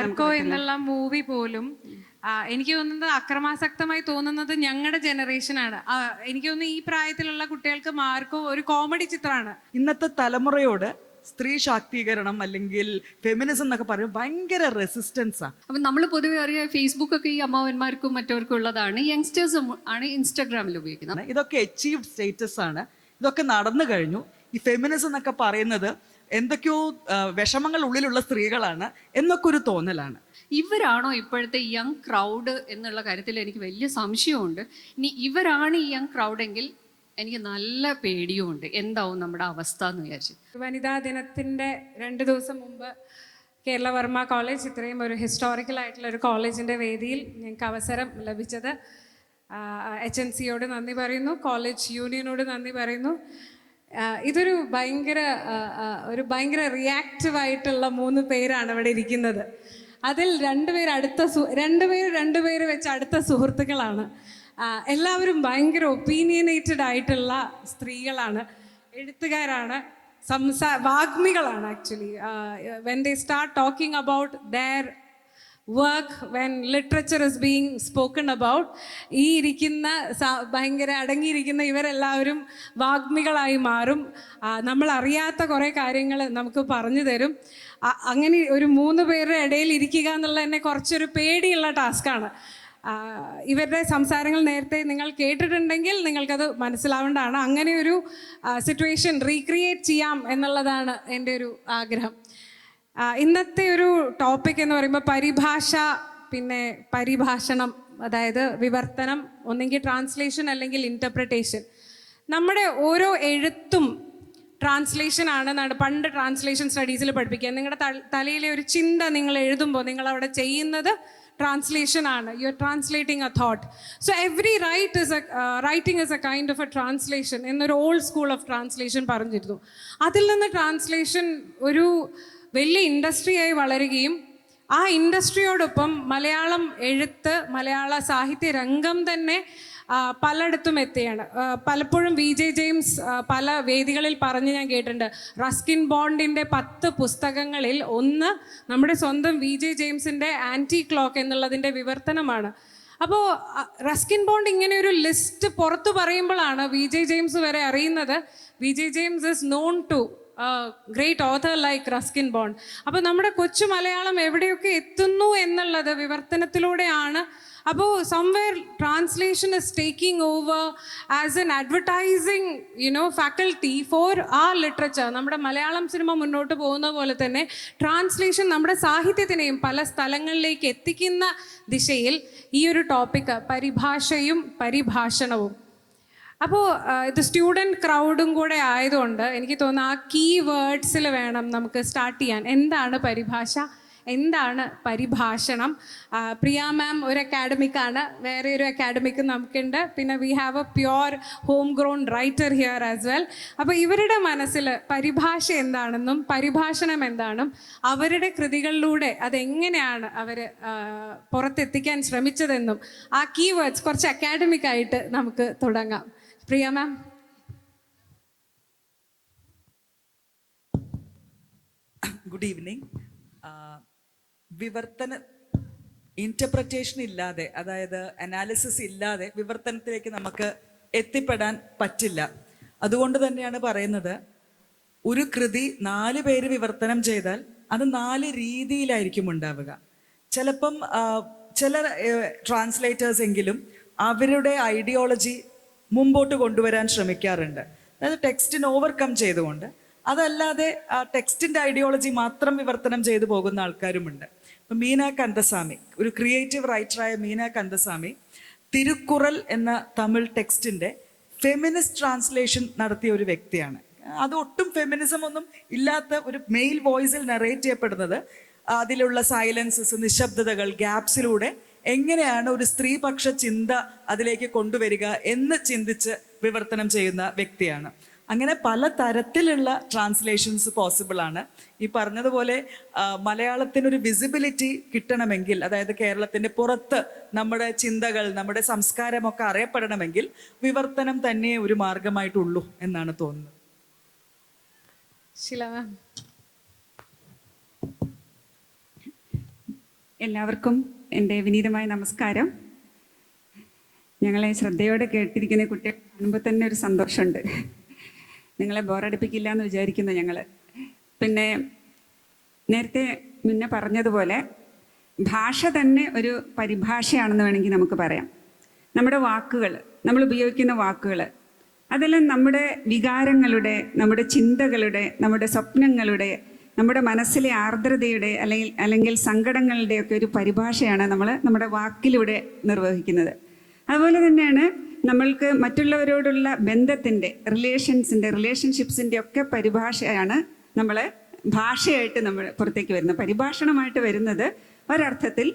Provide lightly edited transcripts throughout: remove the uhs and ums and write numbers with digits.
Marco എന്നുള്ള movie പോലും എനിക്ക് തോന്നുന്നത് അക്രമാസക്തമായി തോന്നുന്നത് ഞങ്ങളുടെ ജനറേഷനാണ്. എനിക്ക് തോന്നുന്നു ഈ പ്രായത്തിലുള്ള കുട്ടികൾക്ക് മാർക്കോ ഒരു കോമഡി ചിത്രമാണ്. ഇന്നത്തെ തലമുറയോട് സ്ത്രീ ശാക്തീകരണം അല്ലെങ്കിൽ ഫെമിനിസം എന്നൊക്കെ പറയുമ്പോൾ ഭയങ്കര റെസിസ്റ്റൻസാണ്. അപ്പം നമ്മൾ പൊതുവെ അറിയാം, ഫേസ്ബുക്കൊക്കെ ഈ അമ്മാവന്മാർക്കും മറ്റവർക്കും ഉള്ളതാണ്. യങ്സ്റ്റേഴ്സും ആണ് ഇൻസ്റ്റാഗ്രാമിൽ ഉപയോഗിക്കുന്നത്. ഇതൊക്കെ അച്ചീവ്ഡ് സ്റ്റേറ്റസ് ആണ്, ഇതൊക്കെ നടന്നു കഴിഞ്ഞു. ഈ ഫെമിനിസം എന്നൊക്കെ പറയുന്നത് എന്തൊക്കെയോ വിഷമങ്ങൾ ഉള്ളിലുള്ള സ്ത്രീകളാണ് എന്നൊക്കെ ഒരു തോന്നലാണ്. ഇവരാണോ ഇപ്പോഴത്തെ യങ് ക്രൗഡ് എന്നുള്ള കാര്യത്തിൽ എനിക്ക് വലിയ സംശയമുണ്ട്. ഇനി ഇവരാണ് ഈ യങ് ക്രൗഡെങ്കിൽ എനിക്ക് നല്ല പേടിയുമുണ്ട്, എന്താവും നമ്മുടെ അവസ്ഥ എന്ന് വിചാരിച്ചു. വനിതാ ദിനത്തിൻ്റെ 2 ദിവസം മുമ്പ് കേരള വർമ്മ കോളേജ്, ഇത്രയും ഒരു ഹിസ്റ്റോറിക്കൽ ആയിട്ടുള്ള ഒരു കോളേജിൻ്റെ വേദിയിൽ ഞങ്ങൾക്ക് അവസരം ലഭിച്ചത് HNCയോട് നന്ദി പറയുന്നു, കോളേജ് യൂണിയനോട് നന്ദി പറയുന്നു. ഇതൊരു ഭയങ്കര റിയാക്റ്റീവായിട്ടുള്ള 3 പേരാണ് ഇവിടെ ഇരിക്കുന്നത്. അതിൽ 2 പേര് വെച്ച് അടുത്ത സുഹൃത്തുക്കളാണ്. എല്ലാവരും ഭയങ്കര ഒപ്പീനിയനേറ്റഡ് ആയിട്ടുള്ള സ്ത്രീകളാണ്, എഴുത്തുകാരാണ്, വാഗ്മികളാണ്. Actually when they start talking about their work, when literature is being spoken about, ഈ ഇരിക്കുന്ന ഭയങ്കര അടങ്ങിയിരിക്കുന്ന ഇവരെല്ലാവരും വാഗ്മികളായി മാറും. നമ്മൾ അറിയാത്ത കുറേ കാര്യങ്ങൾ നമുക്ക് പറഞ്ഞു തരും. അങ്ങനെ ഒരു 3 പേരുടെ ഇടയിൽ ഇരിക്കുക എന്നുള്ളത് തന്നെ കുറച്ചൊരു പേടിയുള്ള ടാസ്ക്കാണ്. ഇവരുടെ സംസാരങ്ങൾ നേരത്തെ നിങ്ങൾ കേട്ടിട്ടുണ്ടെങ്കിൽ നിങ്ങൾക്കത് മനസ്സിലാവേണ്ടതാണ്. അങ്ങനെ ഒരു സിറ്റുവേഷൻ റീക്രിയേറ്റ് ചെയ്യാം എന്നുള്ളതാണ് എൻ്റെ ഒരു ആഗ്രഹം. ഇന്നത്തെ ഒരു ടോപ്പിക് എന്ന് പറയുമ്പോൾ പരിഭാഷ, പിന്നെ പരിഭാഷണം, അതായത് വിവർത്തനം, ഒന്നെങ്കിൽ ട്രാൻസ്ലേഷൻ അല്ലെങ്കിൽ ഇൻ്റർപ്രിട്ടേഷൻ. നമ്മുടെ ഓരോ എഴുത്തും ട്രാൻസ്ലേഷൻ ആണെന്നാണ് പണ്ട് ട്രാൻസ്ലേഷൻ സ്റ്റഡീസിൽ പഠിപ്പിക്കുക. നിങ്ങളുടെ തലയിലെ ഒരു ചിന്ത നിങ്ങൾ എഴുതുമ്പോൾ നിങ്ങൾ അവിടെ ചെയ്യുന്നത് ട്രാൻസ്ലേഷൻ ആണ്. You are translating A thought. So every writing is A kind of A translation എന്നൊരു ഓൾഡ് സ്കൂൾ ഓഫ് ട്രാൻസ്ലേഷൻ പറഞ്ഞിരുന്നു. അതിൽ നിന്ന് ട്രാൻസ്ലേഷൻ ഒരു വലിയ ഇൻഡസ്ട്രിയായി വളരുകയും ആ ഇൻഡസ്ട്രിയോടൊപ്പം മലയാളം എഴുത്ത്, മലയാള സാഹിത്യ രംഗം തന്നെ പലയിടത്തും എത്തുകയാണ്. പലപ്പോഴും VJ ജെയിംസ് പല വേദികളിൽ പറഞ്ഞ് ഞാൻ കേട്ടിട്ടുണ്ട്, റസ്കിൻ ബോണ്ടിൻ്റെ 10 പുസ്തകങ്ങളിൽ ഒന്ന് നമ്മുടെ സ്വന്തം VJ ജെയിംസിൻ്റെ ആൻറ്റി ക്ലോക്ക് എന്നുള്ളതിൻ്റെ വിവർത്തനമാണ്. അപ്പോൾ റസ്കിൻ ബോണ്ട് ഇങ്ങനെ ഒരു ലിസ്റ്റ് പുറത്തു പറയുമ്പോഴാണ് VJ ജെയിംസ് വരെ അറിയുന്നത് VJ James is known to great author like Ruskin Bond. അപ്പോൾ നമ്മുടെ കൊച്ചു മലയാളം എവിടെയൊക്കെ എത്തുന്നു എന്നുള്ളത് വിവർത്തനത്തിലൂടെയാണ്. അപ്പോൾ somewhere translation is taking over as an advertising faculty for our literature. നമ്മുടെ മലയാളം സിനിമ മുന്നോട്ട് പോകുന്ന പോലെ തന്നെ ട്രാൻസ്ലേഷൻ നമ്മുടെ സാഹിത്യത്തിനെയും പല സ്ഥലങ്ങളിലേക്ക് എത്തിക്കുന്ന ദിശയിൽ ഈ ഒരു ടോപ്പിക്ക് പരിഭാഷയും പരിഭാഷണവും. അപ്പോൾ ഇത് സ്റ്റുഡൻറ്റ് ക്രൗഡും കൂടെ ആയതുകൊണ്ട് എനിക്ക് തോന്നുന്നു ആ കീ വേർഡ്സിൽ വേണം നമുക്ക് സ്റ്റാർട്ട് ചെയ്യാൻ. എന്താണ് പരിഭാഷ, എന്താണ് പരിഭാഷണം? പ്രിയ മാം ഒരു അക്കാഡമിക്കാണ്, വേറെ ഒരു അക്കാഡമിക്ക് നമുക്കുണ്ട്, പിന്നെ we have A pure home grown writer here as well. അപ്പോൾ ഇവരുടെ മനസ്സിൽ പരിഭാഷ എന്താണെന്നും പരിഭാഷണം എന്താണെന്നും അവരുടെ കൃതികളിലൂടെ അതെങ്ങനെയാണ് അവർ പുറത്തെത്തിക്കാൻ ശ്രമിച്ചതെന്നും ആ കീ വേർഡ്സ് കുറച്ച് അക്കാഡമിക്കായിട്ട് നമുക്ക് തുടങ്ങാം. Priya ma'am. Good evening. Interpretation ഇല്ലാതെ, അതായത് അനാലിസിസ് ഇല്ലാതെ വിവർത്തനത്തിലേക്ക് നമുക്ക് എത്തിപ്പെടാൻ പറ്റില്ല. അതുകൊണ്ട് തന്നെയാണ് പറയുന്നത്, ഒരു കൃതി 4 പേര് വിവർത്തനം ചെയ്താൽ അത് 4 രീതിയിലായിരിക്കും ഉണ്ടാവുക. ചിലപ്പം ചില ട്രാൻസ്ലേറ്റേഴ്സ് എങ്കിലും അവരുടെ ഐഡിയോളജി മുമ്പോട്ട് കൊണ്ടുവരാൻ ശ്രമിക്കാറുണ്ട്, അതായത് ടെക്സ്റ്റിന് ഓവർകം ചെയ്തുകൊണ്ട്. അതല്ലാതെ ആ ടെക്സ്റ്റിൻ്റെ ഐഡിയോളജി മാത്രം വിവർത്തനം ചെയ്തു പോകുന്ന ആൾക്കാരുമുണ്ട്. ഇപ്പം മീന കന്ദസ്വാമി, ഒരു ക്രിയേറ്റീവ് റൈറ്ററായ മീന കന്ദസ്വാമി തിരുക്കുറൽ എന്ന തമിഴ് ടെക്സ്റ്റിൻ്റെ ഫെമിനിസ്റ്റ് ട്രാൻസ്ലേഷൻ നടത്തിയ ഒരു വ്യക്തിയാണ്. അത് ഒട്ടും ഫെമിനിസം ഒന്നും ഇല്ലാത്ത ഒരു മെയിൽ വോയിസിൽ നറേറ്റ് ചെയ്യപ്പെടുന്നത്, അതിലുള്ള സൈലൻസസ്, നിശബ്ദതകൾ, ഗ്യാപ്സിലൂടെ എങ്ങനെയാണ് ഒരു സ്ത്രീപക്ഷ ചിന്ത അതിലേക്ക് കൊണ്ടുവരിക എന്ന് ചിന്തിച്ച് വിവർത്തനം ചെയ്യുന്ന വ്യക്തിയാണ്. അങ്ങനെ പല തരത്തിലുള്ള ട്രാൻസ്ലേഷൻസ് പോസിബിൾ ആണ്. ഈ പറഞ്ഞതുപോലെ മലയാളത്തിനൊരു വിസിബിലിറ്റി കിട്ടണമെങ്കിൽ, അതായത് കേരളത്തിൻ്റെ പുറത്ത് നമ്മുടെ ചിന്തകൾ, നമ്മുടെ സംസ്കാരമൊക്കെ അറിയപ്പെടണമെങ്കിൽ വിവർത്തനം തന്നെ ഒരു മാർഗമായിട്ടുള്ളൂ എന്നാണ് തോന്നുന്നത്. എല്ലാവർക്കും എൻ്റെ വിനീതമായ നമസ്കാരം. ഞങ്ങളെ ശ്രദ്ധയോടെ കേട്ടിരിക്കുന്ന കുട്ടികളെ കാണുമ്പോൾ തന്നെ ഒരു സന്തോഷമുണ്ട്. നിങ്ങളെ ബോറടിപ്പിക്കില്ല എന്ന് വിചാരിക്കുന്നു ഞങ്ങൾ. പിന്നെ നേരത്തെ മുന്നേ പറഞ്ഞതുപോലെ ഭാഷ തന്നെ ഒരു പരിഭാഷയാണെന്ന് വേണമെങ്കിൽ നമുക്ക് പറയാം. നമ്മുടെ വാക്കുകൾ, നമ്മൾ ഉപയോഗിക്കുന്ന വാക്കുകൾ, അതെല്ലാം നമ്മുടെ വികാരങ്ങളുടെ, നമ്മുടെ ചിന്തകളുടെ, നമ്മുടെ സ്വപ്നങ്ങളുടെ, നമ്മുടെ മനസ്സിലെ ആർദ്രതയുടെ അല്ലെങ്കിൽ സങ്കടങ്ങളുടെയൊക്കെ ഒരു പരിഭാഷയാണ് നമ്മൾ നമ്മുടെ വാക്കിലൂടെ നിർവഹിക്കുന്നത്. അതുപോലെ തന്നെയാണ് നമ്മൾക്ക് മറ്റുള്ളവരോടുള്ള ബന്ധത്തിൻ്റെ, റിലേഷൻഷിപ്സിൻ്റെ ഒക്കെ പരിഭാഷയാണ് നമ്മൾ ഭാഷയായിട്ട് നമ്മൾ പുറത്തേക്ക് വരുന്നത്. പരിഭാഷണമായിട്ട് വരുന്നത് ഒരർത്ഥത്തിൽ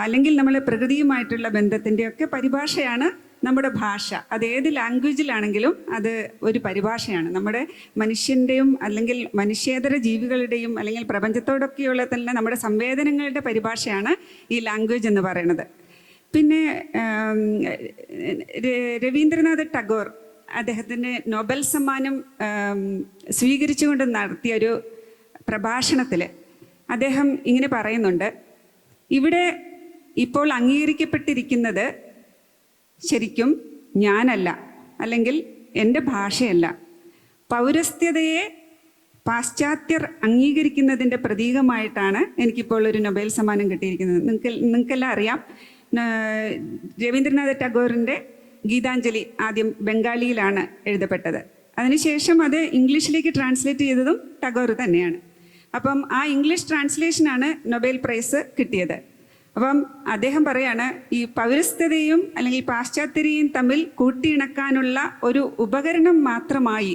അല്ലെങ്കിൽ നമ്മൾ പ്രകൃതിയുമായിട്ടുള്ള ബന്ധത്തിൻ്റെയൊക്കെ പരിഭാഷയാണ് നമ്മുടെ ഭാഷ. അത് ഏത് ലാംഗ്വേജിലാണെങ്കിലും അത് ഒരു പരിഭാഷയാണ്. നമ്മുടെ മനുഷ്യൻ്റെയും അല്ലെങ്കിൽ മനുഷ്യേതര ജീവികളുടെയും അല്ലെങ്കിൽ പ്രപഞ്ചത്തോടൊക്കെയുള്ള തന്നെ നമ്മുടെ സംവേദനങ്ങളുടെ പരിഭാഷയാണ് ഈ ലാംഗ്വേജ് എന്ന് പറയുന്നത്. പിന്നെ രവീന്ദ്രനാഥ് ടാഗോർ അദ്ദേഹത്തിൻ്റെ നൊബൽ സമ്മാനം സ്വീകരിച്ചുകൊണ്ട് നടത്തിയൊരു പ്രഭാഷണത്തിൽ അദ്ദേഹം ഇങ്ങനെ പറയുന്നുണ്ട്, ഇവിടെ ഇപ്പോൾ അംഗീകരിക്കപ്പെട്ടിരിക്കുന്നത് ശരിക്കും ഞാനല്ല, അല്ലെങ്കിൽ എൻ്റെ ഭാഷയല്ല. പൗരസ്ത്യതയെ പാശ്ചാത്യർ അംഗീകരിക്കുന്നതിൻ്റെ പ്രതീകമായിട്ടാണ് എനിക്കിപ്പോൾ ഒരു നൊബേൽ സമ്മാനം കിട്ടിയിരിക്കുന്നത്. നിങ്ങൾക്കെല്ലാം അറിയാം, രവീന്ദ്രനാഥ് ടാഗോറിൻ്റെ ഗീതാഞ്ജലി ആദ്യം ബംഗാളിയിലാണ് എഴുതപ്പെട്ടത്. അതിനുശേഷം അത് ഇംഗ്ലീഷിലേക്ക് ട്രാൻസ്ലേറ്റ് ചെയ്തതും ടാഗോർ തന്നെയാണ്. അപ്പം ആ ഇംഗ്ലീഷ് ട്രാൻസ്ലേഷനാണ് നൊബേൽ പ്രൈസ് കിട്ടിയത്. അപ്പം അദ്ദേഹം പറയാണ്, ഈ പൗരസ്ത്യതയും അല്ലെങ്കിൽ പാശ്ചാത്യരെയും തമ്മിൽ കൂട്ടിയിണക്കാനുള്ള ഒരു ഉപകരണം മാത്രമായി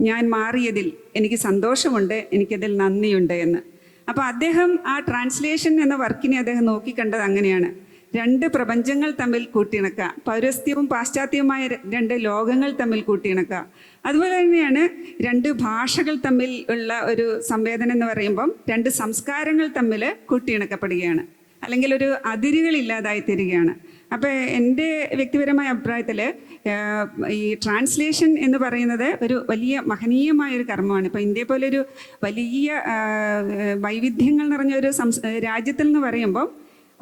ഞാൻ മാറിയതിൽ എനിക്ക് സന്തോഷമുണ്ട്, എനിക്കതിൽ നന്ദിയുണ്ട് എന്ന്. അപ്പോൾ അദ്ദേഹം ആ ട്രാൻസ്ലേഷൻ എന്ന വർക്കിനെ അദ്ദേഹം നോക്കിക്കണ്ടത് അങ്ങനെയാണ്. രണ്ട് പ്രപഞ്ചങ്ങൾ തമ്മിൽ കൂട്ടിയിണക്കുക, പൗരസ്ത്യവും പാശ്ചാത്യവുമായ രണ്ട് ലോകങ്ങൾ തമ്മിൽ കൂട്ടിയിണക്കുക. അതുപോലെ തന്നെയാണ് രണ്ട് ഭാഷകൾ തമ്മിൽ ഉള്ള ഒരു സംവേദനം എന്ന് പറയുമ്പം രണ്ട് സംസ്കാരങ്ങൾ തമ്മിൽ കൂട്ടിയിണക്കപ്പെടുകയാണ്, അല്ലെങ്കിൽ ഒരു അതിരുകളില്ലാതായി തീരുകയാണ്. അപ്പോൾ എൻ്റെ വ്യക്തിപരമായ അഭിപ്രായത്തിൽ ഈ ട്രാൻസ്ലേഷൻ എന്ന് പറയുന്നത് ഒരു വലിയ മഹനീയമായൊരു കർമ്മമാണ്. ഇപ്പോൾ ഇന്ത്യയെ പോലെ ഒരു വലിയ വൈവിധ്യങ്ങൾ നിറഞ്ഞൊരു രാജ്യത്തിൽ എന്ന് പറയുമ്പം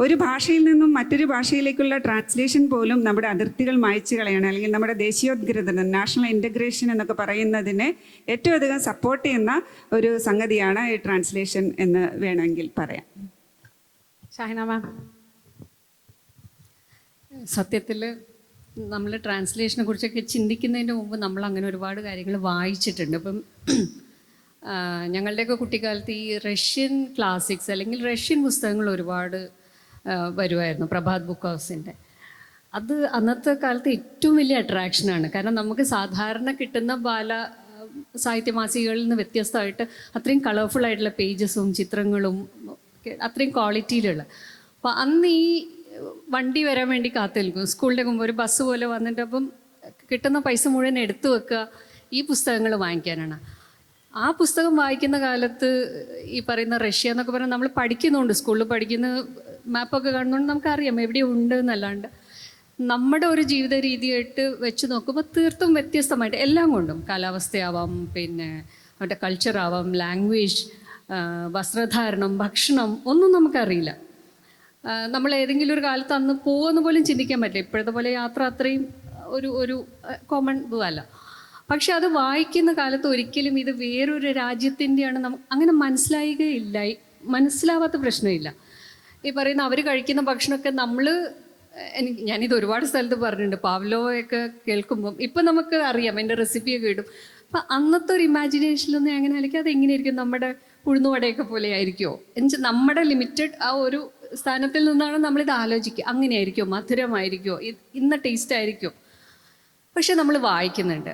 ഒരു ഭാഷയിൽ നിന്നും മറ്റൊരു ഭാഷയിലേക്കുള്ള ട്രാൻസ്ലേഷൻ പോലും നമ്മുടെ അതിർത്തികൾ മായ്ച്ചു കളയണം, അല്ലെങ്കിൽ നമ്മുടെ ദേശീയോദ്ഗ്രഥനം, നാഷണൽ ഇൻ്റഗ്രേഷൻ എന്നൊക്കെ പറയുന്നതിനെ ഏറ്റവും അധികം സപ്പോർട്ട് ചെയ്യുന്ന ഒരു സംഗതിയാണ് ഈ ട്രാൻസ്ലേഷൻ എന്ന് വേണമെങ്കിൽ പറയാം. ഷാഹിന മാം, സത്യത്തിൽ നമ്മൾ ട്രാൻസ്ലേഷനെ കുറിച്ചൊക്കെ ചിന്തിക്കുന്നതിന് മുമ്പ് നമ്മൾ അങ്ങനെ ഒരുപാട് കാര്യങ്ങൾ വായിച്ചിട്ടുണ്ട്. ഇപ്പം ഞങ്ങളുടെയൊക്കെ കുട്ടിക്കാലത്ത് ഈ റഷ്യൻ ക്ലാസിക്സ് അല്ലെങ്കിൽ റഷ്യൻ പുസ്തകങ്ങൾ ഒരുപാട് വരുമായിരുന്നു, പ്രഭാത് ബുക്ക് ഹൗസിൻ്റെ. അത് അന്നത്തെ കാലത്ത് ഏറ്റവും വലിയ അട്രാക്ഷനാണ്. കാരണം നമുക്ക് സാധാരണ കിട്ടുന്ന സാഹിത്യ മാസികകളിൽ നിന്ന് വ്യത്യസ്തമായിട്ട് അത്രയും കളർഫുൾ ആയിട്ടുള്ള പേജസും ചിത്രങ്ങളും അത്രയും ക്വാളിറ്റിയിലുള്ള. അപ്പോൾ അന്ന് ഈ വണ്ടി വരാൻ വേണ്ടി കാത്തു നിൽക്കും. സ്കൂളിൻ്റെ മുമ്പ് ഒരു ബസ് പോലെ വന്നിട്ട് അപ്പം കിട്ടുന്ന പൈസ മുഴുവൻ എടുത്തു വെക്കുക ഈ പുസ്തകങ്ങൾ വാങ്ങിക്കാനാണ്. ആ പുസ്തകം വായിക്കുന്ന കാലത്ത് ഈ പറയുന്ന റഷ്യ എന്നൊക്കെ പറഞ്ഞാൽ നമ്മൾ പഠിക്കുന്നുണ്ട്, സ്കൂളിൽ പഠിക്കുന്ന മാപ്പൊക്കെ കാണുന്നതുകൊണ്ട് നമുക്കറിയാം എവിടെയുണ്ട് എന്നല്ലാണ്ട് നമ്മുടെ ഒരു ജീവിത രീതിയായിട്ട് വെച്ച് നോക്കുമ്പോൾ തീർത്തും വ്യത്യസ്തമായിട്ട് എല്ലാം കൊണ്ടും, കാലാവസ്ഥയാവാം, പിന്നെ അവരുടെ കൾച്ചറാവാം, ലാംഗ്വേജ്, വസ്ത്രധാരണം, ഭക്ഷണം ഒന്നും നമുക്കറിയില്ല. നമ്മൾ ഏതെങ്കിലും ഒരു കാലത്ത് അന്ന് പോകുമെന്ന് പോലും ചിന്തിക്കാൻ പറ്റില്ല. ഇപ്പോഴത്തെ പോലെ യാത്ര അത്രയും ഒരു കോമൺ ഇതുമല്ല. പക്ഷെ അത് വായിക്കുന്ന കാലത്ത് ഒരിക്കലും ഇത് വേറൊരു രാജ്യത്തിൻ്റെയാണ് അങ്ങനെ മനസ്സിലാവാത്ത പ്രശ്നമില്ല. ഈ പറയുന്ന അവർ കഴിക്കുന്ന ഭക്ഷണമൊക്കെ ഞാനിത് ഒരുപാട് സ്ഥലത്ത് പറഞ്ഞിട്ടുണ്ട്. പാവ്ലോയൊക്കെ കേൾക്കുമ്പം ഇപ്പം നമുക്ക് അറിയാം, എൻ്റെ റെസിപ്പിയൊക്കെ ഇടും. അപ്പം അന്നത്തെ ഒരു ഇമാജിനേഷനിലൊന്നും അങ്ങനെ അല്ലെങ്കിൽ അതെങ്ങനെയായിരിക്കും, നമ്മുടെ ഉഴുന്നുവടയൊക്കെ പോലെ ആയിരിക്കുമോ എന്നുവെച്ചാൽ നമ്മുടെ ലിമിറ്റഡ് ആ ഒരു സ്ഥാനത്തിൽ നിന്നാണ് നമ്മളിത് ആലോചിക്കുക. അങ്ങനെയായിരിക്കുമോ, മധുരമായിരിക്കുമോ, ഇന്ന ടേസ്റ്റ് ആയിരിക്കുമോ. പക്ഷെ നമ്മൾ വായിക്കുന്നുണ്ട്.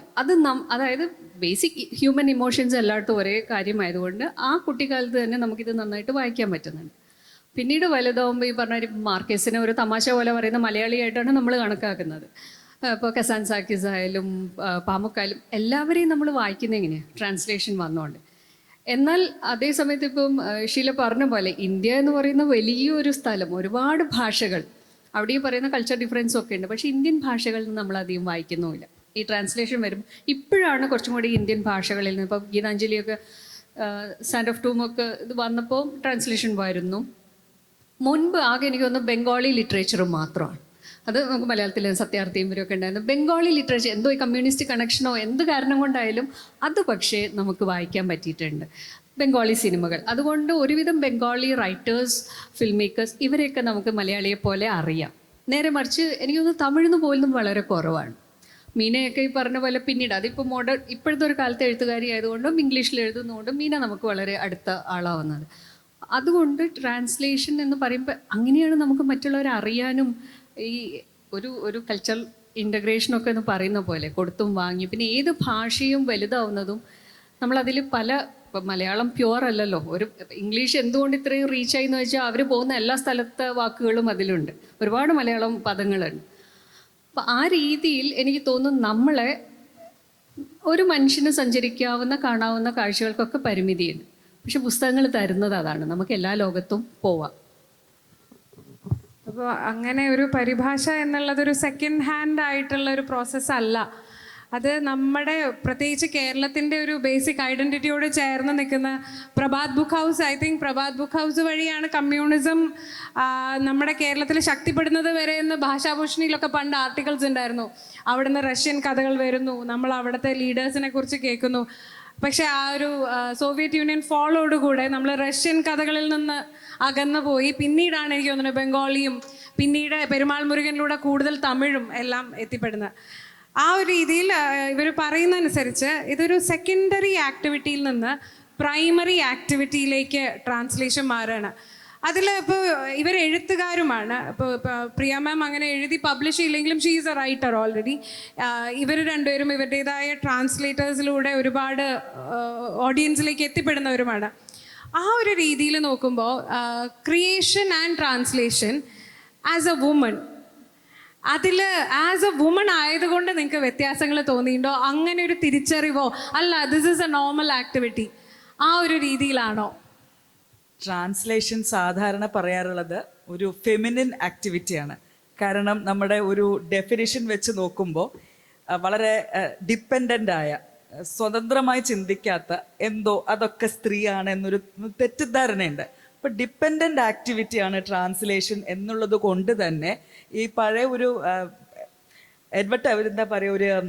അതായത് ബേസിക് ഹ്യൂമൻ ഇമോഷൻസ് എല്ലായിടത്തും ഒരേ കാര്യമായതുകൊണ്ട് ആ കുട്ടിക്കാലത്ത് തന്നെ നമുക്കിത് നന്നായിട്ട് വായിക്കാൻ പറ്റുന്നുണ്ട്. പിന്നീട് വലുതാവുമ്പോൾ ഈ പറഞ്ഞ മാർക്കേസിനെ ഒരു തമാശ പോലെ പറയുന്ന മലയാളിയായിട്ടാണ് നമ്മൾ കണക്കാക്കുന്നത്. ഇപ്പോൾ കസാൻസാക്കിസ് ആയാലും പാമുക്കായാലും എല്ലാവരെയും നമ്മൾ വായിക്കുന്നത് എങ്ങനെയാണ്, ട്രാൻസ്ലേഷൻ വന്നുകൊണ്ട്. എന്നാൽ അതേ സമയത്ത് ഇപ്പം ഷീല പറഞ്ഞ പോലെ ഇന്ത്യ എന്ന് പറയുന്ന വലിയൊരു സ്ഥലം, ഒരുപാട് ഭാഷകൾ, അവിടെ ഈ പറയുന്ന കൾച്ചർ ഡിഫറൻസും ഒക്കെ ഉണ്ട്. പക്ഷേ ഇന്ത്യൻ ഭാഷകളിൽ നിന്ന് നമ്മളധികം വായിക്കുന്നുമില്ല. ഈ ട്രാൻസ്ലേഷൻ വരും ഇപ്പോഴാണ് കുറച്ചും കൂടി ഇന്ത്യൻ ഭാഷകളിൽ നിന്ന്. ഇപ്പോൾ ഗീതാഞ്ജലിയൊക്കെ സാൻഡ് ഓഫ് ടൂമൊക്കെ ഇത് വന്നപ്പോൾ ട്രാൻസ്ലേഷൻ വരുന്നു. മുൻപ് ആകെ എനിക്ക് തോന്നുന്നു ബംഗാളി ലിറ്ററേച്ചർ മാത്രമാണ്. അത് നമുക്ക് മലയാളത്തിൽ സത്യാർത്ഥിയും ഇവരൊക്കെ ഉണ്ടായിരുന്നു. ബംഗാളി ലിറ്ററേച്ചർ എന്തോ ഈ കമ്മ്യൂണിസ്റ്റ് കണക്ഷനോ എന്ത് കാരണം കൊണ്ടായാലും അത് പക്ഷേ നമുക്ക് വായിക്കാൻ പറ്റിയിട്ടുണ്ട്. ബംഗാളി സിനിമകൾ, അതുകൊണ്ട് ഒരുവിധം ബംഗാളി റൈറ്റേഴ്സ്, ഫിൽം മേക്കേഴ്സ് ഇവരെയൊക്കെ നമുക്ക് മലയാളിയെ പോലെ അറിയാം. നേരെ മറിച്ച് എനിക്കൊന്ന് തമിഴ്ന്ന് പോലും വളരെ കുറവാണ്. മീനയൊക്കെ ഈ പറഞ്ഞ പോലെ പിന്നീട് അതിപ്പോൾ ഇപ്പോഴത്തെ ഒരു കാലത്തെ എഴുത്തുകാരി ആയതുകൊണ്ടും ഇംഗ്ലീഷിൽ എഴുതുന്നതുകൊണ്ടും മീന നമുക്ക് വളരെ അടുത്ത ആളാവുന്നത്. അതുകൊണ്ട് ട്രാൻസ്ലേഷൻ എന്ന് പറയുമ്പോൾ അങ്ങനെയാണ് നമുക്ക് മറ്റുള്ളവരെ അറിയാനും ഈ ഒരു കൾച്ചറൽ ഇൻ്റഗ്രേഷനൊക്കെ എന്ന് പറയുന്ന പോലെ കൊടുത്തും വാങ്ങി. പിന്നെ ഏത് ഭാഷയും വലുതാവുന്നതും നമ്മളതിൽ ഇപ്പം മലയാളം പ്യുവർ അല്ലല്ലോ. ഇംഗ്ലീഷ് എന്തുകൊണ്ട് ഇത്രയും റീച്ചായി എന്ന് വെച്ചാൽ അവർ പോകുന്ന എല്ലാ സ്ഥലത്തെ വാക്കുകളും അതിലുണ്ട്, ഒരുപാട് മലയാളം പദങ്ങളുണ്ട്. അപ്പം ആ രീതിയിൽ എനിക്ക് തോന്നുന്നു നമ്മളെ ഒരു മനുഷ്യന് സഞ്ചരിക്കാവുന്ന കാണാവുന്ന കാഴ്ചകൾക്കൊക്കെ പരിമിതിയുണ്ട്. പക്ഷെ പുസ്തകങ്ങൾ തരുന്നത് അതാണ്, നമുക്ക് എല്ലാ ലോകത്തും പോവാം. അപ്പോൾ അങ്ങനെ ഒരു പരിഭാഷ എന്നുള്ളതൊരു സെക്കൻഡ് ഹാൻഡ് ആയിട്ടുള്ള ഒരു പ്രോസസ്സ് അല്ല. അത് നമ്മുടെ പ്രത്യേകിച്ച് കേരളത്തിൻ്റെ ഒരു ബേസിക് ഐഡൻറ്റിറ്റിയോട് ചേർന്ന് നിൽക്കുന്ന Prabhat book house, I think Prabhat book house വഴിയാണ് കമ്മ്യൂണിസം നമ്മുടെ കേരളത്തിൽ ശക്തിപ്പെടുന്നത് വരെ എന്ന് ഭാഷാഭൂഷണിയിലൊക്കെ പണ്ട് ആർട്ടിക്കിൾസ് ഉണ്ടായിരുന്നു. അവിടുന്ന് റഷ്യൻ കഥകൾ വരുന്നു, നമ്മൾ അവിടുത്തെ ലീഡേഴ്സിനെ കുറിച്ച് കേൾക്കുന്നു. പക്ഷേ ആ ഒരു സോവിയറ്റ് യൂണിയൻ ഫോളോയോടുകൂടെ നമ്മൾ റഷ്യൻ കഥകളിൽ നിന്ന് അകന്നു പോയി. പിന്നീടാണ് എനിക്ക് തോന്നുന്നത് ബംഗാളിയും പിന്നീട് പെരുമാൾ മുരുകനിലൂടെ കൂടുതൽ തമിഴും എല്ലാം എത്തിപ്പെടുന്നത്. ആ ഒരു രീതിയിൽ ഇവർ പറയുന്നതനുസരിച്ച് ഇതൊരു സെക്കൻഡറി ആക്ടിവിറ്റിയിൽ നിന്ന് പ്രൈമറി ആക്ടിവിറ്റിയിലേക്ക് ട്രാൻസ്ലേഷൻ മാറുകയാണ്. അതിൽ ഇപ്പോൾ ഇവർ എഴുത്തുകാരുമാണ്. ഇപ്പോൾ പ്രിയ മാം അങ്ങനെ എഴുതി പബ്ലിഷ് ചെയ്യില്ലെങ്കിലും she is a writer already. ഇവർ രണ്ടുപേരും ഇവരുടേതായ ട്രാൻസ്ലേറ്റേഴ്സിലൂടെ ഒരുപാട് ഓഡിയൻസിലേക്ക് എത്തിപ്പെടുന്നവരുമാണ്. ആ ഒരു രീതിയിൽ നോക്കുമ്പോൾ creation and translation as A woman, അതിൽ ആസ് എ വുമൺ ആയതുകൊണ്ട് നിങ്ങൾക്ക് വ്യത്യാസങ്ങൾ തോന്നിയിട്ടുണ്ടോ? അങ്ങനെ ഒരു തിരിച്ചറിവോ അല്ല this is A normal activity, ആ ഒരു രീതിയിലാണോ? ട്രാൻസ്ലേഷൻ സാധാരണ പറയാറുള്ളത് ഒരു ഫെമിനിൻ ആക്ടിവിറ്റിയാണ്. കാരണം നമ്മുടെ ഒരു ഡെഫിനിഷൻ വെച്ച് നോക്കുമ്പോൾ വളരെ ഡിപ്പെൻഡൻ്റ് ആയ, സ്വതന്ത്രമായി ചിന്തിക്കാത്ത എന്തോ അതൊക്കെ സ്ത്രീയാണ് എന്നൊരു തെറ്റിദ്ധാരണയുണ്ട്. അപ്പോൾ ഡിപ്പെൻഡൻ്റ് ആക്ടിവിറ്റിയാണ് ട്രാൻസ്ലേഷൻ എന്നുള്ളത് കൊണ്ട് തന്നെ ഈ പഴയ ഒരു എന്താ പറയുക,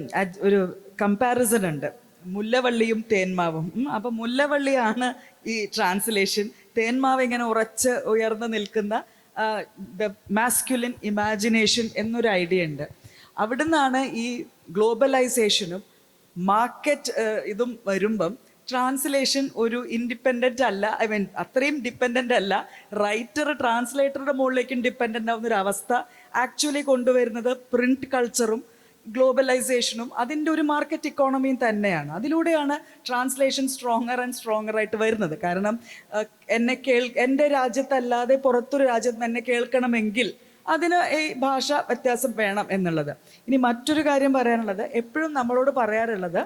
ഒരു കമ്പാരിസൺ ഉണ്ട്, മുല്ലവള്ളിയും തേന്മാവും. അപ്പം മുല്ലവള്ളിയാണ് ഈ ട്രാൻസ്ലേഷൻ, തേന്മാവ് ഇങ്ങനെ ഉറച്ച് ഉയർന്നു നിൽക്കുന്ന മാസ്കുലിൻ ഇമാജിനേഷൻ എന്നൊരു ഐഡിയ ഉണ്ട്. അവിടുന്നാണ് ഈ ഗ്ലോബലൈസേഷനും മാർക്കറ്റ് ഇതും വരുമ്പം ട്രാൻസ്ലേഷൻ ഒരു ഇൻഡിപെൻഡൻ്റ് അല്ല, ഐ മീൻ അത്രയും ഡിപ്പെൻഡൻ്റ് അല്ല, റൈറ്റർ ട്രാൻസ്ലേറ്ററുടെ മുകളിലേക്കും ഡിപ്പെൻഡൻ്റ് ആവുന്ന ഒരു അവസ്ഥ ആക്ച്വലി കൊണ്ടുവരുന്നത് പ്രിന്റ് കൾച്ചറും ഗ്ലോബലൈസേഷനും അതിൻ്റെ ഒരു മാർക്കറ്റ് ഇക്കോണമിയും തന്നെയാണ്. അതിലൂടെയാണ് ട്രാൻസ്ലേഷൻ സ്ട്രോങ്ങർ ആൻഡ് സ്ട്രോങ്ങർ ആയിട്ട് വരുന്നത്. കാരണം എൻ്റെ രാജ്യത്തല്ലാതെ പുറത്തൊരു രാജ്യത്ത് എന്നെ കേൾക്കണമെങ്കിൽ അതിന് ഈ ഭാഷ വ്യത്യാസം വേണം എന്നുള്ളത്. ഇനി മറ്റൊരു കാര്യം പറയാനുള്ളത്, എപ്പോഴും നമ്മളോട് പറയാറുള്ളത്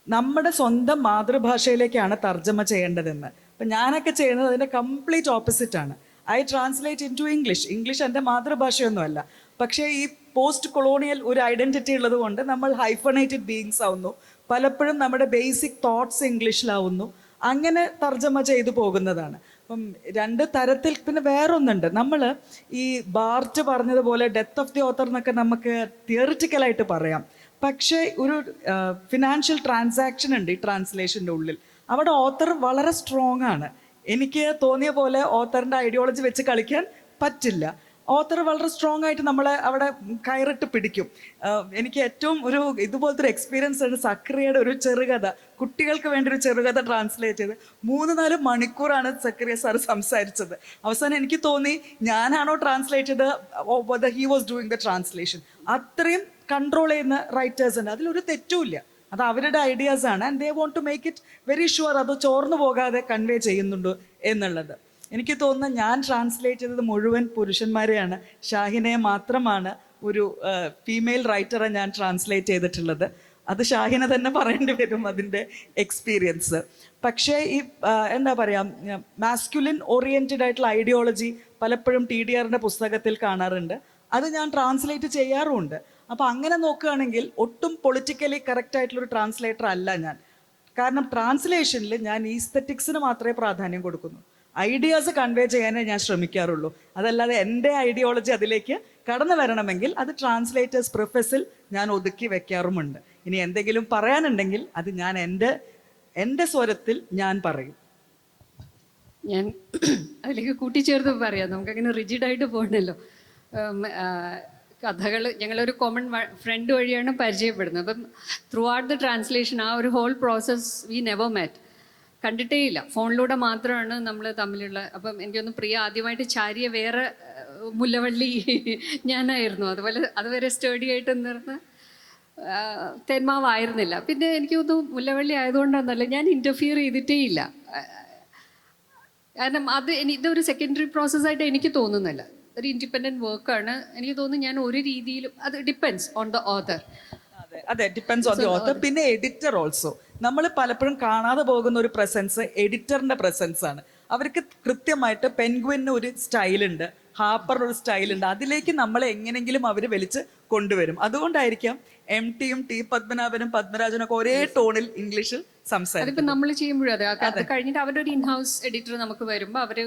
നമ്മുടെ സ്വന്തം മാതൃഭാഷയിലേക്കാണ് തർജ്ജമ ചെയ്യേണ്ടതെന്ന്. അപ്പം ഞാനൊക്കെ ചെയ്യുന്നത് അതിൻ്റെ കംപ്ലീറ്റ് ഓപ്പോസിറ്റാണ്. I translate into English എൻ്റെ മാതൃഭാഷയൊന്നുമല്ല. പക്ഷേ ഈ പോസ്റ്റ് കൊളോണിയൽ ഒരു ഐഡൻറ്റിറ്റി ഉള്ളത് കൊണ്ട് നമ്മൾ ഹൈഫണേറ്റഡ് ബീയിങ്സ് ആവുന്നു, പലപ്പോഴും നമ്മുടെ ബേസിക് തോട്ട്സ് ഇംഗ്ലീഷിലാവുന്നു, അങ്ങനെ തർജ്ജമ ചെയ്തു പോകുന്നതാണ്. അപ്പം രണ്ട് തരത്തിൽ. പിന്നെ വേറൊന്നുണ്ട്, നമ്മൾ ഈ ബാർട്ട് പറഞ്ഞതുപോലെ ഡെത്ത് ഓഫ് ദി ഓത്തർ എന്നൊക്കെ നമുക്ക് തിയറിറ്റിക്കലായിട്ട് പറയാം. പക്ഷേ ഒരു ഫിനാൻഷ്യൽ ട്രാൻസാക്ഷൻ ഉണ്ട് ഈ ട്രാൻസ്ലേഷൻ്റെ ഉള്ളിൽ. അവിടെ ഓത്തർ വളരെ സ്ട്രോങ് ആണ്. എനിക്ക് തോന്നിയ പോലെ ഓത്തറിൻ്റെ ഐഡിയോളജി വെച്ച് കളിക്കാൻ പറ്റില്ല. ഓത്തർ വളരെ സ്ട്രോങ് ആയിട്ട് നമ്മളെ അവിടെ കയറിട്ട് പിടിക്കും. എനിക്ക് ഏറ്റവും ഇതുപോലത്തെ ഒരു എക്സ്പീരിയൻസ് ആണ് സക്രിയയുടെ ഒരു ചെറുകഥ, കുട്ടികൾക്ക് വേണ്ടി ഒരു ചെറുകഥ ട്രാൻസ്ലേറ്റ് ചെയ്ത് 3-4 മണിക്കൂറാണ് സക്രിയ സാർ സംസാരിച്ചത്. അവസാനം എനിക്ക് തോന്നി ഞാനാണോ ട്രാൻസ്ലേറ്റ് ചെയ്ത്, he was doing the translation. അത്രയും കൺട്രോൾ ചെയ്യുന്ന റൈറ്റേഴ്സ് ഉണ്ട്, അതിലൊരു തെറ്റുമില്ല. അത് അവരുടെ ഐഡിയാസ് ആണ്. And they want to make it very sure അത് ചോർന്നു പോകാതെ കൺവേ ചെയ്യുന്നുണ്ട് എന്നുള്ളത്. എനിക്ക് തോന്നുന്നു ഞാൻ ട്രാൻസ്ലേറ്റ് ചെയ്തത് മുഴുവൻ പുരുഷന്മാരെയാണ്. ഷാഹിനയെ മാത്രമാണ് ഒരു ഫീമെയിൽ റൈറ്ററെ ഞാൻ ട്രാൻസ്ലേറ്റ് ചെയ്തിട്ടുള്ളത്. അത് ഷാഹിന തന്നെ പറയേണ്ടി വരും അതിൻ്റെ എക്സ്പീരിയൻസ്. പക്ഷേ ഈ എന്താ പറയുക, മാസ്കുലിൻ ഓറിയൻറ്റഡ് ആയിട്ടുള്ള ഐഡിയോളജി പലപ്പോഴും TDRൻ്റെ പുസ്തകത്തിൽ കാണാറുണ്ട്. അത് ഞാൻ ട്രാൻസ്ലേറ്റ് ചെയ്യാറുമുണ്ട്. അപ്പോൾ അങ്ങനെ നോക്കുകയാണെങ്കിൽ ഒട്ടും പൊളിറ്റിക്കലി കറക്റ്റ് ആയിട്ടുള്ളൊരു ട്രാൻസ്ലേറ്റർ അല്ല ഞാൻ. കാരണം ട്രാൻസ്ലേഷനിൽ ഞാൻ ഈസ്തറ്റിക്സിന് മാത്രമേ പ്രാധാന്യം കൊടുക്കുന്നു. ഐഡിയാസ് കൺവേ ചെയ്യാനേ ഞാൻ ശ്രമിക്കാറുള്ളൂ. അതല്ലാതെ എൻ്റെ ഐഡിയോളജി അതിലേക്ക് കടന്നു വരണമെങ്കിൽ അത് ട്രാൻസ്ലേറ്റേഴ്സ് പ്രൊഫസിൽ ഞാൻ ഒതുക്കി വെക്കാറുമുണ്ട്. ഇനി എന്തെങ്കിലും പറയാനുണ്ടെങ്കിൽ അത് ഞാൻ എൻ്റെ സ്വരത്തിൽ ഞാൻ പറയും. ഞാൻ അതിലേക്ക് കൂട്ടിച്ചേർത്ത് പറയാം, നമുക്കങ്ങനെ റിജിഡായിട്ട് പോകണല്ലോ. കഥകൾ ഞങ്ങളൊരു കോമൺ ഫ്രണ്ട് വഴിയാണ് പരിചയപ്പെടുന്നത്. അപ്പം ത്രൂ ഔട്ട് ദ ട്രാൻസ്ലേഷൻ ആ ഒരു ഹോൾ പ്രോസസ് വി നെവർ മാറ്റ്, കണ്ടിട്ടേ ഇല്ല, ഫോണിലൂടെ മാത്രമാണ് നമ്മൾ തമ്മിലുള്ള. അപ്പം എനിക്കൊന്ന് പ്രിയ ആദ്യമായിട്ട് ചാരിയ വേറെ മുല്ലവള്ളി ഞാനായിരുന്നു, അതുപോലെ അതുവരെ സ്റ്റഡി ആയിട്ട് നിന്നിരുന്ന തേന്മാവായിരുന്നില്ല. പിന്നെ എനിക്ക് തോന്നുന്നു മുല്ലവള്ളി ആയതുകൊണ്ടാണെന്നല്ല, ഞാൻ ഇൻ്റർഫിയർ ചെയ്തിട്ടേ ഇല്ല. കാരണം ഇതൊരു സെക്കൻഡറി പ്രോസസ്സായിട്ട് എനിക്ക് തോന്നുന്നില്ല, ഒരു ഇൻഡിപെൻഡൻറ്റ് വർക്കാണ്. എനിക്ക് തോന്നുന്നു ഞാൻ ഒരു രീതിയിലും, അത് ഡിപ്പെൻഡ്സ് ഓൺ ദ ഓതർ. അതെ, ഡിപ്പെൻഡ്സ് ഓൺ ദി ഓതർ. പിന്നെ എഡിറ്റർ ഓൾസോ. നമ്മൾ പലപ്പോഴും കാണാതെ പോകുന്ന ഒരു പ്രസൻസ് എഡിറ്ററിന്റെ പ്രസൻസ് ആണ്. അവർക്ക് കൃത്യമായിട്ട് പെൻഗ്വിന് ഒരു സ്റ്റൈലുണ്ട്, ഹാപ്പറിന് ഒരു സ്റ്റൈലുണ്ട്, അതിലേക്ക് നമ്മളെ എങ്ങനെങ്കിലും അവർ വലിച്ച് കൊണ്ടുവരും. അതുകൊണ്ടായിരിക്കാം MTയും ടി പത്മനാഭനും പത്മരാജനും ഒക്കെ ഒരേ ടോണിൽ ഇംഗ്ലീഷിൽ സംസാരിക്കും. അതിപ്പോൾ നമ്മൾ ചെയ്യുമ്പോഴും അത് കഴിഞ്ഞിട്ട് അവരുടെ ഒരു ഇൻഹൗസ് എഡിറ്റർ നമുക്ക് വരുമ്പോൾ അവർ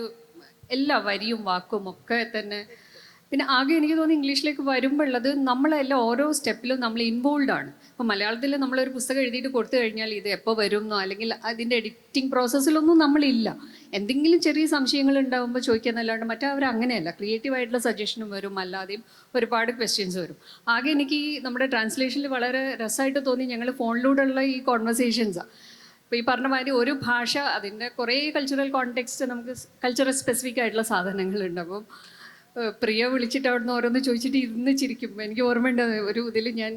എല്ലാ വരിയും വാക്കും ഒക്കെ തന്നെ. പിന്നെ ആകെ എനിക്ക് തോന്നുന്നു ഇംഗ്ലീഷിലേക്ക് വരുമ്പോഴുള്ളത് നമ്മളെല്ലാം ഓരോ സ്റ്റെപ്പിലും നമ്മൾ ഇൻവോൾവ് ആണ്. ഇപ്പോൾ മലയാളത്തിൽ നമ്മളൊരു പുസ്തകം എഴുതിയിട്ട് കൊടുത്തു കഴിഞ്ഞാൽ ഇത് എപ്പോൾ വരുമെന്നോ അല്ലെങ്കിൽ അതിൻ്റെ എഡിറ്റിംഗ് പ്രോസസ്സിലൊന്നും നമ്മളില്ല. എന്തെങ്കിലും ചെറിയ സംശയങ്ങൾ ഉണ്ടാകുമ്പോൾ ചോദിക്കാന്നല്ലാണ്ട് മറ്റവർ അങ്ങനെയല്ല, ക്രിയേറ്റീവായിട്ടുള്ള സജഷനും വരും, അല്ലാതെയും ഒരുപാട് ക്വസ്റ്റ്യൻസ് വരും. ആകെ എനിക്ക് ഈ നമ്മുടെ ട്രാൻസ്ലേഷനിൽ വളരെ രസമായിട്ട് തോന്നി ഞങ്ങൾ ഫോണിലൂടെയുള്ള ഈ കോൺവെർസേഷൻസാണ്. ഇപ്പോൾ ഈ പറഞ്ഞ മാതിരി ഒരു ഭാഷ, അതിൻ്റെ കുറേ കൾച്ചറൽ കോണ്ടെക്സ്റ്റ്, നമുക്ക് കൾച്ചറൽ സ്പെസിഫിക് ആയിട്ടുള്ള സാധനങ്ങളുണ്ട്. അപ്പം പ്രിയ വിളിച്ചിട്ട് അവിടുന്ന് ഓരോന്ന് ചോദിച്ചിട്ട് ഇരുന്ന് ചിരിക്കും. എനിക്ക് ഓർമ്മയുണ്ട് ഒരു ഇതിൽ ഞാൻ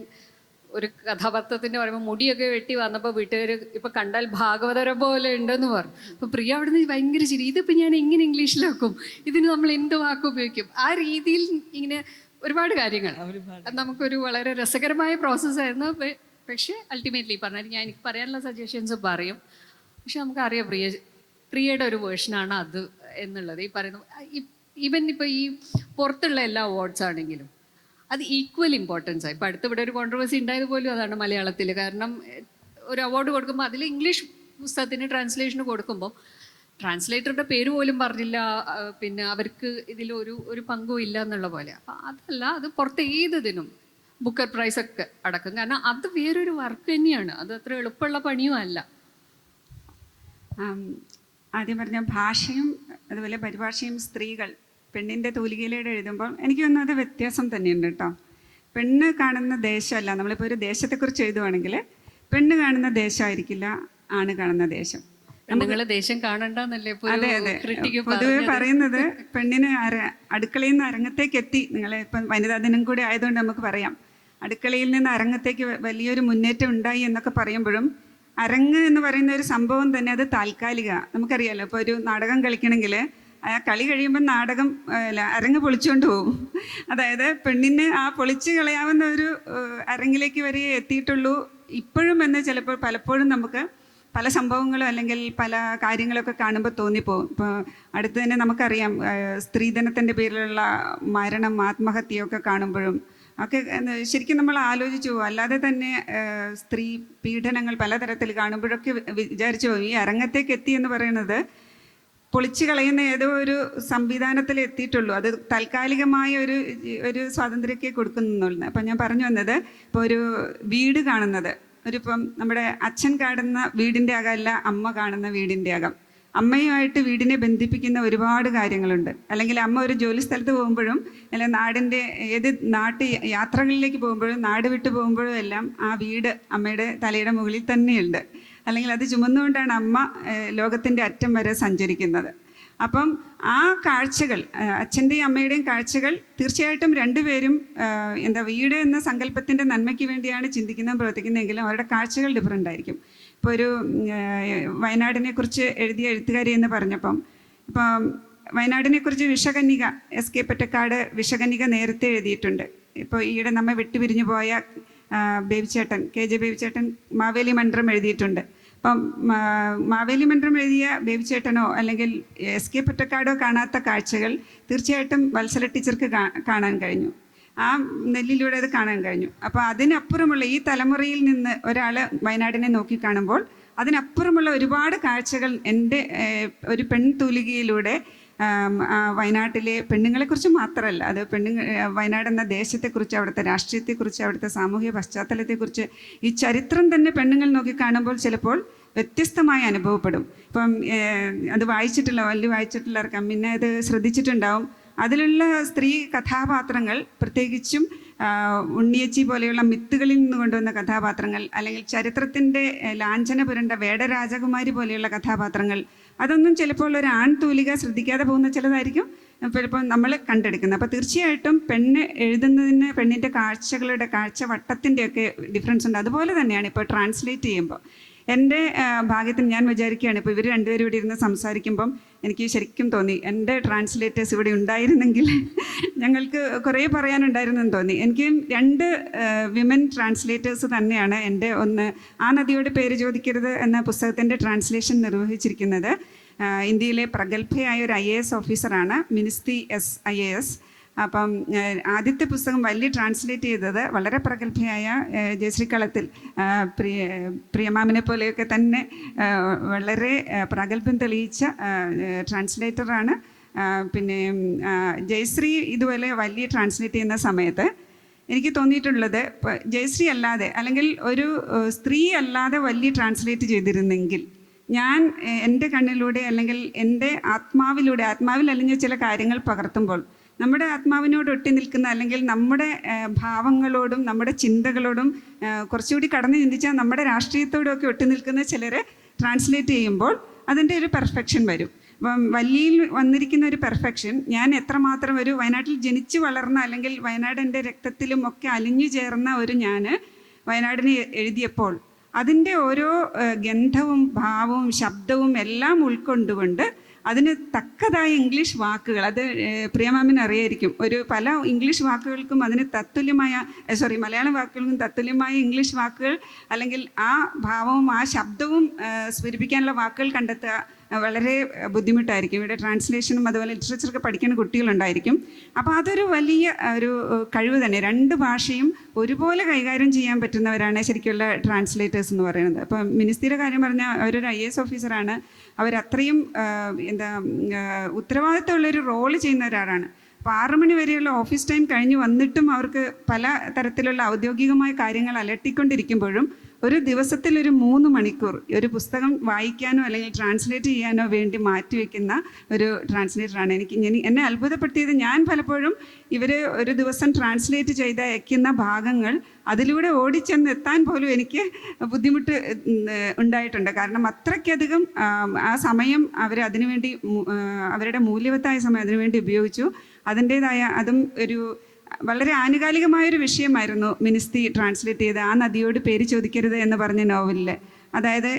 ഒരു കഥാപാത്രത്തിൻ്റെ പറയുമ്പോൾ മുടിയൊക്കെ വെട്ടി വന്നപ്പോൾ വീട്ടുകാർ ഇപ്പോൾ കണ്ടാൽ ഭാഗവതരം പോലെ ഉണ്ടെന്ന് പറഞ്ഞു. അപ്പോൾ പ്രിയ അവിടുന്ന് ഭയങ്കര ചിരി, ഇതിപ്പോൾ ഞാൻ എങ്ങനെ ഇംഗ്ലീഷിലാക്കും, ഇതിന് നമ്മൾ എന്ത് വാക്ക് ഉപയോഗിക്കും, ആ രീതിയിൽ ഇങ്ങനെ ഒരുപാട് കാര്യങ്ങൾ. അത് നമുക്കൊരു വളരെ രസകരമായ പ്രോസസ്സായിരുന്നു. പക്ഷേ അൾട്ടിമേറ്റ്ലി പറഞ്ഞാൽ ഞാൻ എനിക്ക് പറയാനുള്ള സജഷൻസ് പറയും. പക്ഷെ നമുക്കറിയാം പ്രിയയുടെ ഒരു വേർഷനാണ് അത് എന്നുള്ളത്. ഈ പറയുന്നത് ഈവൻ ഇപ്പോൾ ഈ പുറത്തുള്ള എല്ലാ അവാർഡ്സ് ആണെങ്കിലും അത് ഈക്വൽ ഇമ്പോർട്ടൻസ് ആയി. ഇപ്പോൾ അടുത്തിവിടെ ഒരു കോൺട്രവേഴ്സി ഉണ്ടായത് പോലും അതാണ് മലയാളത്തിൽ. കാരണം ഒരു അവാർഡ് കൊടുക്കുമ്പോൾ അതിൽ ഇംഗ്ലീഷ് പുസ്തകത്തിന് ട്രാൻസ്ലേഷന് കൊടുക്കുമ്പോൾ ട്രാൻസ്ലേറ്ററുടെ പേര് പോലും പറഞ്ഞില്ല, പിന്നെ അവർക്ക് ഇതിലൊരു പങ്കും ഇല്ല എന്നുള്ള പോലെ. അപ്പം അതല്ല, അത് പുറത്ത് ഏതിനും ബുക്കർ പ്രൈസ് ഒക്കെ അടക്കും. കാരണം അത് വേറൊരു വർക്ക് തന്നെയാണ്, അത് അത്ര എളുപ്പമുള്ള പണിയും അല്ല. ആദ്യം പറഞ്ഞ ഭാഷയും അതുപോലെ പരിഭാഷയും സ്ത്രീകൾ പെണ്ണിൻ്റെ തൂലികയിലൂടെ എഴുതുമ്പോൾ എനിക്ക് തോന്നുന്നത് വ്യത്യാസം തന്നെയുണ്ട് കേട്ടോ. പെണ്ണ് കാണുന്ന ദേശമല്ല, നമ്മളിപ്പോൾ ഒരു ദേശത്തെക്കുറിച്ച് എഴുതുവാണെങ്കിൽ പെണ്ണ് കാണുന്ന ദേശമായിരിക്കില്ല ആണ് കാണുന്ന ദേശം. ദേശം കാണണ്ടെന്നല്ലേ അതെ അതെ പൊതുവെ പറയുന്നത്. പെണ്ണിന് അടുക്കളയിൽ നിന്ന് അരങ്ങത്തേക്ക് എത്തി, നിങ്ങളെ ഇപ്പം വനിതാ ദിനം കൂടി ആയതുകൊണ്ട് നമുക്ക് പറയാം, അടുക്കളയിൽ നിന്ന് അരങ്ങത്തേക്ക് വലിയൊരു മുന്നേറ്റം ഉണ്ടായി എന്നൊക്കെ പറയുമ്പോഴും അരങ്ങ് എന്ന് പറയുന്ന ഒരു സംഭവം തന്നെ അത് താൽക്കാലിക. നമുക്കറിയാമല്ലോ, ഇപ്പോൾ ഒരു നാടകം കളിക്കണമെങ്കിൽ ആ കളി കഴിയുമ്പോൾ നാടകം അരങ്ങ് പൊളിച്ചുകൊണ്ട് പോകും. അതായത് പെണ്ണിന് ആ പൊളിച്ച് കളയാവുന്ന ഒരു അരങ്ങിലേക്ക് വരെ എത്തിയിട്ടുള്ളൂ ഇപ്പോഴും എന്ന് ചിലപ്പോൾ പലപ്പോഴും നമുക്ക് പല സംഭവങ്ങളും അല്ലെങ്കിൽ പല കാര്യങ്ങളൊക്കെ കാണുമ്പോൾ തോന്നിപ്പോകും. ഇപ്പോൾ അടുത്ത് തന്നെ നമുക്കറിയാം സ്ത്രീധനത്തിൻ്റെ പേരിലുള്ള മരണം, ആത്മഹത്യയൊക്കെ കാണുമ്പോഴും ഒക്കെ ശരിക്കും നമ്മൾ ആലോചിച്ചു പോകും. അല്ലാതെ തന്നെ സ്ത്രീ പീഡനങ്ങൾ പലതരത്തിൽ കാണുമ്പോഴൊക്കെ വിചാരിച്ചു പോകും, ഈ അരങ്ങത്തേക്ക് എത്തി എന്ന് പറയുന്നത് പൊളിച്ചു കളയുന്ന ഏതോ ഒരു സംവിധാനത്തിൽ എത്തിയിട്ടുള്ളൂ, അത് താൽക്കാലികമായ ഒരു സ്വാതന്ത്ര്യമൊക്കെ കൊടുക്കുന്നുള്ളൂ. അപ്പം ഞാൻ പറഞ്ഞു വന്നത്, ഇപ്പോൾ ഒരു വീട് കാണുന്നത് ഇപ്പം നമ്മുടെ അച്ഛൻ കാണുന്ന വീടിൻ്റെ അകമല്ല അമ്മ കാണുന്ന വീടിൻ്റെ അകം. അമ്മയുമായിട്ട് വീടിനെ ബന്ധിപ്പിക്കുന്ന ഒരുപാട് കാര്യങ്ങളുണ്ട്. അല്ലെങ്കിൽ അമ്മ ഒരു ജോലി സ്ഥലത്ത് പോകുമ്പോഴും അല്ലെങ്കിൽ നാടിൻ്റെ ഏത് യാത്രകളിലേക്ക് പോകുമ്പോഴും നാട് വിട്ടു പോകുമ്പോഴും എല്ലാം ആ വീട് അമ്മയുടെ തലയുടെ മുകളിൽ തന്നെയുണ്ട്. അല്ലെങ്കിൽ അത് ചുമന്നുകൊണ്ടാണ് അമ്മ ലോകത്തിൻ്റെ അറ്റം വരെ സഞ്ചരിക്കുന്നത്. അപ്പം ആ കാഴ്ചകൾ, അച്ഛൻ്റെയും അമ്മയുടെയും കാഴ്ചകൾ തീർച്ചയായിട്ടും രണ്ടുപേരും വീട് എന്ന സങ്കല്പത്തിൻ്റെ നന്മയ്ക്ക് വേണ്ടിയാണ് ചിന്തിക്കുന്നതും പ്രവർത്തിക്കുന്നതെങ്കിലും അവരുടെ കാഴ്ചകൾ ഡിഫറൻ്റ് ആയിരിക്കും. ഇപ്പോൾ ഒരു വയനാടിനെക്കുറിച്ച് എഴുതിയ എഴുത്തുകാരി എന്ന് പറഞ്ഞപ്പം, ഇപ്പം വയനാടിനെക്കുറിച്ച് വിഷകന്യക SK പൊറ്റക്കാട് വിഷകന്യക നേരത്തെ എഴുതിയിട്ടുണ്ട്. ഇപ്പോൾ ഈയിടെ നമ്മെ വിട്ടുപിരിഞ്ഞു പോയ ബേബിച്ചേട്ടൻ, KJ ബേബിച്ചേട്ടൻ മാവേലി മന്ത്രം എഴുതിയിട്ടുണ്ട്. അപ്പം മാവേലി മന്ത്രം എഴുതിയ ബേബിച്ചേട്ടനോ അല്ലെങ്കിൽ SK പൊറ്റക്കാടോ കാണാത്ത കാഴ്ചകൾ തീർച്ചയായിട്ടും വത്സല ടീച്ചർക്ക് കാണാൻ കഴിഞ്ഞു. ആ നെല്ലിലൂടെ അത് കാണാൻ കഴിഞ്ഞു. അപ്പോൾ അതിനപ്പുറമുള്ള ഈ തലമുറയിൽ നിന്ന് ഒരാൾ വയനാടിനെ നോക്കിക്കാണുമ്പോൾ അതിനപ്പുറമുള്ള ഒരുപാട് കാഴ്ചകൾ എൻ്റെ ഒരു പെൺതൂലികയിലൂടെ വയനാട്ടിലെ പെണ്ണുങ്ങളെക്കുറിച്ച് മാത്രമല്ല, അത് വയനാട് എന്ന ദേശത്തെക്കുറിച്ച്, അവിടുത്തെ രാഷ്ട്രീയത്തെക്കുറിച്ച്, അവിടുത്തെ സാമൂഹിക പശ്ചാത്തലത്തെക്കുറിച്ച്, ഈ ചരിത്രം തന്നെ പെണ്ണുങ്ങൾ നോക്കിക്കാണുമ്പോൾ ചിലപ്പോൾ വ്യത്യസ്തമായി അനുഭവപ്പെടും. ഇപ്പം അത് വായിച്ചിട്ടുള്ളവർക്ക് പിന്നെ അത് ശ്രദ്ധിച്ചിട്ടുണ്ടാവും. അതിലുള്ള സ്ത്രീ കഥാപാത്രങ്ങൾ, പ്രത്യേകിച്ചും ഉണ്ണിയച്ചി പോലെയുള്ള മിത്തുകളിൽ നിന്ന് കൊണ്ടുവന്ന കഥാപാത്രങ്ങൾ, അല്ലെങ്കിൽ ചരിത്രത്തിൻ്റെ ലാഞ്ചന പുരണ്ട വേടരാജകുമാരി പോലെയുള്ള കഥാപാത്രങ്ങൾ, അതൊന്നും ചിലപ്പോൾ ഒരു ആൺതൂലിക ശ്രദ്ധിക്കാതെ പോകുന്ന ചിലതായിരിക്കും ചിലപ്പോൾ നമ്മൾ കണ്ടെടുക്കുന്നത്. അപ്പോൾ തീർച്ചയായിട്ടും പെണ്ണ് എഴുതുന്നതിന് പെണ്ണിൻ്റെ കാഴ്ചവട്ടത്തിൻ്റെയൊക്കെ ഡിഫറൻസ് ഉണ്ട്. അതുപോലെ തന്നെയാണ് ഇപ്പോൾ ട്രാൻസ്ലേറ്റ് ചെയ്യുമ്പോൾ എൻ്റെ ഭാഗ്യത്തിന് ഞാൻ വിചാരിക്കുകയാണ്, ഇപ്പോൾ ഇവർ രണ്ടുപേരും ഇവിടെ ഇരുന്ന് സംസാരിക്കുമ്പം എനിക്ക് ശരിക്കും തോന്നി എൻ്റെ ട്രാൻസ്ലേറ്റേഴ്സ് ഇവിടെ ഉണ്ടായിരുന്നെങ്കിൽ ഞങ്ങൾക്ക് കുറേ പറയാനുണ്ടായിരുന്നെന്ന് തോന്നി. എനിക്ക് 2 വിമൻ ട്രാൻസ്ലേറ്റേഴ്സ് തന്നെയാണ് എൻ്റെ ഒന്ന് ആ നദിയോട് പേര് ചോദിക്കരുത് എന്ന പുസ്തകത്തിൻ്റെ ട്രാൻസ്ലേഷൻ നിർവഹിച്ചിരിക്കുന്നത്. ഇന്ത്യയിലെ പ്രഗത്ഭയായ ഒരു IAS ഓഫീസറാണ്, മിനിസ്തി IAS. അപ്പം ആദ്യത്തെ പുസ്തകം വലിയ ട്രാൻസ്ലേറ്റ് ചെയ്തത് വളരെ പ്രഗത്ഭയായ ജയശ്രീ കളത്തിൽ പ്രിയമാമിനെ പോലെയൊക്കെ തന്നെ വളരെ പ്രഗത്ഭം തെളിയിച്ച ട്രാൻസ്ലേറ്ററാണ്. പിന്നെ ജയശ്രീ ഇതുപോലെ വലിയ ട്രാൻസ്ലേറ്റ് ചെയ്യുന്ന സമയത്ത് എനിക്ക് തോന്നിയിട്ടുള്ളത്, ജയശ്രീ അല്ലാതെ അല്ലെങ്കിൽ ഒരു സ്ത്രീ അല്ലാതെ വലിയ ട്രാൻസ്ലേറ്റ് ചെയ്തിരുന്നെങ്കിൽ ഞാൻ എൻ്റെ കണ്ണിലൂടെ അല്ലെങ്കിൽ എൻ്റെ ആത്മാവിൽ അലിഞ്ഞ ചില കാര്യങ്ങൾ പകർത്തുമ്പോൾ നമ്മുടെ ആത്മാവിനോട് ഒട്ടി നിൽക്കുന്ന, അല്ലെങ്കിൽ നമ്മുടെ ഭാവങ്ങളോടും നമ്മുടെ ചിന്തകളോടും കുറച്ചുകൂടി കടന്നു ചിന്തിച്ചാൽ നമ്മുടെ രാഷ്ട്രീയത്തോടുമൊക്കെ ഒട്ടി നിൽക്കുന്ന ചിലരെ ട്രാൻസ്ലേറ്റ് ചെയ്യുമ്പോൾ അതിൻ്റെ ഒരു പെർഫെക്ഷൻ വരും. അപ്പം വല്ലിയിൽ വന്നിരിക്കുന്ന ഒരു പെർഫെക്ഷൻ ഞാൻ എത്രമാത്രം ഒരു വയനാട്ടിൽ ജനിച്ചു വളർന്ന, അല്ലെങ്കിൽ വയനാട് എൻ്റെ രക്തത്തിലും ഒക്കെ അലിഞ്ഞു ചേർന്ന ഒരു ഞാൻ വയനാടിനെ എഴുതിയപ്പോൾ അതിൻ്റെ ഓരോ ഗന്ധവും ഭാവവും ശബ്ദവും എല്ലാം ഉൾക്കൊണ്ടുകൊണ്ട് അതിന് തക്കതായ ഇംഗ്ലീഷ് വാക്കുകൾ, അത് പ്രിയമാമിന് അറിയായിരിക്കും, പല ഇംഗ്ലീഷ് വാക്കുകൾക്കും അതിന് മലയാളം വാക്കുകൾക്കും തത്തുല്യമായ ഇംഗ്ലീഷ് വാക്കുകൾ, അല്ലെങ്കിൽ ആ ഭാവവും ആ ശബ്ദവും സ്ഫുരിപ്പിക്കാനുള്ള വാക്കുകൾ കണ്ടെത്തുക വളരെ ബുദ്ധിമുട്ടായിരിക്കും. ഇവിടെ ട്രാൻസ്ലേഷനും അതുപോലെ ലിറ്ററേച്ചറൊക്കെ പഠിക്കുന്ന കുട്ടികളുണ്ടായിരിക്കും. അപ്പോൾ അതൊരു വലിയ ഒരു കഴിവ് തന്നെ. 2 ഭാഷയും ഒരുപോലെ കൈകാര്യം ചെയ്യാൻ പറ്റുന്നവരാണ് ശരിക്കുള്ള ട്രാൻസ്ലേറ്റേഴ്സ് എന്ന് പറയുന്നത്. അപ്പം മിനിസ്തിയുടെ കാര്യം പറഞ്ഞാൽ അവരൊരു IAS ഓഫീസറാണ്. അവരത്രയും ഉത്തരവാദിത്തമുള്ളൊരു റോള് ചെയ്യുന്ന ഒരാളാണ്. അപ്പോൾ 6 മണി വരെയുള്ള ഓഫീസ് ടൈം കഴിഞ്ഞ് വന്നിട്ടും അവർക്ക് പല തരത്തിലുള്ള ഔദ്യോഗികമായ കാര്യങ്ങൾ അലട്ടിക്കൊണ്ടിരിക്കുമ്പോഴും ഒരു ദിവസത്തിൽ ഒരു 3 മണിക്കൂർ ഒരു പുസ്തകം വായിക്കാനോ അല്ലെങ്കിൽ ട്രാൻസ്ലേറ്റ് ചെയ്യാനോ വേണ്ടി മാറ്റിവെക്കുന്ന ഒരു ട്രാൻസ്ലേറ്ററാണ്. എന്നെ അത്ഭുതപ്പെടുത്തിയത്, ഞാൻ പലപ്പോഴും ഇവർ ഒരു ദിവസം ട്രാൻസ്ലേറ്റ് ചെയ്ത് അയക്കുന്ന ഭാഗങ്ങൾ അതിലൂടെ ഓടിച്ചെന്ന് എത്താൻ പോലും എനിക്ക് ബുദ്ധിമുട്ട് ഉണ്ടായിട്ടുണ്ട്. കാരണം അത്രയ്ക്കധികം ആ സമയം അതിനുവേണ്ടി അവരുടെ മൂല്യവത്തായ സമയം അതിനുവേണ്ടി ഉപയോഗിച്ചു. അതിൻ്റേതായ അതും ഒരു വളരെ ആനുകാലികമായൊരു വിഷയമായിരുന്നു മിനിസ്തി ട്രാൻസ്ലേറ്റ് ചെയ്ത് ആ നദിയോട് പേര് ചോദിക്കരുത് എന്ന് പറഞ്ഞ നോവലിൽ. അതായത്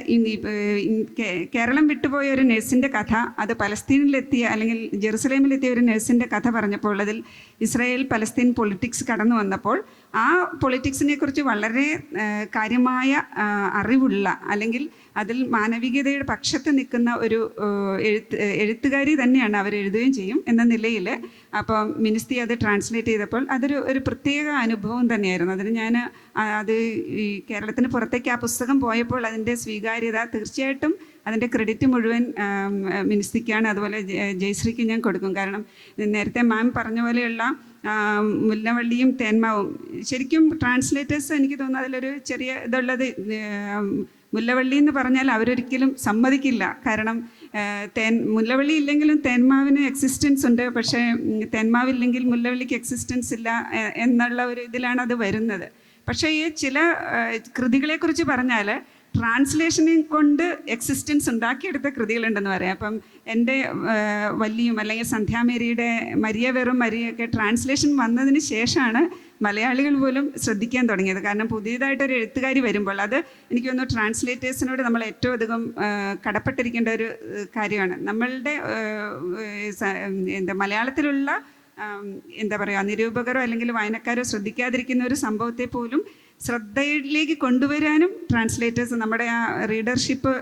കേരളം വിട്ടുപോയ ഒരു നഴ്സിൻ്റെ കഥ, അത് പലസ്തീനിലെത്തിയ അല്ലെങ്കിൽ ജെറുസലേമിലെത്തിയ ഒരു നഴ്സിൻ്റെ കഥ പറഞ്ഞപ്പോൾ അതിൽ ഇസ്രായേൽ പലസ്തീൻ പൊളിറ്റിക്സ് കടന്നു വന്നപ്പോൾ ആ പൊളിറ്റിക്സിനെ കുറിച്ച് വളരെ കാര്യമായ അറിവുള്ള, അല്ലെങ്കിൽ അതിൽ മാനവികതയുടെ പക്ഷത്ത് നിൽക്കുന്ന ഒരു എഴുത്തുകാരി തന്നെയാണ് അവരെഴുതുകയും ചെയ്യും എന്ന നിലയിൽ. അപ്പം മിനിസ്തി അത് ട്രാൻസ്ലേറ്റ് ചെയ്തപ്പോൾ അതൊരു പ്രത്യേക അനുഭവം തന്നെയായിരുന്നു. അതിന് ഞാൻ ഈ കേരളത്തിന് പുറത്തേക്ക് ആ പുസ്തകം പോയപ്പോൾ അതിൻ്റെ സ്വീകാര്യത തീർച്ചയായിട്ടും അതിൻ്റെ ക്രെഡിറ്റ് മുഴുവൻ മിനിസ്തിക്കാണ്. അതുപോലെ ജയശ്രീക്ക് ഞാൻ കൊടുക്കും. കാരണം നേരത്തെ മാം പറഞ്ഞ പോലെയുള്ള മുല്ലവള്ളിയും തേന്മാവും ശരിക്കും ട്രാൻസ്ലേറ്റേഴ്സ് എനിക്ക് തോന്നുന്നു അതിലൊരു ചെറിയ ഇതുള്ളത്. മുല്ലവള്ളി എന്ന് പറഞ്ഞാൽ അവരൊരിക്കലും സമ്മതിക്കില്ല. കാരണം മുല്ലവള്ളി ഇല്ലെങ്കിലും തേന്മാവിന് എക്സിസ്റ്റൻസ് ഉണ്ട്, പക്ഷേ തേന്മാവില്ലെങ്കിൽ മുല്ലവള്ളിക്ക് എക്സിസ്റ്റൻസ് ഇല്ല എന്നുള്ള ഒരു ഇതിലാണ് അത് വരുന്നത്. പക്ഷേ ഈ ചില കൃതികളെക്കുറിച്ച് പറഞ്ഞാൽ ട്രാൻസ്ലേഷനെ കൊണ്ട് എക്സിസ്റ്റൻസ് ഉണ്ടാക്കിയെടുത്ത കൃതികളുണ്ടെന്ന് പറയാം. അപ്പം എൻ്റെ വല്ലിയും അല്ലെങ്കിൽ സന്ധ്യാമേരിയുടെ മരിയ വെറും മരിയൊക്കെ ട്രാൻസ്ലേഷൻ വന്നതിന് ശേഷമാണ് മലയാളികൾ പോലും ശ്രദ്ധിക്കാൻ തുടങ്ങിയത്. കാരണം പുതിയതായിട്ടൊരു എഴുത്തുകാരി വരുമ്പോൾ അത് എനിക്ക് തോന്നുന്നു ട്രാൻസ്ലേറ്റേഴ്സിനോട് നമ്മൾ ഏറ്റവും അധികം കടപ്പെട്ടിരിക്കേണ്ട ഒരു കാര്യമാണ്. നമ്മളുടെ മലയാളത്തിലുള്ള നിരൂപകരോ അല്ലെങ്കിൽ വായനക്കാരോ ശ്രദ്ധിക്കാതിരിക്കുന്ന ഒരു സംഭവത്തെ പോലും ശ്രദ്ധയിലേക്ക് കൊണ്ടുവരാനും ട്രാൻസ്ലേറ്റേഴ്സ്, നമ്മുടെ ആ റീഡർഷിപ്പ്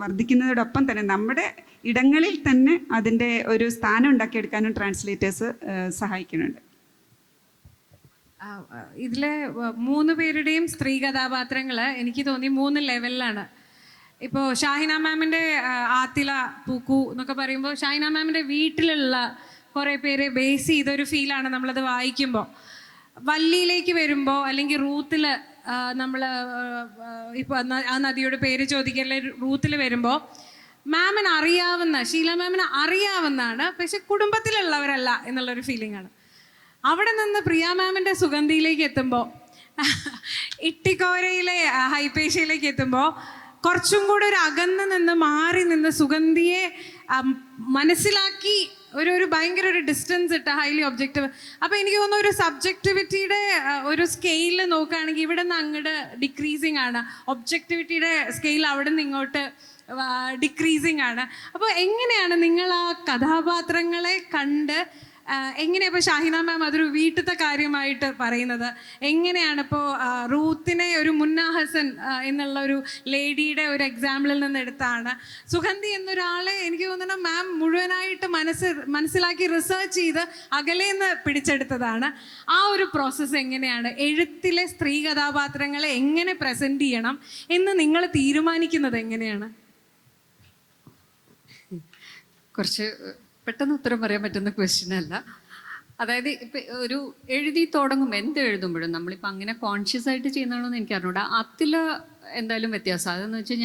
വർദ്ധിക്കുന്നതോടൊപ്പം തന്നെ നമ്മുടെ ഇടങ്ങളിൽ തന്നെ അതിൻ്റെ ഒരു സ്ഥാനം ഉണ്ടാക്കിയെടുക്കാനും ട്രാൻസ്ലേറ്റേഴ്സ് സഹായിക്കുന്നുണ്ട്. ഇതിലെ 3 പേരുടെയും സ്ത്രീ കഥാപാത്രങ്ങൾ എനിക്ക് തോന്നി 3 ലെവലിലാണ്. ഇപ്പോൾ ഷാഹിന മാമിൻ്റെ ആത്തില പൂക്കു എന്നൊക്കെ പറയുമ്പോൾ ഷാഹിന മാമിൻ്റെ വീട്ടിലുള്ള കുറേ പേരെ ബേസ് ചെയ്തൊരു ഫീലാണ് നമ്മളത് വായിക്കുമ്പോൾ. വള്ളിയിലേക്ക് വരുമ്പോൾ അല്ലെങ്കിൽ റൂത്തിൽ നമ്മൾ ഇപ്പോൾ ആ നദിയുടെ പേര് ചോദിക്കല്ലേ, റൂത്തിൽ വരുമ്പോൾ മാമിന് അറിയാവുന്ന, ഷീല മാമിന് അറിയാവുന്നതാണ്, പക്ഷെ കുടുംബത്തിലുള്ളവരല്ല എന്നുള്ളൊരു ഫീലിംഗ് ആണ്. അവിടെ നിന്ന് പ്രിയ മാമിൻ്റെ സുഗന്ധിയിലേക്ക് എത്തുമ്പോൾ, ഇട്ടിക്കോരയിലെ ഹൈപേഷ്യയിലേക്ക് എത്തുമ്പോൾ കുറച്ചും കൂടെ ഒരു അകന്ന് നിന്ന് മാറി നിന്ന് സുഗന്ധിയെ മനസ്സിലാക്കി ഒരു ഭയങ്കര ഒരു ഡിസ്റ്റൻസ് ഇട്ട ഹൈലി ഒബ്ജക്റ്റീവ്. അപ്പോൾ എനിക്ക് തോന്നുന്നു ഒരു സബ്ജക്റ്റിവിറ്റിയുടെ ഒരു സ്കെയിലിൽ നോക്കുകയാണെങ്കിൽ ഇവിടെ നിന്ന് അങ്ങോട്ട് ഡിക്രീസിങ് ആണ്, ഒബ്ജക്റ്റിവിറ്റിയുടെ സ്കെയിൽ അവിടെ നിന്ന് ഇങ്ങോട്ട് ഡിക്രീസിങ് ആണ്. അപ്പോൾ എങ്ങനെയാണ് നിങ്ങൾ ആ കഥാപാത്രങ്ങളെ കണ്ട് എങ്ങനെയാണ് ഇപ്പോൾ ഷാഹിന മാം അതൊരു വീട്ടിലത്തെ കാര്യമായിട്ട് പറയുന്നത്, എങ്ങനെയാണ് ഇപ്പോൾ റൂത്തിനെ ഒരു മുന്ന ഹസൻ എന്നുള്ള ഒരു ലേഡിയുടെ ഒരു എക്സാമ്പിളിൽ നിന്ന് എടുത്താണ്, സുഗന്ധി എന്നൊരാളെ എനിക്ക് തോന്നുന്നു മാം മുഴുവനായിട്ട് മനസ്സിലാക്കി റിസർച്ച് ചെയ്ത് അകലേന്ന് പിടിച്ചെടുത്തതാണ്. ആ ഒരു പ്രോസസ്സ് എങ്ങനെയാണ്, എഴുത്തിലെ സ്ത്രീ കഥാപാത്രങ്ങളെ എങ്ങനെ പ്രസൻറ്റ് ചെയ്യണം എന്ന് നിങ്ങൾ തീരുമാനിക്കുന്നത് എങ്ങനെയാണ്? കുറച്ച് പെട്ടെന്ന് ഉത്തരം പറയാൻ പറ്റുന്ന ക്വസ്റ്റ്യൻ അല്ല. അതായത് ഇപ്പം ഒരു എഴുതി തുടങ്ങും, എന്ത് എഴുതുമ്പോഴും നമ്മളിപ്പോൾ അങ്ങനെ കോൺഷ്യസ് ആയിട്ട് ചെയ്യുന്നതാണോ എന്ന് എനിക്ക് അറിഞ്ഞൂടാ. അതിൽ എന്തായാലും വ്യത്യാസം. അതെന്ന് വെച്ചാൽ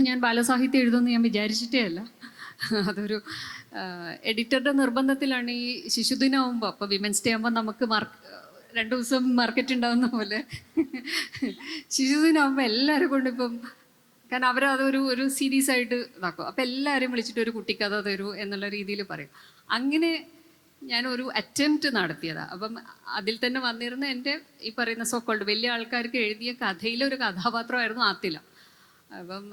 ഞാൻ ബാലസാഹിത്യം എഴുതുമെന്ന് ഞാൻ വിചാരിച്ചിട്ടേ അല്ല. അതൊരു എഡിറ്ററുടെ നിർബന്ധത്തിലാണ്. ഈ ശിശുദിനമാകുമ്പോൾ, അപ്പോൾ വിമൻസ് ഡേ ആകുമ്പോൾ നമുക്ക് 2 ദിവസം മാർക്കറ്റ് ഉണ്ടാകുന്ന പോലെ ശിശുദിനമാകുമ്പോൾ എല്ലാവരും കൊണ്ടിപ്പം, കാരണം അവരതൊരു സീരീസ് ആയിട്ട് ഇതാക്കും. അപ്പം എല്ലാവരും വിളിച്ചിട്ട് ഒരു കുട്ടിക്കഥ തരൂ എന്നുള്ള രീതിയിൽ പറയും. അങ്ങനെ ഞാനൊരു അറ്റംപ്റ്റ് നടത്തിയതാണ്. അപ്പം അതിൽ തന്നെ വന്നിരുന്ന എൻ്റെ ഈ പറയുന്ന സോക്കോൾഡ് വലിയ ആൾക്കാർക്ക് എഴുതിയ കഥയിലൊരു കഥാപാത്രമായിരുന്നു ആത്തില. അപ്പം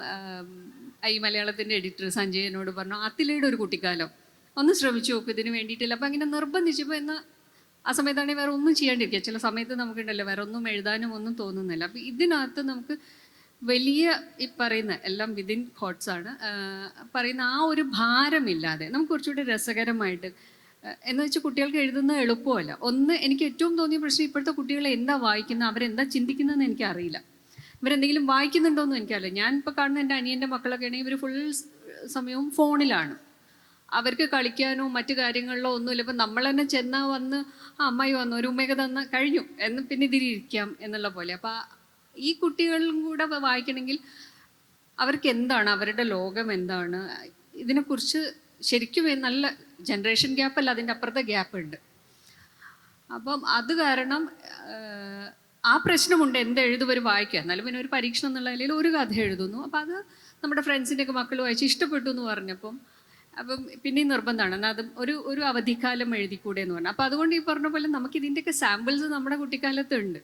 ഈ മലയാളത്തിൻ്റെ എഡിറ്റർ സഞ്ജയ് എന്നോട് പറഞ്ഞു, ആത്തിലയുടെ ഒരു കുട്ടിക്കാലം ഒന്ന് ശ്രമിച്ചു നോക്കും, ഇതിന് വേണ്ടിയിട്ടില്ല. അപ്പം അങ്ങനെ നിർബന്ധിച്ചപ്പോൾ എന്ന് ആ സമയത്താണെങ്കിൽ വേറെ ഒന്നും ചെയ്യാണ്ടിരിക്കുക. ചില സമയത്ത് നമുക്കുണ്ടല്ലോ വേറെ ഒന്നും എഴുതാനും ഒന്നും തോന്നുന്നില്ല. അപ്പം ഇതിനകത്ത് നമുക്ക് വലിയ ഈ പറയുന്ന എല്ലാം വിതിൻ തോട്ട്സ് ആണ് പറയുന്ന ആ ഒരു ഭാരമില്ലാതെ നമുക്ക് കുറച്ചുകൂടി രസകരമായിട്ട് എന്ന് വെച്ചാൽ കുട്ടികൾക്ക് എഴുതുന്നത് എളുപ്പമല്ല. എനിക്ക് ഏറ്റവും തോന്നിയ പ്രശ്നം, ഇപ്പോഴത്തെ കുട്ടികൾ എന്താ വായിക്കുന്നത്, അവരെന്താ ചിന്തിക്കുന്നതെന്ന് എനിക്കറിയില്ല. ഇവരെന്തെങ്കിലും വായിക്കുന്നുണ്ടോയെന്നും എനിക്കറിയില്ല. ഞാൻ ഇപ്പോൾ കാണുന്ന എൻ്റെ അനിയൻ്റെ മക്കളൊക്കെ ആണെങ്കിൽ ഇവർ ഫുൾ സമയവും ഫോണിലാണ്. അവർക്ക് കളിക്കാനോ മറ്റു കാര്യങ്ങളിലോ ഒന്നുമില്ല. ഇപ്പം നമ്മൾ തന്നെ ചെന്നാൽ വന്ന് അമ്മായി വന്നു ഒരു ഉമ്മയൊക്കെ തന്ന് കഴിഞ്ഞു എന്ന് പിന്നെ ഇതിലിരിക്കാം എന്നുള്ള പോലെ. അപ്പം ഈ കുട്ടികളും കൂടെ വായിക്കണമെങ്കിൽ അവർക്ക് എന്താണ്, അവരുടെ ലോകം എന്താണ്, ഇതിനെക്കുറിച്ച് ശരിക്കും നല്ല ജനറേഷൻ ഗ്യാപ്പല്ല, അതിൻ്റെ അപ്പുറത്തെ ഗ്യാപ്പ് ഉണ്ട്. അപ്പം അത് കാരണം ആ പ്രശ്നമുണ്ട്. എന്തെഴുതുവർ വായിക്കുക, എന്നാലും പിന്നെ ഒരു പരീക്ഷണം എന്നുള്ള നിലയിൽ ഒരു കഥ എഴുതുന്നു. അപ്പം അത് നമ്മുടെ ഫ്രണ്ട്സിൻ്റെയൊക്കെ മക്കൾ വായിച്ച് ഇഷ്ടപ്പെട്ടു എന്ന് പറഞ്ഞപ്പം പിന്നെയും നിർബന്ധമാണ് എന്നാൽ അത് ഒരു അവധിക്കാലം എഴുതിക്കൂടെ എന്ന് പറഞ്ഞു. അപ്പം അതുകൊണ്ട് ഈ പറഞ്ഞ പോലെ നമുക്കിതിൻ്റെയൊക്കെ സാമ്പിൾസ് നമ്മുടെ കുട്ടിക്കാലത്തുണ്ട്.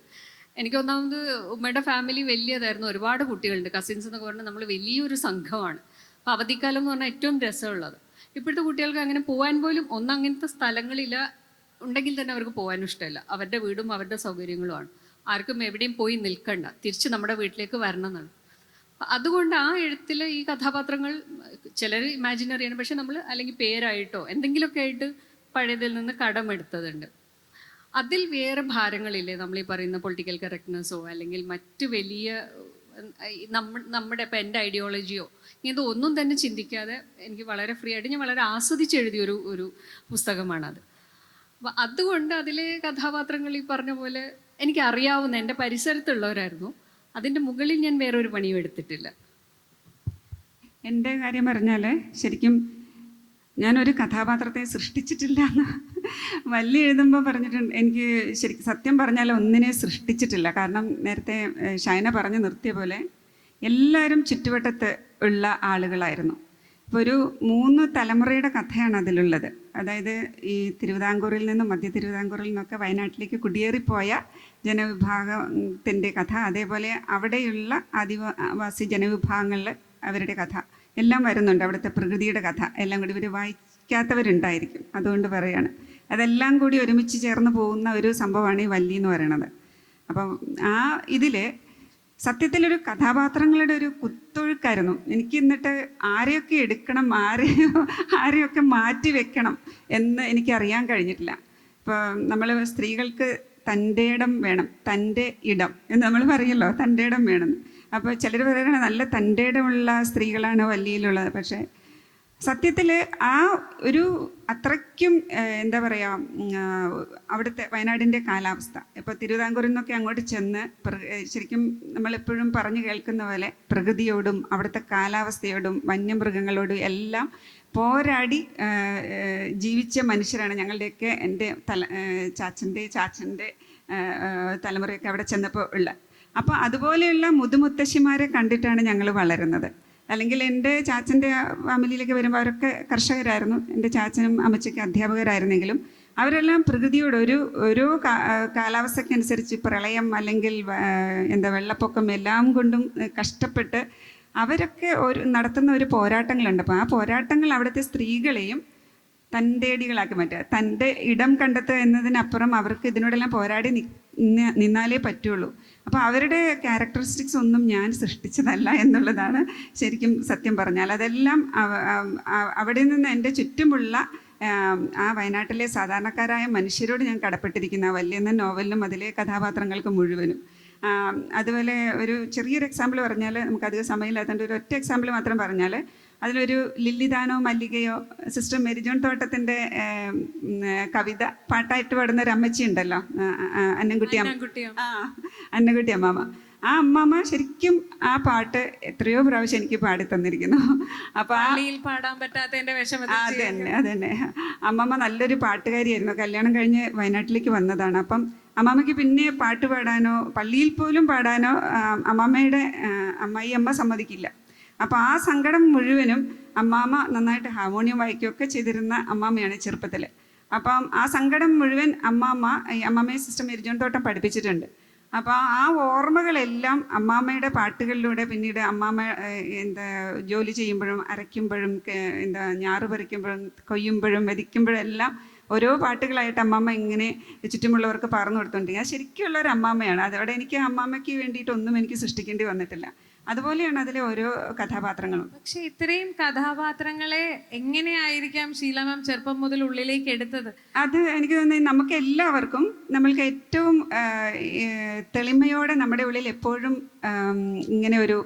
എനിക്ക് ഒന്നാമത് ഉമ്മയുടെ ഫാമിലി വലിയതായിരുന്നു, ഒരുപാട് കുട്ടികളുണ്ട്, കസിൻസ് എന്നൊക്കെ പറഞ്ഞാൽ നമ്മൾ വലിയൊരു സംഘമാണ്. അപ്പോൾ അവധിക്കാലം എന്ന് പറഞ്ഞാൽ ഏറ്റവും രസമുള്ളത്. ഇപ്പോഴത്തെ കുട്ടികൾക്ക് അങ്ങനെ പോകാൻ പോലും അങ്ങനത്തെ സ്ഥലങ്ങളില്ല, ഉണ്ടെങ്കിൽ തന്നെ അവർക്ക് പോകാനും ഇഷ്ടമല്ല. അവരുടെ വീടും അവരുടെ സൗകര്യങ്ങളുമാണ്. ആർക്കും എവിടെയും പോയി നിൽക്കണ്ട, തിരിച്ച് നമ്മുടെ വീട്ടിലേക്ക് വരണം എന്നാണ്. അതുകൊണ്ട് ആ എഴുത്തിൽ ഈ കഥാപാത്രങ്ങൾ ചിലർ ഇമാജിനറിയാണ്, പക്ഷെ നമ്മൾ അല്ലെങ്കിൽ പേരായിട്ടോ എന്തെങ്കിലുമൊക്കെ ആയിട്ട് പഴയതിൽ നിന്ന് കടമെടുത്തതുണ്ട്. അതിൽ വേറെ ഭാരങ്ങളില്ലേ, നമ്മൾ ഈ പറയുന്ന പൊളിറ്റിക്കൽ കറക്റ്റ്നെസ്സോ അല്ലെങ്കിൽ മറ്റ് വലിയ നമ്മുടെ ഇപ്പം എൻ്റെ ഐഡിയോളജിയോ ഇത് ഒന്നും തന്നെ ചിന്തിക്കാതെ എനിക്ക് വളരെ ഫ്രീ ആയിട്ട് ഞാൻ വളരെ ആസ്വദിച്ച് എഴുതിയൊരു പുസ്തകമാണത്. അപ്പം അതുകൊണ്ട് അതിലെ കഥാപാത്രങ്ങൾ ഈ പറഞ്ഞ പോലെ എനിക്ക് അറിയാവുന്ന എൻ്റെ പരിസരത്തുള്ളവരായിരുന്നു. അതിൻ്റെ മുകളിൽ ഞാൻ വേറൊരു പണിയും എടുത്തിട്ടില്ല. എൻ്റെ കാര്യം പറഞ്ഞാൽ ശരിക്കും ഞാനൊരു കഥാപാത്രത്തെ സൃഷ്ടിച്ചിട്ടില്ല എന്ന് വല്ലി എഴുതുമ്പോൾ പറഞ്ഞിട്ടുണ്ട്. എനിക്ക് ശരിക്കും സത്യം പറഞ്ഞാൽ ഒന്നിനെ സൃഷ്ടിച്ചിട്ടില്ല. കാരണം നേരത്തെ ഷൈന പറഞ്ഞു നിർത്തിയ പോലെ എല്ലാവരും ചുറ്റുവട്ടത്ത് ഉള്ള ആളുകളായിരുന്നു. ഇപ്പോൾ ഒരു 3 തലമുറയുടെ കഥയാണ് അതിലുള്ളത്. അതായത് ഈ തിരുവിതാംകൂറിൽ നിന്നും മധ്യ തിരുവിതാംകൂറിൽ നിന്നൊക്കെ വയനാട്ടിലേക്ക് കുടിയേറിപ്പോയ ജനവിഭാഗത്തിൻ്റെ കഥ, അതേപോലെ അവിടെയുള്ള ആദിവാസി ജനവിഭാഗങ്ങളിൽ അവരുടെ കഥ എല്ലാം വരുന്നുണ്ട്. അവിടുത്തെ പ്രകൃതിയുടെ കഥ എല്ലാം കൂടി ഇവർ വായിക്കാത്തവരുണ്ടായിരിക്കും, അതുകൊണ്ട് പറയാണ്. അതെല്ലാം കൂടി ഒരുമിച്ച് ചേർന്ന് പോകുന്ന ഒരു സംഭവമാണ് ഈ വല്ലി എന്ന് പറയണത്. അപ്പം ആ ഇതിൽ സത്യത്തിലൊരു കഥാപാത്രങ്ങളുടെ ഒരു കുത്തൊഴുക്കായിരുന്നു എനിക്ക്. എന്നിട്ട് ആരെയൊക്കെ എടുക്കണം, ആരെയൊക്കെ മാറ്റി വെക്കണം എന്ന് എനിക്കറിയാൻ കഴിഞ്ഞിട്ടില്ല. ഇപ്പോൾ നമ്മൾ സ്ത്രീകൾക്ക് തൻ്റെ ഇടം വേണം, തൻ്റെ ഇടം എന്ന് നമ്മൾ പറയുമല്ലോ, തൻ്റെ ഇടം വേണമെന്ന്. അപ്പോൾ ചിലർ പറയുന്നത് നല്ല തൻ്റെടമുള്ള സ്ത്രീകളാണ് വല്ലിയിലുള്ളത്. പക്ഷേ സത്യത്തിൽ ആ ഒരു അത്രയ്ക്കും എന്താ പറയുക, അവിടുത്തെ വയനാടിൻ്റെ കാലാവസ്ഥ, ഇപ്പോൾ തിരുവിതാംകൂറിൽ നിന്നൊക്കെ അങ്ങോട്ട് ചെന്ന് ശരിക്കും നമ്മളെപ്പോഴും പറഞ്ഞു കേൾക്കുന്ന പോലെ പ്രകൃതിയോടും അവിടുത്തെ കാലാവസ്ഥയോടും വന്യമൃഗങ്ങളോടും എല്ലാം പോരാടി ജീവിച്ച മനുഷ്യരാണ് ഞങ്ങളുടെയൊക്കെ എൻ്റെ ചാച്ചൻ്റെ തലമുറയൊക്കെ അവിടെ ചെന്നപ്പോൾ ഉള്ള. അപ്പോൾ അതുപോലെയുള്ള മുതുമുത്തശ്ശിമാരെ കണ്ടിട്ടാണ് ഞങ്ങൾ വളരുന്നത്. അല്ലെങ്കിൽ എൻ്റെ ചാച്ചൻ്റെ ഫാമിലിയിലേക്ക് വരുമ്പോൾ അവരൊക്കെ കർഷകരായിരുന്നു. എൻ്റെ ചാച്ചനും അമ്മച്ചൊക്കെ അധ്യാപകരായിരുന്നെങ്കിലും അവരെല്ലാം പ്രകൃതിയോട് ഓരോ കാലാവസ്ഥയ്ക്കനുസരിച്ച് പ്രളയം അല്ലെങ്കിൽ വെള്ളപ്പൊക്കം എല്ലാം കൊണ്ടും കഷ്ടപ്പെട്ട് അവരൊക്കെ നടത്തുന്ന ഒരു പോരാട്ടങ്ങളുണ്ട്. അപ്പോൾ ആ പോരാട്ടങ്ങൾ അവിടുത്തെ സ്ത്രീകളെയും തൻ്റെടികളാക്കി മാറ്റുക, തൻ്റെ ഇടം കണ്ടെത്തുക എന്നതിനപ്പുറം അവർക്ക് ഇതിനോടെല്ലാം പോരാടി നിന്നാലേ പറ്റുള്ളൂ. അപ്പോൾ അവരുടെ ക്യാരക്ടറിസ്റ്റിക്സ് ഒന്നും ഞാൻ സൃഷ്ടിച്ചതല്ല എന്നുള്ളതാണ് ശരിക്കും സത്യം പറഞ്ഞാൽ. അതെല്ലാം അവിടെ നിന്ന് എൻ്റെ ചുറ്റുമുള്ള ആ വയനാട്ടിലെ സാധാരണക്കാരായ മനുഷ്യരോട് ഞാൻ കടപ്പെട്ടിരിക്കുന്ന വല്യെന്ന നോവലിലും അതിലെ കഥാപാത്രങ്ങൾക്ക് മുഴുവനും. അതുപോലെ ഒരു ചെറിയൊരു എക്സാമ്പിൾ പറഞ്ഞാൽ, നമുക്കധികം സമയമില്ലാത്തതുകൊണ്ട് ഒരു ഒറ്റ എക്സാമ്പിൾ മാത്രം പറഞ്ഞാൽ, അതിലൊരു ലില്ലിദാനോ മല്ലികയോ സിസ്റ്റർ മെരിജോൺ തോട്ടത്തിൻ്റെ കവിത പാട്ടായിട്ട് പാടുന്ന ഒരു അമ്മച്ചി ഉണ്ടല്ലോ, അന്നൻകുട്ടി അമ്മാമ്മ. ആ അമ്മാമ്മ ശരിക്കും ആ പാട്ട് എത്രയോ പ്രാവശ്യം എനിക്ക് പാടി തന്നിരിക്കുന്നു. അപ്പോൾ പാടാൻ പറ്റാത്തതിന്റെ വിഷമം. അതന്നെ അമ്മാമ്മ നല്ലൊരു പാട്ടുകാരിയായിരുന്നു. കല്യാണം കഴിഞ്ഞ് വയനാട്ടിലേക്ക് വന്നതാണ്. അപ്പം അമ്മാമ്മയ്ക്ക് പിന്നെ പാട്ട് പാടാനോ പള്ളിയിൽ പോലും പാടാനോ അമ്മാമ്മയുടെ അമ്മ സമ്മതിക്കില്ല. അപ്പോൾ ആ സങ്കടം മുഴുവനും അമ്മാമ്മ നന്നായിട്ട് ഹാർമോണിയം വായിക്കുകയൊക്കെ ചെയ്തിരുന്ന അമ്മാമ്മയാണ് ചെറുപ്പത്തിൽ. അപ്പം ആ സങ്കടം മുഴുവൻ അമ്മാമ്മയെ സിസ്റ്റർ മെരിജോൺ തോട്ടം പഠിപ്പിച്ചിട്ടുണ്ട്. അപ്പോൾ ആ ഓർമ്മകളെല്ലാം അമ്മാമ്മയുടെ പാട്ടുകളിലൂടെ പിന്നീട് അമ്മാമ്മ ജോലി ചെയ്യുമ്പോഴും അരയ്ക്കുമ്പോഴും ഞാറ് പറിക്കുമ്പോഴും കൊയ്യുമ്പോഴും മെതിക്കുമ്പോഴും എല്ലാം ഓരോ പാട്ടുകളായിട്ട് അമ്മാമ്മ ഇങ്ങനെ ചുറ്റുമുള്ളവർക്ക് പറഞ്ഞു കൊടുത്തോണ്ടിരിക്കുക. അത് ശരിക്കുള്ള ഒരു അമ്മാമ്മയാണ്. അതവിടെ എനിക്ക് അമ്മാമ്മയ്ക്ക് വേണ്ടിയിട്ടൊന്നും എനിക്ക് സൃഷ്ടിക്കേണ്ടി വന്നിട്ടില്ല. അതുപോലെയാണ് അതിലെ ഓരോ കഥാപാത്രങ്ങളും. പക്ഷെ ഇത്രയും കഥാപാത്രങ്ങളെ എങ്ങനെയായിരിക്കാം ഷീല മാം ചെറുപ്പം മുതൽ ഉള്ളിലേക്ക് എടുത്തത്? അത് എനിക്ക് തോന്നുന്നത് നമുക്ക് എല്ലാവർക്കും നമ്മൾക്ക് ഏറ്റവും തെളിമയോടെ നമ്മുടെ ഉള്ളിൽ എപ്പോഴും ഇങ്ങനെ ഒരു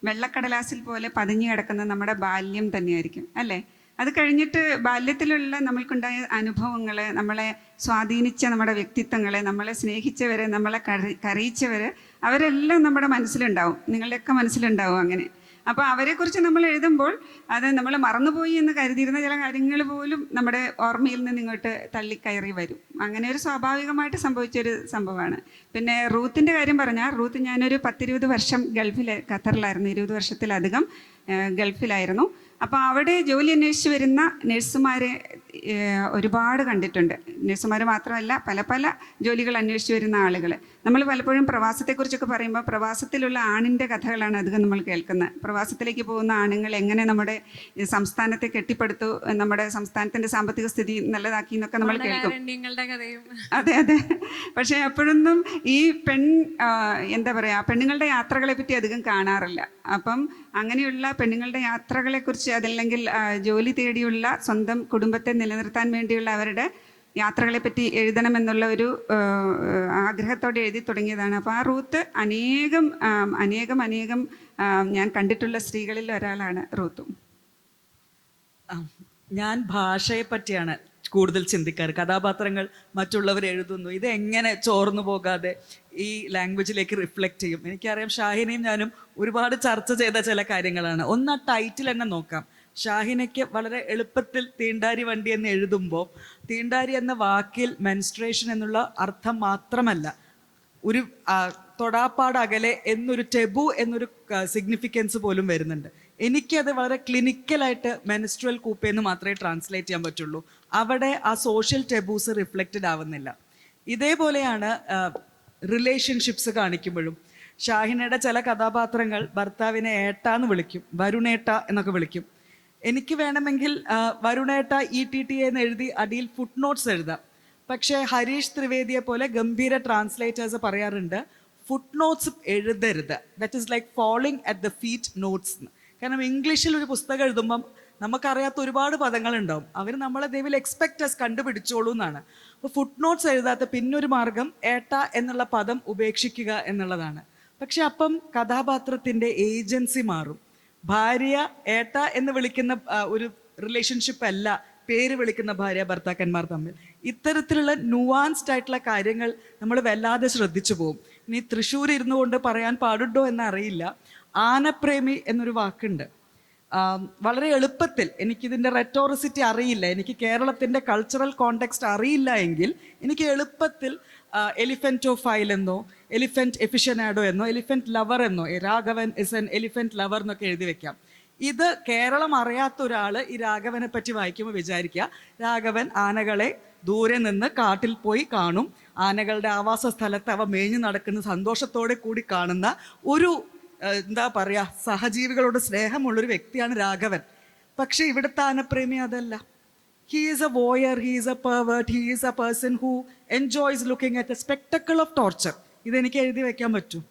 വെള്ളക്കടലാസിൽ പോലെ പതിഞ്ഞു കിടക്കുന്ന നമ്മുടെ ബാല്യം തന്നെയായിരിക്കും, അല്ലേ? അത് കഴിഞ്ഞിട്ട് ബാല്യത്തിലുള്ള നമ്മൾക്കുണ്ടായ അനുഭവങ്ങൾ, നമ്മളെ സ്വാധീനിച്ച നമ്മുടെ വ്യക്തിത്വങ്ങൾ, നമ്മളെ സ്നേഹിച്ചവർ, നമ്മളെ കരയിച്ചവർ, അവരെല്ലാം നമ്മുടെ മനസ്സിലുണ്ടാവും. നിങ്ങളുടെയൊക്കെ മനസ്സിലുണ്ടാവും അങ്ങനെ. അപ്പോൾ അവരെക്കുറിച്ച് നമ്മൾ എഴുതുമ്പോൾ അത് നമ്മൾ മറന്നുപോയി എന്ന് കരുതിയിരുന്ന ചില കാര്യങ്ങൾ പോലും നമ്മുടെ ഓർമ്മയിൽ നിന്ന് ഇങ്ങോട്ട് തള്ളിക്കയറി വരും. അങ്ങനെ ഒരു സ്വാഭാവികമായിട്ട് സംഭവിച്ചൊരു സംഭവമാണ്. പിന്നെ റൂത്തിൻ്റെ കാര്യം പറഞ്ഞാൽ, റൂത്ത് ഞാനൊരു 10-20 വർഷം ഖത്തറിലായിരുന്നു. 20 വർഷത്തിലധികം ഗൾഫിലായിരുന്നു. അപ്പോൾ അവിടെ ജോലി അന്വേഷിച്ച് വരുന്ന നഴ്സുമാരെ ഒരുപാട് കണ്ടിട്ടുണ്ട്. നഴ്സുമാർ മാത്രമല്ല, പല ജോലികൾ അന്വേഷിച്ച് വരുന്ന ആളുകൾ. നമ്മൾ പലപ്പോഴും പ്രവാസത്തെക്കുറിച്ചൊക്കെ പറയുമ്പോൾ പ്രവാസത്തിലുള്ള ആണിൻ്റെ കഥകളാണ് അധികം നമ്മൾ കേൾക്കുന്നത്. പ്രവാസത്തിലേക്ക് പോകുന്ന ആണുങ്ങൾ എങ്ങനെ നമ്മുടെ സംസ്ഥാനത്തെ കെട്ടിപ്പടുത്തു, നമ്മുടെ സംസ്ഥാനത്തിൻ്റെ സാമ്പത്തിക സ്ഥിതി നല്ലതാക്കി എന്നൊക്കെ നമ്മൾ കേൾക്കും. അതെ. പക്ഷേ അപ്പോഴൊന്നും ഈ പെണ്ണുങ്ങളുടെ യാത്രകളെ പറ്റി അധികം കാണാറില്ല. അപ്പം അങ്ങനെയുള്ള പെണ്ണുങ്ങളുടെ യാത്രകളെക്കുറിച്ച്, അതല്ലെങ്കിൽ ജോലി തേടിയുള്ള സ്വന്തം കുടുംബത്തെ നിലനിർത്താൻ വേണ്ടിയുള്ള അവരുടെ യാത്രകളെപ്പറ്റി എഴുതണമെന്നുള്ള ഒരു ആഗ്രഹത്തോടെ എഴുതി തുടങ്ങിയതാണ്. അപ്പോൾ ആ റൂത്ത് അനേകം ഞാൻ കണ്ടിട്ടുള്ള സ്ത്രീകളിൽ ഒരാളാണ് റൂത്തും. ഞാൻ ഭാഷയെ പറ്റിയാണ് കൂടുതൽ ചിന്തിക്കാറ്. കഥാപാത്രങ്ങൾ മറ്റുള്ളവർ എഴുതുന്നു, ഇത് എങ്ങനെ ചോർന്നു പോകാതെ ഈ ലാംഗ്വേജിലേക്ക് റിഫ്ലക്റ്റ് ചെയ്യും. എനിക്കറിയാം ഷാഹിനയും ഞാനും ഒരുപാട് ചർച്ച ചെയ്ത ചില കാര്യങ്ങളാണ്. ഒന്ന്, ആ ടൈറ്റിൽ തന്നെ നോക്കാം. ഷാഹിനയ്ക്ക് വളരെ എളുപ്പത്തിൽ തീണ്ടാരി വണ്ടി എന്ന് എഴുതുമ്പോൾ തീണ്ടാരി എന്ന വാക്കിൽ മെൻസ്ട്രേഷൻ എന്നുള്ള അർത്ഥം മാത്രമല്ല, ഒരു തൊടാപ്പാട് അകലെ എന്നൊരു ടെബു എന്നൊരു സിഗ്നിഫിക്കൻസ് പോലും വരുന്നുണ്ട്. എനിക്കത് വളരെ ക്ലിനിക്കലായിട്ട് മെൻസ്ട്രൽ കൂപ്പ എന്ന് മാത്രമേ ട്രാൻസ്ലേറ്റ് ചെയ്യാൻ പറ്റുള്ളൂ. അവിടെ ആ സോഷ്യൽ ടെബൂസ് റിഫ്ലക്റ്റഡ് ആവുന്നില്ല. ഇതേപോലെയാണ് റിലേഷൻഷിപ്സ് കാണിക്കുമ്പോഴും. ഷാഹിനയുടെ ചില കഥാപാത്രങ്ങൾ ഭർത്താവിനെ ഏട്ടാന്ന് വിളിക്കും, വരുണേട്ട എന്നൊക്കെ വിളിക്കും. എനിക്ക് വേണമെങ്കിൽ വരുണേട്ട ETT എന്ന് എഴുതി അടിയിൽ ഫുട് നോട്ട്സ് എഴുതാം. പക്ഷേ ഹരീഷ് ത്രിവേദിയെ പോലെ ഗംഭീര ട്രാൻസ്ലേറ്റേഴ്സ് പറയാറുണ്ട്, ഫുട് നോട്ട്സ് എഴുതരുത്. That is like falling at the feet notes. കാരണം ഇംഗ്ലീഷിൽ ഒരു പുസ്തകം എഴുതുമ്പം നമുക്കറിയാത്ത ഒരുപാട് പദങ്ങളുണ്ടാവും. അവർ നമ്മളെ ദേ വിൽ എക്സ്പെക്ട് അസ് കണ്ടുപിടിച്ചോളൂ എന്നാണ്. അപ്പോൾ ഫുട് നോട്ട്സ് എഴുതാത്ത പിന്നൊരു മാർഗം ഏട്ട എന്നുള്ള പദം ഉപേക്ഷിക്കുക എന്നുള്ളതാണ്. പക്ഷെ അപ്പം കഥാപാത്രത്തിൻ്റെ ഏജൻസി മാറും. ഭാര്യ ഏട്ട എന്ന് വിളിക്കുന്ന ഒരു റിലേഷൻഷിപ്പ് അല്ല പേര് വിളിക്കുന്ന ഭാര്യ ഭർത്താക്കന്മാർ തമ്മിൽ. ഇത്തരത്തിലുള്ള നുവാൻസ്ഡ് ആയിട്ടുള്ള കാര്യങ്ങൾ നമ്മൾ വല്ലാതെ ശ്രദ്ധിച്ചു പോകും. ഇനി തൃശ്ശൂർ ഇരുന്നു കൊണ്ട് പറയാൻ പാടുണ്ടോ എന്നറിയില്ല, ആനപ്രേമി എന്നൊരു വാക്കുണ്ട്. വളരെ എളുപ്പത്തിൽ, എനിക്കിതിൻ്റെ റെറ്റോറിസിറ്റി അറിയില്ല, എനിക്ക് കേരളത്തിൻ്റെ കൾച്ചറൽ കോണ്ടെക്സ്റ്റ് അറിയില്ല എങ്കിൽ എനിക്ക് എളുപ്പത്തിൽ എലിഫൻറ്റോഫൈൽ എന്നോ എലിഫൻറ്റ് എഫിഷ്യനാഡോ എന്നോ എലിഫൻറ്റ് ലവർ എന്നോ Raghavan is an elephant lover എന്നൊക്കെ എഴുതി വെക്കാം. ഇത് കേരളം അറിയാത്ത ഒരാൾ ഈ രാഘവനെ പറ്റി വായിക്കുമ്പോൾ വിചാരിക്കുക, രാഘവൻ ആനകളെ ദൂരെ നിന്ന് കാട്ടിൽ പോയി കാണും, ആനകളുടെ ആവാസ സ്ഥലത്ത് അവ മേഞ്ഞു നടക്കുന്ന സന്തോഷത്തോടെ കൂടി കാണുന്ന ഒരു എന്താ പറയുക, സഹജീവികളോട് സ്നേഹമുള്ളൊരു വ്യക്തിയാണ് രാഘവൻ. പക്ഷേ ഇവിടുത്തെ ആനപ്രേമി അതല്ല. He is a voyeur, he is a pervert, he is a person who enjoys looking at a spectacle of torture. ഇതെനിക്ക് എഴുതി വെക്കാൻ പറ്റും.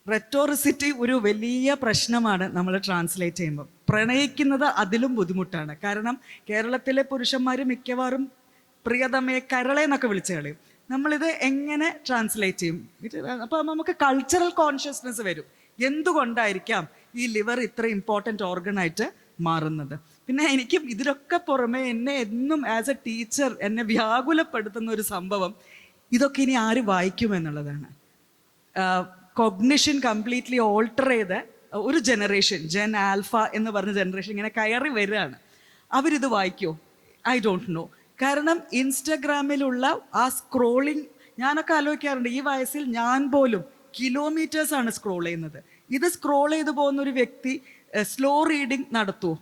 റെറ്റോറിസിറ്റി ഒരു വലിയ പ്രശ്നമാണ് നമ്മൾ ട്രാൻസ്ലേറ്റ് ചെയ്യുമ്പോൾ. പ്രണയിക്കുന്നത് അതിലും ബുദ്ധിമുട്ടാണ്. കാരണം കേരളത്തിലെ പുരുഷന്മാർ മിക്കവാറും പ്രിയതമയെ കരളെ എന്നൊക്കെ വിളിച്ചു കളയും. നമ്മളിത് എങ്ങനെ ട്രാൻസ്ലേറ്റ് ചെയ്യും? അപ്പോൾ നമുക്ക് കൾച്ചറൽ കോൺഷ്യസ്നെസ് വരും. എന്തുകൊണ്ടായിരിക്കാം ഈ ലിവർ ഇത്ര ഇമ്പോർട്ടൻ്റ് ഓർഗനായിട്ട് മാറുന്നത്? പിന്നെ എനിക്ക് ഇതിലൊക്കെ പുറമെ എന്നെ എന്നും ആസ് എ ടീച്ചർ എന്നെ വ്യാകുലപ്പെടുത്തുന്ന ഒരു സംഭവം, ഇതൊക്കെ ഇനി ആര് വായിക്കുമെന്നുള്ളതാണ്. കൊഗ്നിഷൻ കംപ്ലീറ്റ്ലി ഓൾട്ടർ ചെയ്ത ഒരു ജനറേഷൻ, ജെൻ ആൽഫ എന്ന് പറഞ്ഞ ജനറേഷൻ ഇങ്ങനെ കയറി വരികയാണ്. അവരിത് വായിക്കുമോ? I don't know. കാരണം ഇൻസ്റ്റഗ്രാമിലുള്ള ആ സ്ക്രോളിങ്, ഞാനൊക്കെ ആലോചിക്കാറുണ്ട്, ഈ വയസ്സിൽ ഞാൻ പോലും കിലോമീറ്റേഴ്സാണ് സ്ക്രോൾ ചെയ്യുന്നത്. ഇത് സ്ക്രോൾ ചെയ്ത് പോകുന്ന ഒരു വ്യക്തി സ്ലോ റീഡിങ് നടത്തുമോ?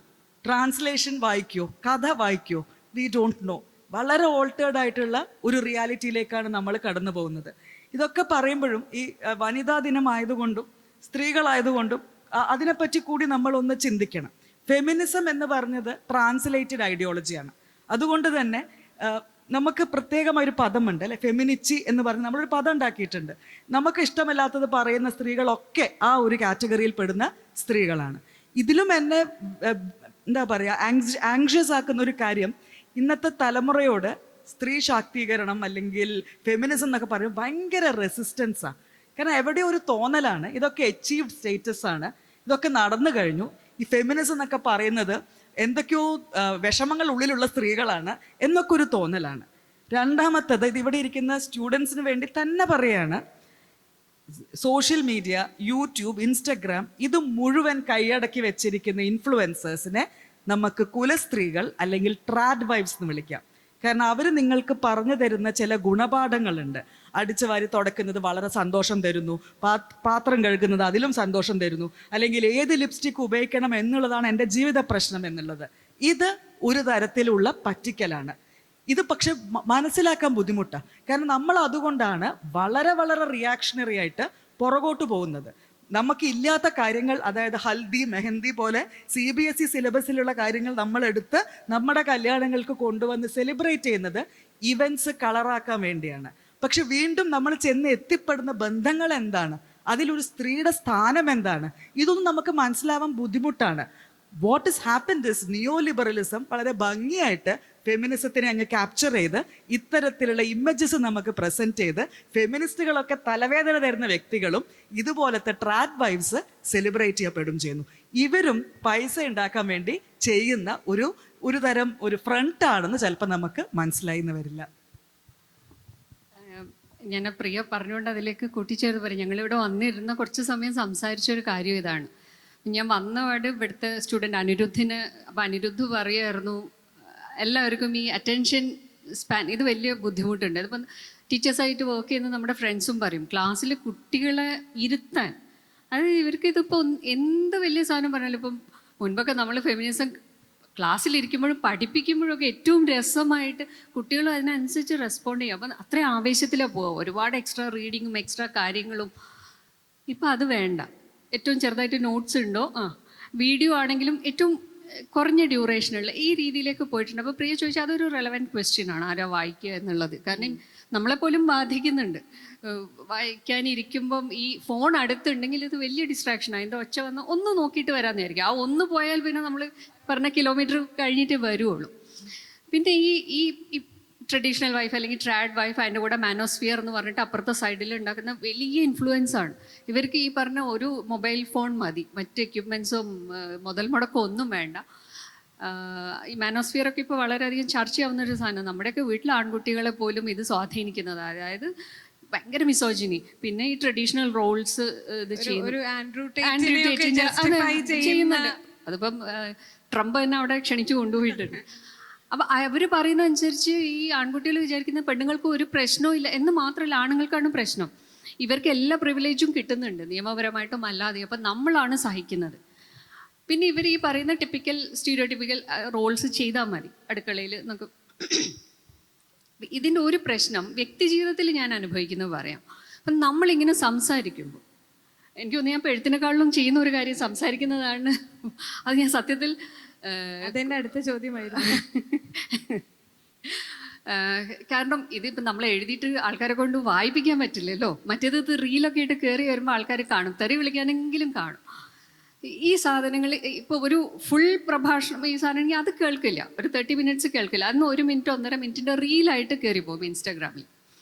ട്രാൻസ്ലേഷൻ വായിക്കുമോ? കഥ വായിക്കുമോ? We don't know. വളരെ ഓൾട്ടേർഡ് ആയിട്ടുള്ള ഒരു റിയാലിറ്റിയിലേക്കാണ് നമ്മൾ കടന്നു പോകുന്നത്. ഇതൊക്കെ പറയുമ്പോഴും ഈ വനിതാ ദിനമായതുകൊണ്ടും സ്ത്രീകളായതുകൊണ്ടും അതിനെപ്പറ്റി കൂടി നമ്മളൊന്ന് ചിന്തിക്കണം. ഫെമിനിസം എന്ന് പറഞ്ഞത് ട്രാൻസ്ലേറ്റഡ് ഐഡിയോളജിയാണ്. അതുകൊണ്ട് തന്നെ നമുക്ക് പ്രത്യേകമായൊരു പദമുണ്ട് അല്ലെ, ഫെമിനിച്ചി എന്ന് പറഞ്ഞ് നമ്മളൊരു പദം ഉണ്ടാക്കിയിട്ടുണ്ട്. നമുക്ക് ഇഷ്ടമില്ലാത്തത് പറയുന്ന സ്ത്രീകളൊക്കെ ആ ഒരു കാറ്റഗറിയിൽ പെടുന്ന സ്ത്രീകളാണ്. ഇതിലും എന്നെ എന്താ പറയുക, ആങ്ഷ്യസ് ആക്കുന്ന ഒരു കാര്യം, ഇന്നത്തെ തലമുറയോട് സ്ത്രീ ശാക്തീകരണം അല്ലെങ്കിൽ ഫെമിനിസം എന്നൊക്കെ പറയും ഭയങ്കര റെസിസ്റ്റൻസാണ്. കാരണം എവിടെയോ ഒരു തോന്നലാണ് ഇതൊക്കെ അച്ചീവ്ഡ് സ്റ്റേറ്റസ് ആണ്, ഇതൊക്കെ നടന്നു കഴിഞ്ഞു. ഈ ഫെമിനിസം എന്നൊക്കെ പറയുന്നത് എന്തൊക്കെയോ വിഷമങ്ങൾ ഉള്ളിലുള്ള സ്ത്രീകളാണ് എന്നൊക്കെ ഒരു തോന്നലാണ്. രണ്ടാമത്തത്, ഇതിവിടെ ഇരിക്കുന്ന സ്റ്റുഡൻസിന് വേണ്ടി തന്നെ പറയാണ്, സോഷ്യൽ മീഡിയ, യൂട്യൂബ്, ഇൻസ്റ്റഗ്രാം ഇത് മുഴുവൻ കൈയടക്കി വെച്ചിരിക്കുന്ന ഇൻഫ്ലുവൻസേഴ്സിനെ നമുക്ക് കുലസ്ത്രീകൾ അല്ലെങ്കിൽ ട്രാഡ് വൈബ്സ് എന്ന് വിളിക്കാം. കാരണം അവർ നിങ്ങൾക്ക് പറഞ്ഞു തരുന്ന ചില ഗുണപാഠങ്ങളുണ്ട്. അടിച്ചു വാരി തുടക്കുന്നത് വളരെ സന്തോഷം തരുന്നു, പാത്രം കഴുകുന്നത് അതിലും സന്തോഷം തരുന്നു, അല്ലെങ്കിൽ ഏത് ലിപ്സ്റ്റിക് ഉപയോഗിക്കണം എന്നുള്ളതാണ് എൻ്റെ ജീവിത പ്രശ്നം എന്നുള്ളത്. ഇത് ഒരു തരത്തിലുള്ള പറ്റിക്കലാണ്. ഇത് പക്ഷെ മനസ്സിലാക്കാൻ ബുദ്ധിമുട്ടാണ്. കാരണം നമ്മൾ അതുകൊണ്ടാണ് വളരെ വളരെ റിയാക്ഷണറി ആയിട്ട് പുറകോട്ട് പോകുന്നത്. നമുക്ക് ഇല്ലാത്ത കാര്യങ്ങൾ, അതായത് ഹൽദി, മെഹന്തി പോലെ CBSE സിലബസിലുള്ള കാര്യങ്ങൾ നമ്മളെടുത്ത് നമ്മുടെ കല്യാണങ്ങൾക്ക് കൊണ്ടുവന്ന് സെലിബ്രേറ്റ് ചെയ്യുന്നത് ഇവൻറ്റ്സ് കളറാക്കാൻ വേണ്ടിയാണ്. പക്ഷെ വീണ്ടും നമ്മൾ ചെന്ന് എത്തിപ്പെടുന്ന ബന്ധങ്ങൾ എന്താണ്, അതിലൊരു സ്ത്രീയുടെ സ്ഥാനം എന്താണ്, ഇതൊന്നും നമുക്ക് മനസ്സിലാവാൻ ബുദ്ധിമുട്ടാണ്. What is happened is neo liberalism വളരെ ഭംഗിയായിട്ട് ഫെമിനിസത്തിനെ അങ്ങ് ക്യാപ്ചർ ചെയ്ത് ഇത്തരത്തിലുള്ള ഇമേജസ് നമുക്ക് പ്രസന്റ് ചെയ്ത് ഫെമിനിസ്റ്റുകളൊക്കെ തലവേദന തരുന്ന വ്യക്തികളും ഇതുപോലത്തെ ട്രാഡ് വൈബ്സ് സെലിബ്രേറ്റ് ചെയ്യപ്പെടും ചെയ്യുന്നു. ഇവരും പൈസ ഉണ്ടാക്കാൻ വേണ്ടി ചെയ്യുന്ന ഒരു തരം ഒരു ഫ്രണ്ട് ആണെന്ന് ചിലപ്പോൾ നമുക്ക് മനസ്സിലായി എന്ന് വരില്ല. ഞാൻ പ്രിയ പറഞ്ഞുകൊണ്ട് അതിലേക്ക് കൂട്ടിച്ചേർത്ത് പറയും, ഞങ്ങളിവിടെ വന്നിരുന്ന കുറച്ച് സമയം സംസാരിച്ചൊരു കാര്യം ഇതാണ്. ഞാൻ വന്നപാട് ഇവിടുത്തെ സ്റ്റുഡൻറ്റ് അനിരുദ്ധിന്, അപ്പം അനിരുദ്ധ് പറയുമായിരുന്നു എല്ലാവർക്കും ഈ അറ്റൻഷൻ സ്പാൻ ഇത് വലിയ ബുദ്ധിമുട്ടുണ്ട്. അതിപ്പം ടീച്ചേഴ്സായിട്ട് വർക്ക് ചെയ്യുന്ന നമ്മുടെ ഫ്രണ്ട്സും പറയും, ക്ലാസ്സിൽ കുട്ടികളെ ഇരുത്താൻ, അത് ഇവർക്ക് ഇതിപ്പോൾ എന്ത് വലിയ സാധനം പറഞ്ഞാലും, ഇപ്പം മുൻപൊക്കെ നമ്മൾ ഫെമിനിസം ക്ലാസ്സിലിരിക്കുമ്പോഴും പഠിപ്പിക്കുമ്പോഴൊക്കെ ഏറ്റവും രസമായിട്ട് കുട്ടികളും അതിനനുസരിച്ച് റെസ്പോണ്ട് ചെയ്യും. അപ്പം അത്രയും ആവേശത്തിലാണ് പോവുക, ഒരുപാട് എക്സ്ട്രാ റീഡിങ്ങും എക്സ്ട്രാ കാര്യങ്ങളും. ഇപ്പം അത് വേണ്ട, ഏറ്റവും ചെറുതായിട്ട് നോട്ട്സ് ഉണ്ടോ, വീഡിയോ ആണെങ്കിലും ഏറ്റവും കുറഞ്ഞ ഡ്യൂറേഷനുള്ള ഈ രീതിയിലേക്ക് പോയിട്ടുണ്ട്. അപ്പോൾ പ്രിയ ചോദിച്ചാൽ അതൊരു റെലവൻറ്റ് ക്വസ്റ്റ്യൻ ആണ്, ആരാ വായിക്കുക എന്നുള്ളത്. കാരണം നമ്മളെപ്പോലും ബാധിക്കുന്നുണ്ട്. വായിക്കാനിരിക്കുമ്പം ഈ ഫോൺ അടുത്തുണ്ടെങ്കിൽ ഇത് വലിയ ഡിസ്ട്രാക്ഷനാണ്. അതിൻ്റെ ഒച്ച വന്ന് ഒന്ന് നോക്കിയിട്ട് വരാമെന്ന് വിചാരിക്കും. ആ ഒന്ന് പോയാൽ പിന്നെ നമ്മൾ പറഞ്ഞ കിലോമീറ്റർ കഴിഞ്ഞിട്ട് വരുള്ളൂ. പിന്നെ ഈ ട്രഡീഷണൽ വൈഫ് അല്ലെങ്കിൽ ട്രാഡ് വൈഫ്, അതിൻ്റെ കൂടെ മാനോസ്ഫിയർ എന്ന് പറഞ്ഞിട്ട് അപ്പുറത്തെ സൈഡിൽ ഉണ്ടാക്കുന്ന വലിയ ഇൻഫ്ലുവൻസ് ആണ്. ഇവർക്ക് ഈ പറഞ്ഞ ഒരു മൊബൈൽ ഫോൺ മതി, മറ്റ് എക്യുപ്മെൻസും മുതൽ മുടക്കോ ഒന്നും വേണ്ട. ഈ മാനോസ്ഫിയറൊക്കെ ഇപ്പോൾ വളരെയധികം ചർച്ചയാവുന്ന ഒരു സാധനം. നമ്മുടെയൊക്കെ വീട്ടിലെ ആൺകുട്ടികളെ പോലും ഇത് സ്വാധീനിക്കുന്നത്. അതായത് ഭയങ്കര മിസോജിനി. പിന്നെ ഈ ട്രഡീഷണൽ റോൾസ് ഇത് ചെയ്യുന്നുണ്ട്. അതിപ്പം ട്രംപ് തന്നെ അവിടെ ക്ഷണിച്ചു കൊണ്ടുപോയിട്ടുണ്ട്. അപ്പം അവർ പറയുന്ന അനുസരിച്ച് ഈ ആൺകുട്ടികൾ വിചാരിക്കുന്ന പെണ്ണുങ്ങൾക്ക് ഒരു പ്രശ്നവും ഇല്ല എന്ന് മാത്രമല്ല, ആണുങ്ങൾക്കാണ് പ്രശ്നം. ഇവർക്ക് എല്ലാ പ്രിവിലേജും കിട്ടുന്നുണ്ട് നിയമപരമായിട്ടും അല്ലാതെ. അപ്പം നമ്മളാണ് സഹിക്കുന്നത്. പിന്നെ ഇവർ ഈ പറയുന്ന സ്റ്റീരിയോടിപ്പിക്കൽ റോൾസ് ചെയ്താൽ മതി അടുക്കളയിൽ നമുക്ക്. ഇതിൻ്റെ ഒരു പ്രശ്നം വ്യക്തി ജീവിതത്തിൽ ഞാൻ അനുഭവിക്കുന്നത് പറയാം. അപ്പം നമ്മളിങ്ങനെ സംസാരിക്കുമ്പോൾ എനിക്ക് തോന്നുന്നു ഞാൻ എഴുത്തിനേക്കാളിലും ചെയ്യുന്ന ഒരു കാര്യം സംസാരിക്കുന്നതാണ്. അത് ഞാൻ സത്യത്തിൽ അതെൻ്റെ അടുത്ത ചോദ്യമായിരുന്നു. കാരണം ഇതിപ്പോൾ നമ്മൾ എഴുതിയിട്ട് ആൾക്കാരെ കൊണ്ട് വായിപ്പിക്കാൻ പറ്റില്ലല്ലോ. മറ്റേത് ഇത് റീലൊക്കെ ഇട്ട് കയറി വരുമ്പോൾ ആൾക്കാർ കാണും, തെറി വിളിക്കാനെങ്കിലും കാണും. ഈ സാധനങ്ങൾ ഇപ്പോൾ ഒരു ഫുൾ പ്രഭാഷണം ഈ സാധനം അത് കേൾക്കില്ല, ഒരു 30 മിനിറ്റ്സ് കേൾക്കില്ല. അന്ന് 1 മിനിറ്റ് 1.5 മിനിറ്റിൻ്റെ റീലായിട്ട് കയറി പോകും ഇൻസ്റ്റാഗ്രാമിൽ.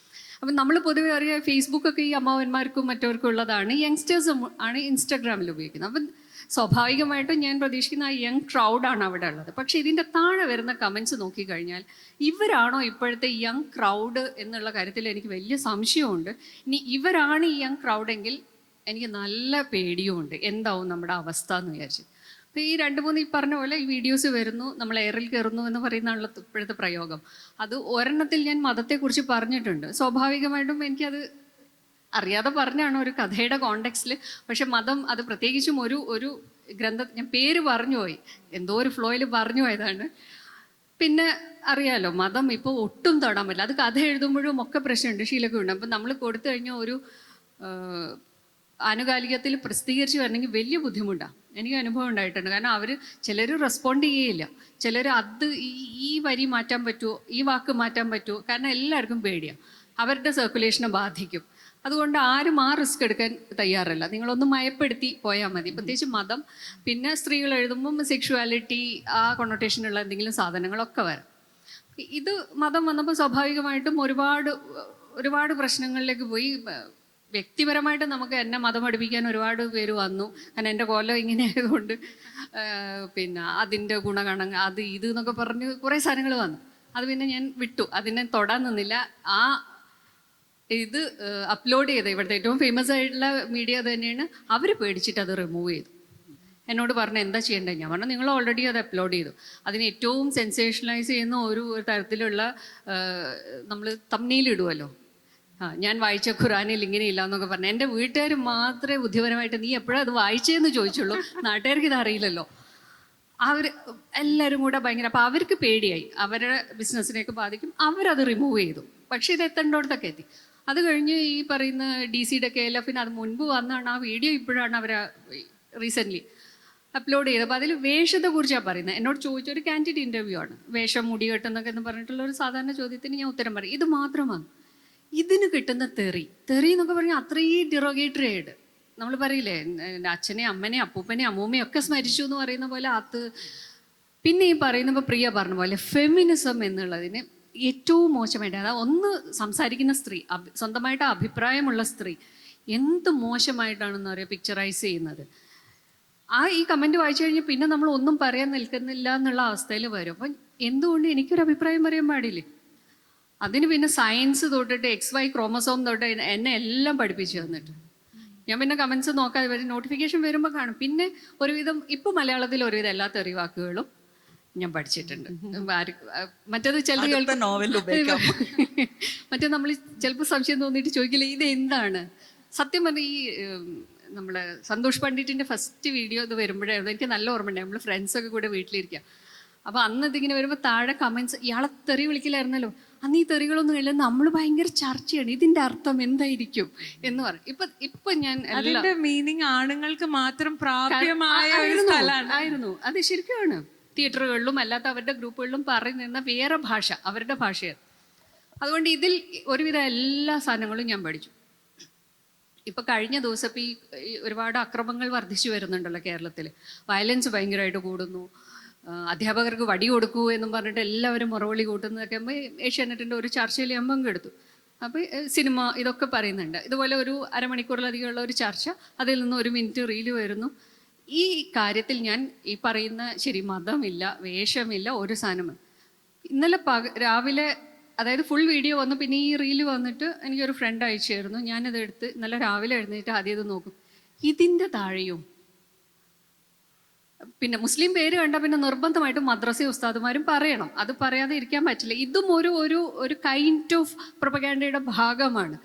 അപ്പം നമ്മൾ പൊതുവെ അറിയാം ഫേസ്ബുക്കൊക്കെ ഈ അമ്മാവന്മാർക്കും മറ്റവർക്കും ഉള്ളതാണ്, യങ്സ്റ്റേഴ്സും ആണ് ഇൻസ്റ്റാഗ്രാമിൽ ഉപയോഗിക്കുന്നത്. അപ്പം സ്വാഭാവികമായിട്ടും ഞാൻ പ്രതീക്ഷിക്കുന്ന ആ യങ് ക്രൗഡാണ് അവിടെ ഉള്ളത്. പക്ഷേ ഇതിൻ്റെ താഴെ വരുന്ന കമൻസ് നോക്കിക്കഴിഞ്ഞാൽ ഇവരാണോ ഇപ്പോഴത്തെ യങ് ക്രൗഡ് എന്നുള്ള കാര്യത്തിൽ എനിക്ക് വലിയ സംശയമുണ്ട്. ഇനി ഇവരാണ് ഈ യങ് ക്രൗഡെങ്കിൽ എനിക്ക് നല്ല പേടിയുമുണ്ട് എന്താവും നമ്മുടെ അവസ്ഥ എന്ന് വിചാരിച്ച്. അപ്പോൾ ഈ 2-3 ഈ പറഞ്ഞ പോലെ ഈ വീഡിയോസ് വരുന്നു, നമ്മൾ എയറിൽ കയറുന്നു എന്ന് പറയുന്നതാണല്ലോ ഇപ്പോഴത്തെ പ്രയോഗം. അത് ഒരെണ്ണത്തിൽ ഞാൻ മതത്തെക്കുറിച്ച് പറഞ്ഞിട്ടുണ്ട്. സ്വാഭാവികമായിട്ടും എനിക്കത് അറിയാതെ പറഞ്ഞാണ് ഒരു കഥയുടെ കോണ്ടെക്സ്റ്റിൽ. പക്ഷെ മതം അത് പ്രത്യേകിച്ചും ഒരു ഞാൻ പേര് പറഞ്ഞു പോയി, എന്തോ ഒരു ഫ്ലോയിൽ പറഞ്ഞു പോയതാണ്. പിന്നെ അറിയാലോ മതം ഇപ്പോൾ ഒട്ടും തൊടാൻ പറ്റില്ല. അത് കഥ എഴുതുമ്പോഴും ഒക്കെ പ്രശ്നമുണ്ട്, ശീലമൊക്കെ ഉണ്ട്. അപ്പം നമ്മൾ കൊടുത്തു കഴിഞ്ഞാൽ ഒരു ആനുകാലികത്തിൽ പ്രസിദ്ധീകരിച്ച് വരണമെങ്കിൽ വലിയ ബുദ്ധിമുട്ടാണ്. എനിക്ക് അനുഭവം ഉണ്ടായിട്ടുണ്ട്. കാരണം അവർ ചിലർ റെസ്പോണ്ട് ചെയ്യുകയില്ല, ചിലർ അത് ഈ വരി മാറ്റാൻ പറ്റുമോ, ഈ വാക്ക് മാറ്റാൻ പറ്റുമോ, കാരണം എല്ലാവർക്കും പേടിയാണ്, അവരുടെ സർക്കുലേഷനെ ബാധിക്കും. അതുകൊണ്ട് ആരും ആ റിസ്ക് എടുക്കാൻ തയ്യാറല്ല. നിങ്ങളൊന്ന് മയപ്പെടുത്തി പോയാൽ മതി. പ്രത്യേകിച്ച് മതം. പിന്നെ സ്ത്രീകൾ എഴുതുമ്പം സെക്ഷുവാലിറ്റി ആ കൊണോട്ടേഷനുള്ള എന്തെങ്കിലും സാധനങ്ങളൊക്കെ വരാം. ഇത് മതം വന്നപ്പോൾ സ്വാഭാവികമായിട്ടും ഒരുപാട് പ്രശ്നങ്ങളിലേക്ക് പോയി. വ്യക്തിപരമായിട്ട് നമുക്ക് എന്നെ മതം പഠിപ്പിക്കാൻ ഒരുപാട് പേര് വന്നു. കാരണം എൻ്റെ കോലം ഇങ്ങനെ ആയതുകൊണ്ട് പിന്നെ അതിൻ്റെ ഗുണഗണങ്ങൾ അത് ഇത് എന്നൊക്കെ പറഞ്ഞ് കുറേ സാധനങ്ങൾ വന്നു. അത് പിന്നെ ഞാൻ വിട്ടു, അതിനെ തൊടാൻ നിന്നില്ല. ഇത് അപ്ലോഡ് ചെയ്ത് ഇവിടുത്തെ ഏറ്റവും ഫേമസ് ആയിട്ടുള്ള മീഡിയ അത് തന്നെയാണ്. അവർ പേടിച്ചിട്ട് അത് റിമൂവ് ചെയ്തു. എന്നോട് പറഞ്ഞു എന്താ ചെയ്യേണ്ടത്. ഞാൻ പറഞ്ഞു നിങ്ങൾ ഓൾറെഡി അത് അപ്ലോഡ് ചെയ്തു. അതിന് ഏറ്റവും സെൻസേഷനലൈസ് ചെയ്യുന്ന ഒരു തരത്തിലുള്ള നമ്മൾ തംബ്നെയിൽ ഇടുമല്ലോ, ഞാൻ വായിച്ച ഖുറാനിൽ ഇങ്ങനെ ഇല്ല എന്നൊക്കെ പറഞ്ഞു. എൻ്റെ വീട്ടുകാർ മാത്രമേ ബുദ്ധിപരമായിട്ട് നീ എപ്പോഴും അത് വായിച്ചതെന്ന് ചോദിച്ചുള്ളൂ, നാട്ടുകാർക്ക് ഇത് അറിയില്ലല്ലോ. അവർ എല്ലാവരും കൂടെ ഭയങ്കര, അപ്പോൾ അവർക്ക് പേടിയായി, അവരുടെ ബിസിനസ്സിനെയൊക്കെ ബാധിക്കും. അവരത് റിമൂവ് ചെയ്തു. പക്ഷേ ഇത് എത്തേണ്ടോടത്തൊക്കെ എത്തി. അത് കഴിഞ്ഞ് ഈ പറയുന്ന DC-യുടെ KLF-ന് അത് മുൻപ് വന്നാണ് ആ വീഡിയോ ഇപ്പോഴാണ് അവർ റീസെൻ്റ്ലി അപ്ലോഡ് ചെയ്തത്. അപ്പോൾ അതിൽ വേഷത്തെക്കുറിച്ചാണ് പറയുന്നത്. എന്നോട് ചോദിച്ചൊരു കാൻഡിഡ് ഇൻ്റർവ്യൂ ആണ്, വേഷം മുടി കെട്ടുന്നൊക്കെ എന്ന് പറഞ്ഞിട്ടുള്ള ഒരു സാധാരണ ചോദ്യത്തിന് ഞാൻ ഉത്തരം പറയും. ഇത് മാത്രമാണ് ഇതിന് കിട്ടുന്ന തെറി എന്നൊക്കെ പറഞ്ഞാൽ അത്രയും ഡിറോഗേറ്ററി ആയിട്ട്. നമ്മൾ പറയില്ലേ അച്ഛനെ അമ്മനെ അപ്പൂപ്പനെ അമ്മൂമ്മയും ഒക്കെ സ്മരിച്ചു എന്ന് പറയുന്ന പോലെ അത്. പിന്നെ ഈ പറയുന്നപ്പോൾ പ്രിയ പറഞ്ഞ പോലെ ഫെമിനിസം എന്നുള്ളതിന് ഏറ്റവും മോശമായിട്ട്, അതായത് ഒന്ന് സംസാരിക്കുന്ന സ്ത്രീ, സ്വന്തമായിട്ട് അഭിപ്രായമുള്ള സ്ത്രീ എന്ത് മോശമായിട്ടാണെന്ന് പറയുക പിക്ചറൈസ് ചെയ്യുന്നത്. ഈ കമൻറ്റ് വായിച്ചു കഴിഞ്ഞാൽ പിന്നെ നമ്മൾ ഒന്നും പറയാൻ നിൽക്കുന്നില്ല എന്നുള്ള അവസ്ഥയിൽ വരും. അപ്പം എന്തുകൊണ്ട് എനിക്കൊരു അഭിപ്രായം പറയാൻ പാടില്ലേ? അതിന് പിന്നെ സയൻസ് തൊട്ടിട്ട് XY ക്രോമസോം തൊട്ട് എന്നെ എല്ലാം പഠിപ്പിച്ചു തന്നിട്ട് ഞാൻ പിന്നെ കമൻസ് നോക്കാതെ വരും. നോട്ടിഫിക്കേഷൻ വരുമ്പോൾ കാണും. പിന്നെ ഒരുവിധം ഇപ്പോൾ മലയാളത്തിൽ ഒരുവിധം എല്ലാ തെറി വാക്കുകളും ഞാൻ പഠിച്ചിട്ടുണ്ട്. മറ്റേത് ചിലർ മറ്റേ നമ്മൾ ചിലപ്പോൾ സംശയം തോന്നിയിട്ട് ചോദിക്കില്ല ഇത് എന്താണ്. സത്യം പറഞ്ഞാൽ ഈ നമ്മുടെ സന്തോഷ് പണ്ഡിറ്റിൻ്റെ ഫസ്റ്റ് വീഡിയോ ഇത് വരുമ്പോഴായിരുന്നു എനിക്ക് നല്ല ഓർമ്മയുണ്ട്. നമ്മൾ ഫ്രണ്ട്സൊക്കെ കൂടെ വീട്ടിലിരിക്കുക. അപ്പോൾ അന്ന് ഇതിങ്ങനെ വരുമ്പോൾ താഴെ കമൻസ് ഇയാളെ തെറി വിളിക്കില്ലായിരുന്നല്ലോ, അന്ന് ഈ തെറികളൊന്നും ഇല്ല, നമ്മൾ ഭയങ്കര ചർച്ചയാണ് ഇതിൻ്റെ അർത്ഥം എന്തായിരിക്കും എന്ന് പറയും. ഇപ്പൊ ഞാൻ അതിന്റെ മീനിങ് ആണുങ്ങൾക്ക് മാത്രം പ്രാപ്യമായ ആയിരുന്നു. അത് ശരിക്കുമാണ്. തിയേറ്ററുകളിലും അല്ലാത്ത അവരുടെ ഗ്രൂപ്പുകളിലും പറയുന്ന വേറെ ഭാഷ, അവരുടെ ഭാഷയാണ്. അതുകൊണ്ട് ഇതിൽ ഒരുവിധം എല്ലാ സാധനങ്ങളും ഞാൻ പഠിച്ചു. ഇപ്പം കഴിഞ്ഞ ദിവസം ഈ ഒരുപാട് അക്രമങ്ങൾ വർദ്ധിച്ചു വരുന്നുണ്ടല്ലോ കേരളത്തിൽ. വയലൻസ് ഭയങ്കരമായിട്ട് കൂടുന്നു. അധ്യാപകർക്ക് വടി കൊടുക്കൂ എന്നും പറഞ്ഞിട്ട് എല്ലാവരും മുറവിളി കൂട്ടുന്നതൊക്കെ ആകുമ്പോൾ ഏഷ്യാനെറ്റിൻ്റെ ഒരു ചർച്ചയിൽ ഞാൻ പങ്കെടുത്തു. അപ്പോൾ സിനിമ ഇതൊക്കെ പറയുന്നുണ്ട്. ഇതുപോലെ ഒരു അരമണിക്കൂറിലധികമുള്ള ഒരു ചർച്ച, അതിൽ നിന്ന് 1 മിനിറ്റ് റീല് വരുന്നു. ഈ കാര്യത്തിൽ ഞാൻ ഈ പറയുന്ന ശരി മതമില്ല, വേഷമില്ല, ഒരു സാധനമില്ല. ഇന്നലെ രാവിലെ, അതായത് ഫുൾ വീഡിയോ വന്നു, പിന്നെ ഈ റീല് വന്നിട്ട് എനിക്കൊരു ഫ്രണ്ട് അയച്ചായിരുന്നു. ഞാനതെടുത്ത് ഇന്നലെ രാവിലെ എഴുന്നേറ്റ് ആദ്യം ഇത് നോക്കും. ഇതിൻ്റെ താഴെയും പിന്നെ മുസ്ലിം പേര് കണ്ടാൽ പിന്നെ നിർബന്ധമായിട്ടും മദ്രസ ഉസ്താദുമാരും പറയണം, അത് പറയാതെ ഇരിക്കാൻ പറ്റില്ല. ഇതും ഒരു കൈൻഡ് ഓഫ് പ്രൊപ്പഗാൻഡയുടെ ഭാഗമാണ്.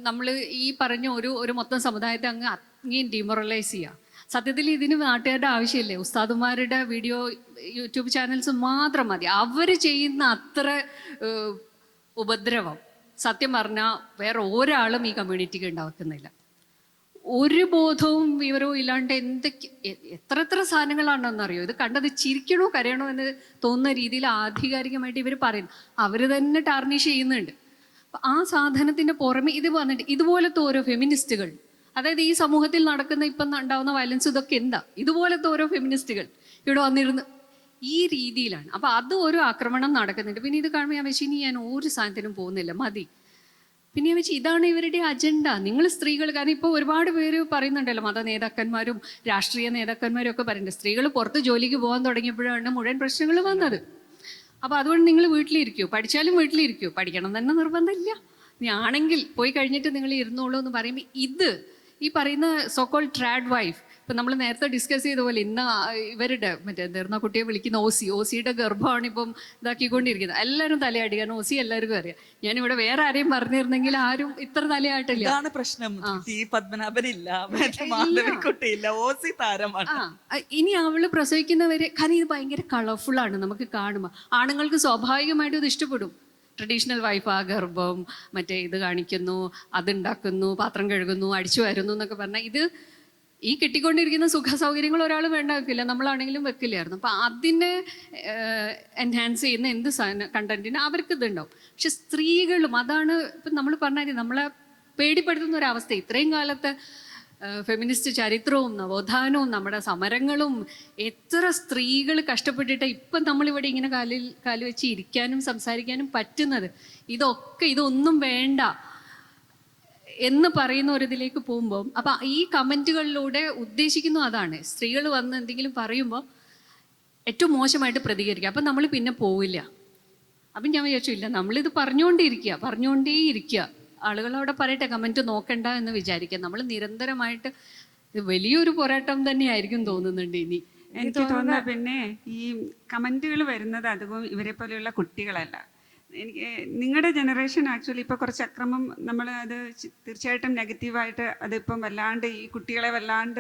നമ്മൾ ഈ പറഞ്ഞ ഒരു മൊത്തം സമുദായത്തെ അങ്ങേയും ഡിമൊറലൈസ് ചെയ്യുക. സത്യത്തിൽ ഇതിന് നാട്ടുകാരുടെ ആവശ്യമില്ലേ? ഉസ്താദുമാരുടെ വീഡിയോ യൂട്യൂബ് ചാനൽസ് മാത്രം മതി. അവർ ചെയ്യുന്ന അത്ര ഉപദ്രവം സത്യം പറഞ്ഞാൽ വേറെ ഒരാളും ഈ കമ്മ്യൂണിറ്റിക്ക് ഉണ്ടാക്കുന്നില്ല. ഒരു ബോധവും വിവരവും ഇല്ലാണ്ട് എത്ര സാധനങ്ങളാണെന്നറിയോ. ഇത് കണ്ടത് ചിരിക്കണോ കരയണോ എന്ന് തോന്നുന്ന രീതിയിൽ ആധികാരികമായിട്ട് ഇവർ പറയുന്നു. അവർ തന്നെ ടാർണിഷ് ചെയ്യുന്നുണ്ട്. അപ്പം ആ സാധനത്തിൻ്റെ പുറമെ ഇത് വന്നിട്ട് ഇതുപോലത്തെ ഓരോ ഫെമിനിസ്റ്റുകൾ, അതായത് ഈ സമൂഹത്തിൽ നടക്കുന്ന ഇപ്പം ഉണ്ടാവുന്ന വയലൻസ് ഇതൊക്കെ എന്താ, ഇതുപോലത്തെ ഓരോ ഫെമിനിസ്റ്റുകൾ ഇവിടെ വന്നിരുന്ന് ഈ രീതിയിലാണ്. അപ്പം അത് ഒരു ആക്രമണം നടക്കുന്നുണ്ട്. പിന്നെ ഇത് കാണുമ്പോൾ ഞാൻ വെച്ച് ഇനി ഞാൻ ഒരു സാധനത്തിനും പോകുന്നില്ല, മതി. പിന്നെ ഞാൻ വെച്ച് ഇതാണ് ഇവരുടെ അജണ്ട. നിങ്ങൾ സ്ത്രീകൾ, കാരണം ഇപ്പോൾ ഒരുപാട് പേര് പറയുന്നുണ്ടല്ലോ, മത നേതാക്കന്മാരും രാഷ്ട്രീയ നേതാക്കന്മാരും ഒക്കെ പറയുന്നുണ്ട്, സ്ത്രീകൾ പുറത്ത് ജോലിക്ക് പോകാൻ തുടങ്ങിയപ്പോഴാണ് മുഴുവൻ പ്രശ്നങ്ങൾ വന്നത്. അപ്പോൾ അതുകൊണ്ട് നിങ്ങൾ വീട്ടിലിരിക്കൂ, പഠിച്ചാലും വീട്ടിലിരിക്കൂ, പഠിക്കണം തന്നെ നിർബന്ധമില്ല, ആണെങ്കിൽ പോയി കഴിഞ്ഞിട്ട് നിങ്ങൾ ഇരുന്നോളൂ എന്ന് പറയുമ്പോൾ ഇത് ഈ പറയുന്ന സോക്കോൾ ട്രാഡ് വൈഫ്, ഇപ്പം നമ്മൾ നേരത്തെ ഡിസ്കസ് ചെയ്ത പോലെ ഇന്ന് ഇവരുടെ മറ്റേ എന്തായിരുന്നു കുട്ടിയെ വിളിക്കുന്ന ഓസിയുടെ ഗർഭമാണ് ഇപ്പം ഇതാക്കിക്കൊണ്ടിരിക്കുന്നത്. എല്ലാവരും തലയാടി, കാരണം ഓസി എല്ലാവർക്കും അറിയാം. ഞാനിവിടെ വേറെ ആരെയും പറഞ്ഞിരുന്നെങ്കിൽ ആരും ഇത്ര തലയാട്ടില്ല. ഇതാണ് പ്രശ്നം. പത്മനാഭനില്ല, മാധവിക്കുട്ടിയില്ല, ഓസി താരമാണ്. ഇനി അവള് പ്രസവിക്കുന്നവരെ, കാരണം ഇത് ഭയങ്കര കളർഫുള്ളാണ് നമുക്ക് കാണുമ്പോൾ. ആണുങ്ങൾക്ക് സ്വാഭാവികമായിട്ടും ഇത് ഇഷ്ടപ്പെടും. ട്രഡീഷണൽ വൈഫ്, ആ ഗർഭം, മറ്റേ ഇത് കാണിക്കുന്നു, അതുണ്ടാക്കുന്നു, പാത്രം കഴുകുന്നു, അടിച്ചു വരുന്നു എന്നൊക്കെ പറഞ്ഞാൽ ഇത് ഈ കിട്ടിക്കൊണ്ടിരിക്കുന്ന സുഖ സൗകര്യങ്ങൾ ഒരാൾ വേണ്ട വെക്കില്ല, നമ്മളാണെങ്കിലും വെക്കില്ലായിരുന്നു. അപ്പം അതിനെ എൻഹാൻസ് ചെയ്യുന്ന എന്ത് കണ്ടന്റിന് അവർക്ക് ഇതുണ്ടാവും. പക്ഷെ സ്ത്രീകളും അതാണ് ഇപ്പം നമ്മൾ പറഞ്ഞാൽ നമ്മളെ പേടിപ്പെടുത്തുന്ന ഒരവസ്ഥ. ഇത്രയും കാലത്തെ ഫെമിനിസ്റ്റ് ചരിത്രവും നവോത്ഥാനവും നമ്മുടെ സമരങ്ങളും എത്ര സ്ത്രീകൾ കഷ്ടപ്പെട്ടിട്ട് ഇപ്പം നമ്മളിവിടെ ഇങ്ങനെ കാല് വെച്ച് ഇരിക്കാനും സംസാരിക്കാനും പറ്റുന്നത്. ഇതൊന്നും വേണ്ട എന്ന് പറയുന്ന ഒരിതിലേക്ക് പോകുമ്പോൾ, അപ്പം ഈ കമൻറ്റുകളിലൂടെ ഉദ്ദേശിക്കുന്നു അതാണ്, സ്ത്രീകൾ വന്ന് എന്തെങ്കിലും പറയുമ്പോൾ ഏറ്റവും മോശമായിട്ട് പ്രതികരിക്കുക. അപ്പം നമ്മൾ പിന്നെ പോവില്ല. അപ്പം ഞാൻ വിചാരിച്ചു ഇല്ല, നമ്മളിത് പറഞ്ഞുകൊണ്ടേയിരിക്കുക. ആളുകൾ അവിടെ പറയട്ടെ, കമൻറ്റ് നോക്കണ്ട എന്ന് വിചാരിക്കുക. നമ്മൾ നിരന്തരമായിട്ട് ഇത് വലിയൊരു പോരാട്ടം തന്നെയായിരിക്കും തോന്നുന്നുണ്ട് ഇനി. എനിക്ക് തോന്നുന്ന പിന്നെ ഈ കമൻറ്റുകൾ വരുന്നത് അധികവും ഇവരെ പോലെയുള്ള കുട്ടികളല്ല. എനിക്ക് നിങ്ങളുടെ ജനറേഷൻ ആക്ച്വലി ഇപ്പോൾ കുറച്ച് അക്രമം നമ്മൾ അത് തീർച്ചയായിട്ടും നെഗറ്റീവായിട്ട് അതിപ്പം വല്ലാണ്ട് ഈ കുട്ടികളെ വല്ലാണ്ട്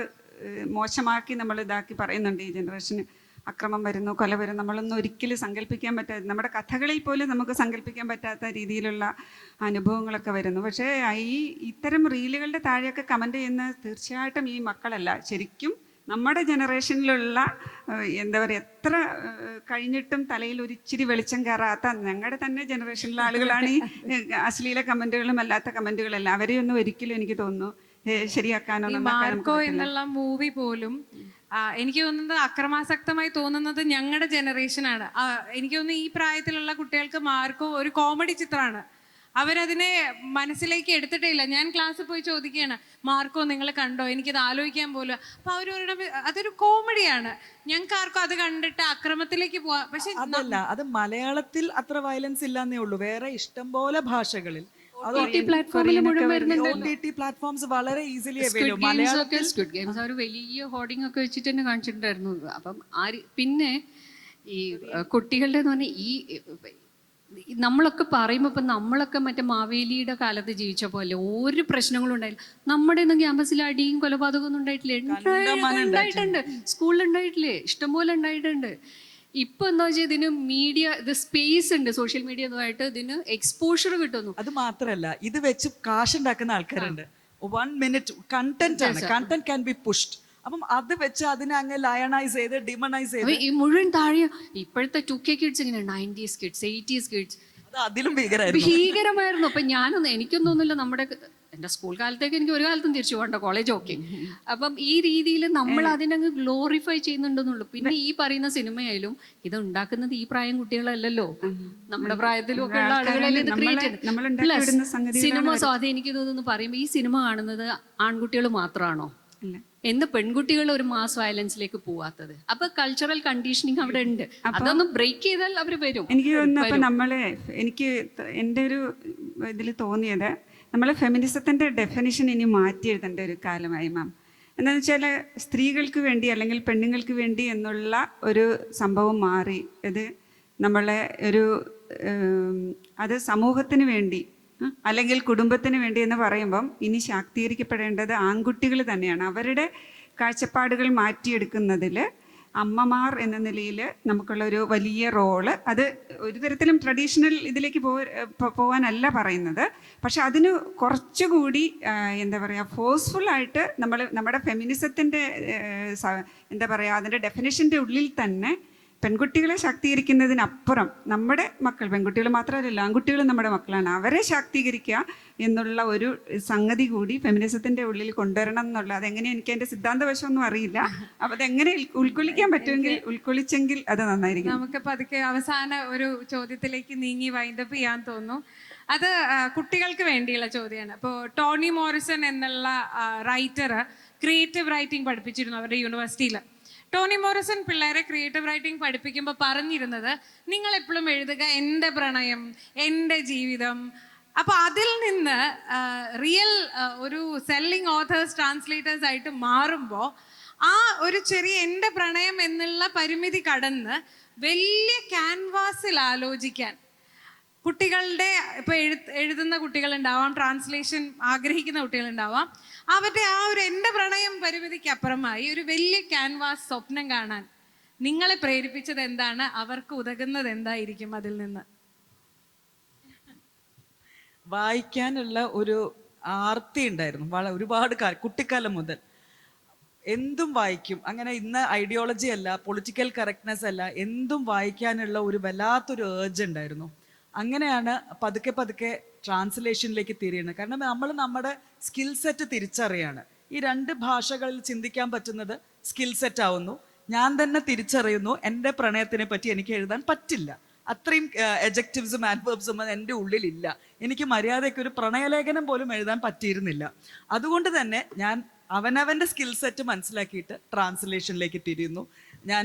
മോശമാക്കി നമ്മൾ ഇതാക്കി പറയുന്നുണ്ട്. ഈ ജനറേഷന് അക്രമം വരുന്നു, കൊല വരുന്നു, നമ്മളൊന്നും ഒരിക്കലും സങ്കല്പിക്കാൻ പറ്റാത്ത, നമ്മുടെ കഥകളിൽ പോലും നമുക്ക് സങ്കല്പിക്കാൻ പറ്റാത്ത രീതിയിലുള്ള അനുഭവങ്ങളൊക്കെ വരുന്നു. പക്ഷേ ഇത്തരം റീലുകളുടെ താഴെയൊക്കെ കമൻറ്റ് ചെയ്യുന്ന തീർച്ചയായിട്ടും ഈ മക്കളല്ല, ശരിക്കും നമ്മുടെ ജനറേഷനിലുള്ള എന്താ പറയുക, എത്ര കഴിഞ്ഞിട്ടും തലയിൽ ഒരിച്ചിരി വെളിച്ചം കയറാത്ത ഞങ്ങളുടെ തന്നെ ജനറേഷനിലെ ആളുകളാണ് ഈ അശ്ലീല കമൻറ്റുകളും അല്ലാത്ത കമൻറ്റുകളെല്ലാം. അവരെയൊന്നും ഒരിക്കലും എനിക്ക് തോന്നുന്നു ശരിയാക്കാനോ. മാർക്കോ എന്നുള്ള മൂവി പോലും എനിക്ക് തോന്നുന്നത് അക്രമാസക്തമായി തോന്നുന്നത് ഞങ്ങളുടെ ജനറേഷനാണ്. എനിക്ക് തോന്നുന്നു ഈ പ്രായത്തിലുള്ള കുട്ടികൾക്ക് മാർക്കോ ഒരു കോമഡി ചിത്രമാണ്. അവരതിനെ മനസ്സിലേക്ക് എടുത്തിട്ടില്ല. ഞാൻ ക്ലാസ്സിൽ പോയി ചോദിക്കുകയാണ്, മാർക്കോ നിങ്ങൾ കണ്ടോ, എനിക്കത് ആലോചിക്കാൻ പോലും. അപ്പൊ അവരോട് അതൊരു കോമഡിയാണ്, ഞങ്ങൾക്ക് ആർക്കും അത് കണ്ടിട്ട് അക്രമത്തിലേക്ക് പോവാ. പക്ഷെ അതല്ല, അത് മലയാളത്തിൽ അത്ര വയലൻസ് ഇല്ലാന്നേ ഉള്ളൂ. വേറെ ഇഷ്ടംപോലെ ഭാഷകളിൽ പ്ലാറ്റ്ഫോംസ് വളരെ ഈസിലി സ്ക്വിഡ് ഗെയിംസ് അവർ വലിയ ഹോർഡിംഗ് ഒക്കെ വെച്ചിട്ട് തന്നെ കാണിച്ചിട്ടുണ്ടായിരുന്നു. അപ്പം പിന്നെ ഈ കുട്ടികളുടെ എന്ന് പറഞ്ഞാൽ ഈ നമ്മളൊക്കെ പറയുമ്പോൾ ഇപ്പം നമ്മളൊക്കെ മറ്റേ മാവേലിയുടെ കാലത്ത് ജീവിച്ച പോലെ ഒരു പ്രശ്നങ്ങളും ഉണ്ടായില്ല. നമ്മുടെ ഒന്നും ക്യാമ്പസിൽ അടിയും കൊലപാതകമൊന്നും ഉണ്ടായിട്ടില്ലേ? ഉണ്ടായിട്ടുണ്ട്, സ്കൂളിൽ ഉണ്ടായിട്ടില്ലേ, ഇഷ്ടംപോലെ ഉണ്ടായിട്ടുണ്ട്. ഇപ്പൊ എന്താ വെച്ചാൽ ഇതിന് മീഡിയ, ഇത് സ്പേസ് ഉണ്ട്, സോഷ്യൽ മീഡിയ ആയിട്ട് ഇതിന് എക്സ്പോഷർ കിട്ടുന്നു. അത് മാത്രല്ല, ഇത് വെച്ച് കാശുണ്ടാക്കുന്ന ആൾക്കാരുണ്ട്. 1 മിനിറ്റ് കണ്ടന്റ് ആണ്, കണ്ടന്റ് ക്യാൻ ബി പുഷ്ഡ്. അപ്പം അത് വെച്ച് അതിനെ അങ്ങ് ലയണൈസ് ചെയ്ത് ഡിമണൈസ് ചെയ്ത് ഈ മുഴുവൻ താഴെ ഇപ്പോഴത്തെ 2K കിഡ്സ് ഇങ്ങനെ 90s കിഡ്സ് 80s കിഡ്സ് അത് അതിലും ഭീകരമായിരുന്നു. ഭീകരമായിരുന്നു. അപ്പൊ എനിക്കൊന്നും തോന്നുന്നില്ല, എൻ്റെ സ്കൂൾ കാലത്തേക്ക് എനിക്ക് ഒരു കാലത്തും തിരിച്ചു പോകണ്ട, കോളേജ് ഓക്കെ. അപ്പം ഈ രീതിയിൽ നമ്മൾ അതിനങ്ങ് ഗ്ലോറിഫൈ ചെയ്യുന്നുണ്ടെന്നുള്ളൂ. പിന്നെ ഈ പറയുന്ന സിനിമയായാലും ഇത് ഉണ്ടാക്കുന്നത് ഈ പ്രായം കുട്ടികളല്ലല്ലോ, നമ്മുടെ പ്രായത്തിലും ഒക്കെ ഉള്ള ആളുകളല്ലേ ഇത് ക്രിയേറ്റ് ചെയ്യുന്നത്. പ്ലസ് സിനിമ സ്വാധീനിക്കുന്നു പറയുമ്പോൾ ഈ സിനിമ കാണുന്നത് ആൺകുട്ടികൾ മാത്രമാണോ എന്ന് പെൺകുട്ടികൾ ഒരു മാസ് വയലൻസിലേക്ക് പോവാത്തത്? അപ്പൊ കൾച്ചറൽ കണ്ടീഷനിങ് അവിടെ ഉണ്ട്. അതൊന്നും ബ്രേക്ക് ചെയ്താൽ അവർ വരും. എനിക്ക് തോന്നുന്നു അപ്പൊ എനിക്ക് എൻ്റെ ഒരു ഇതിൽ തോന്നിയത് നമ്മൾ ഫെമിനിസത്തിൻ്റെ ഡെഫിനിഷൻ ഇനി മാറ്റി എഴുതേണ്ട ഒരു കാലമായി മാം. എന്താണെന്ന് വെച്ചാൽ സ്ത്രീകൾക്ക് വേണ്ടി അല്ലെങ്കിൽ പെണ്ണുങ്ങൾക്ക് വേണ്ടി എന്നുള്ള ഒരു സംഭവം മാറി. ഇത് നമ്മളെ അത് സമൂഹത്തിന് വേണ്ടി അല്ലെങ്കിൽ കുടുംബത്തിന് വേണ്ടി എന്ന് പറയുമ്പം ഇനി ശാക്തീകരിക്കപ്പെടേണ്ടത് ആൺകുട്ടികൾ തന്നെയാണ്. അവരുടെ കാഴ്ചപ്പാടുകൾ മാറ്റിയെടുക്കുന്നതിൽ അമ്മമാർ എന്ന നിലയിൽ നമുക്കുള്ള ഒരു വലിയ റോള്, അത് ഒരു തരത്തിലും ട്രഡീഷണൽ ഇതിലേക്ക് പോകാനല്ല പറയുന്നത്, പക്ഷെ അതിന് കുറച്ചുകൂടി എന്താ പറയുക ഫോഴ്സ്ഫുള്ളായിട്ട് നമ്മുടെ ഫെമിനിസത്തിൻ്റെ എന്താ പറയുക അതിൻ്റെ ഡെഫിനിഷൻ്റെ ഉള്ളിൽ തന്നെ പെൺകുട്ടികളെ ശാക്തീകരിക്കുന്നതിനപ്പുറം നമ്മുടെ മക്കൾ, പെൺകുട്ടികൾ മാത്രമല്ല ആൺകുട്ടികളും നമ്മുടെ മക്കളാണ്, അവരെ ശാക്തീകരിക്കുക എന്നുള്ള ഒരു സംഗതി കൂടി ഫെമിനിസത്തിൻ്റെ ഉള്ളിൽ കൊണ്ടുവരണം എന്നുള്ള, അതെങ്ങനെ എനിക്ക് അതിൻ്റെ സിദ്ധാന്തവശമൊന്നും അറിയില്ല. അപ്പം അതെങ്ങനെ ഉൾക്കൊള്ളിക്കാൻ പറ്റുമെങ്കിൽ ഉൾക്കൊള്ളിച്ചെങ്കിൽ അത് നന്നായിരിക്കും. നമുക്ക് പതുക്കെ അവസാന ഒരു ചോദ്യത്തിലേക്ക് നീങ്ങി വൈൻഡപ്പ് ചെയ്യാൻ തോന്നുന്നു. അത് കുട്ടികൾക്ക് വേണ്ടിയുള്ള ചോദ്യമാണ്. അപ്പോൾ ടോണി മോറിസൺ എന്നുള്ള റൈറ്റർ ക്രിയേറ്റീവ് റൈറ്റിംഗ് പഠിപ്പിച്ചിരുന്നു അവരുടെ യൂണിവേഴ്സിറ്റിയിൽ. ടോണി മോറിസൺ പിള്ളേരെ ക്രിയേറ്റീവ് റൈറ്റിംഗ് പഠിപ്പിക്കുമ്പോൾ പറഞ്ഞിരുന്നത്, നിങ്ങൾ എപ്പോഴും എഴുതുക എൻ്റെ പ്രണയം, എൻ്റെ ജീവിതം. അപ്പോൾ അതിൽ നിന്ന് റിയൽ ഒരു സെല്ലിംഗ് ഓഥേഴ്സ് ട്രാൻസ്ലേറ്റേഴ്സ് ആയിട്ട് മാറുമ്പോൾ ആ ഒരു ചെറിയ എൻ്റെ പ്രണയം എന്നുള്ള പരിമിതി കടന്ന് വലിയ ക്യാൻവാസിൽ ആലോചിക്കാൻ കുട്ടികളുടെ ഇപ്പോൾ എഴുതുന്ന കുട്ടികളുണ്ടാവാം, ട്രാൻസ്ലേഷൻ ആഗ്രഹിക്കുന്ന കുട്ടികളുണ്ടാവാം, അവരുടെ ആ ഒരു എൻ്റെ പ്രണയം പരിമിതിക്കപ്പുറമായി ഒരു വലിയ ക്യാൻവാസ് സ്വപ്നം കാണാൻ നിങ്ങളെ പ്രേരിപ്പിച്ചത് എന്താണ്? അവർക്ക് ഉതകുന്നത് എന്തായിരിക്കും അതിൽ നിന്ന്? വായിക്കാനുള്ള ഒരു ആർത്തി ഉണ്ടായിരുന്നു ഒരുപാട് കുട്ടിക്കാലം മുതൽ. എന്തും വായിക്കും. അങ്ങനെ ഇന്ന് ഐഡിയോളജി അല്ല, പൊളിറ്റിക്കൽ കറക്റ്റ്നെസ് അല്ല, എന്തും വായിക്കാനുള്ള ഒരു വല്ലാത്തൊരു ഏർജ് ഉണ്ടായിരുന്നു. അങ്ങനെയാണ് പതുക്കെ പതുക്കെ ട്രാൻസ്ലേഷനിലേക്ക് തിരിയുന്നത്. കാരണം നമ്മൾ നമ്മുടെ സ്കിൽ സെറ്റ് തിരിച്ചറിയാണ്. ഈ രണ്ട് ഭാഷകളിൽ ചിന്തിക്കാൻ പറ്റുന്നത് സ്കിൽ സെറ്റ് ആവുന്നു. ഞാൻ തന്നെ തിരിച്ചറിയുന്നു എൻ്റെ പ്രണയത്തിനെ പറ്റി എനിക്ക് എഴുതാൻ പറ്റില്ല, അത്രയും എജക്റ്റീവ്സും ആഡ്വേർബ്സും എൻ്റെ ഉള്ളിലില്ല, എനിക്ക് മര്യാദയ്ക്ക് ഒരു പ്രണയലേഖനം പോലും എഴുതാൻ പറ്റിയിരുന്നില്ല. അതുകൊണ്ട് തന്നെ ഞാൻ അവനവൻ്റെ സ്കിൽ സെറ്റ് മനസ്സിലാക്കിയിട്ട് ട്രാൻസ്ലേഷനിലേക്ക് തിരിയുന്നു. ഞാൻ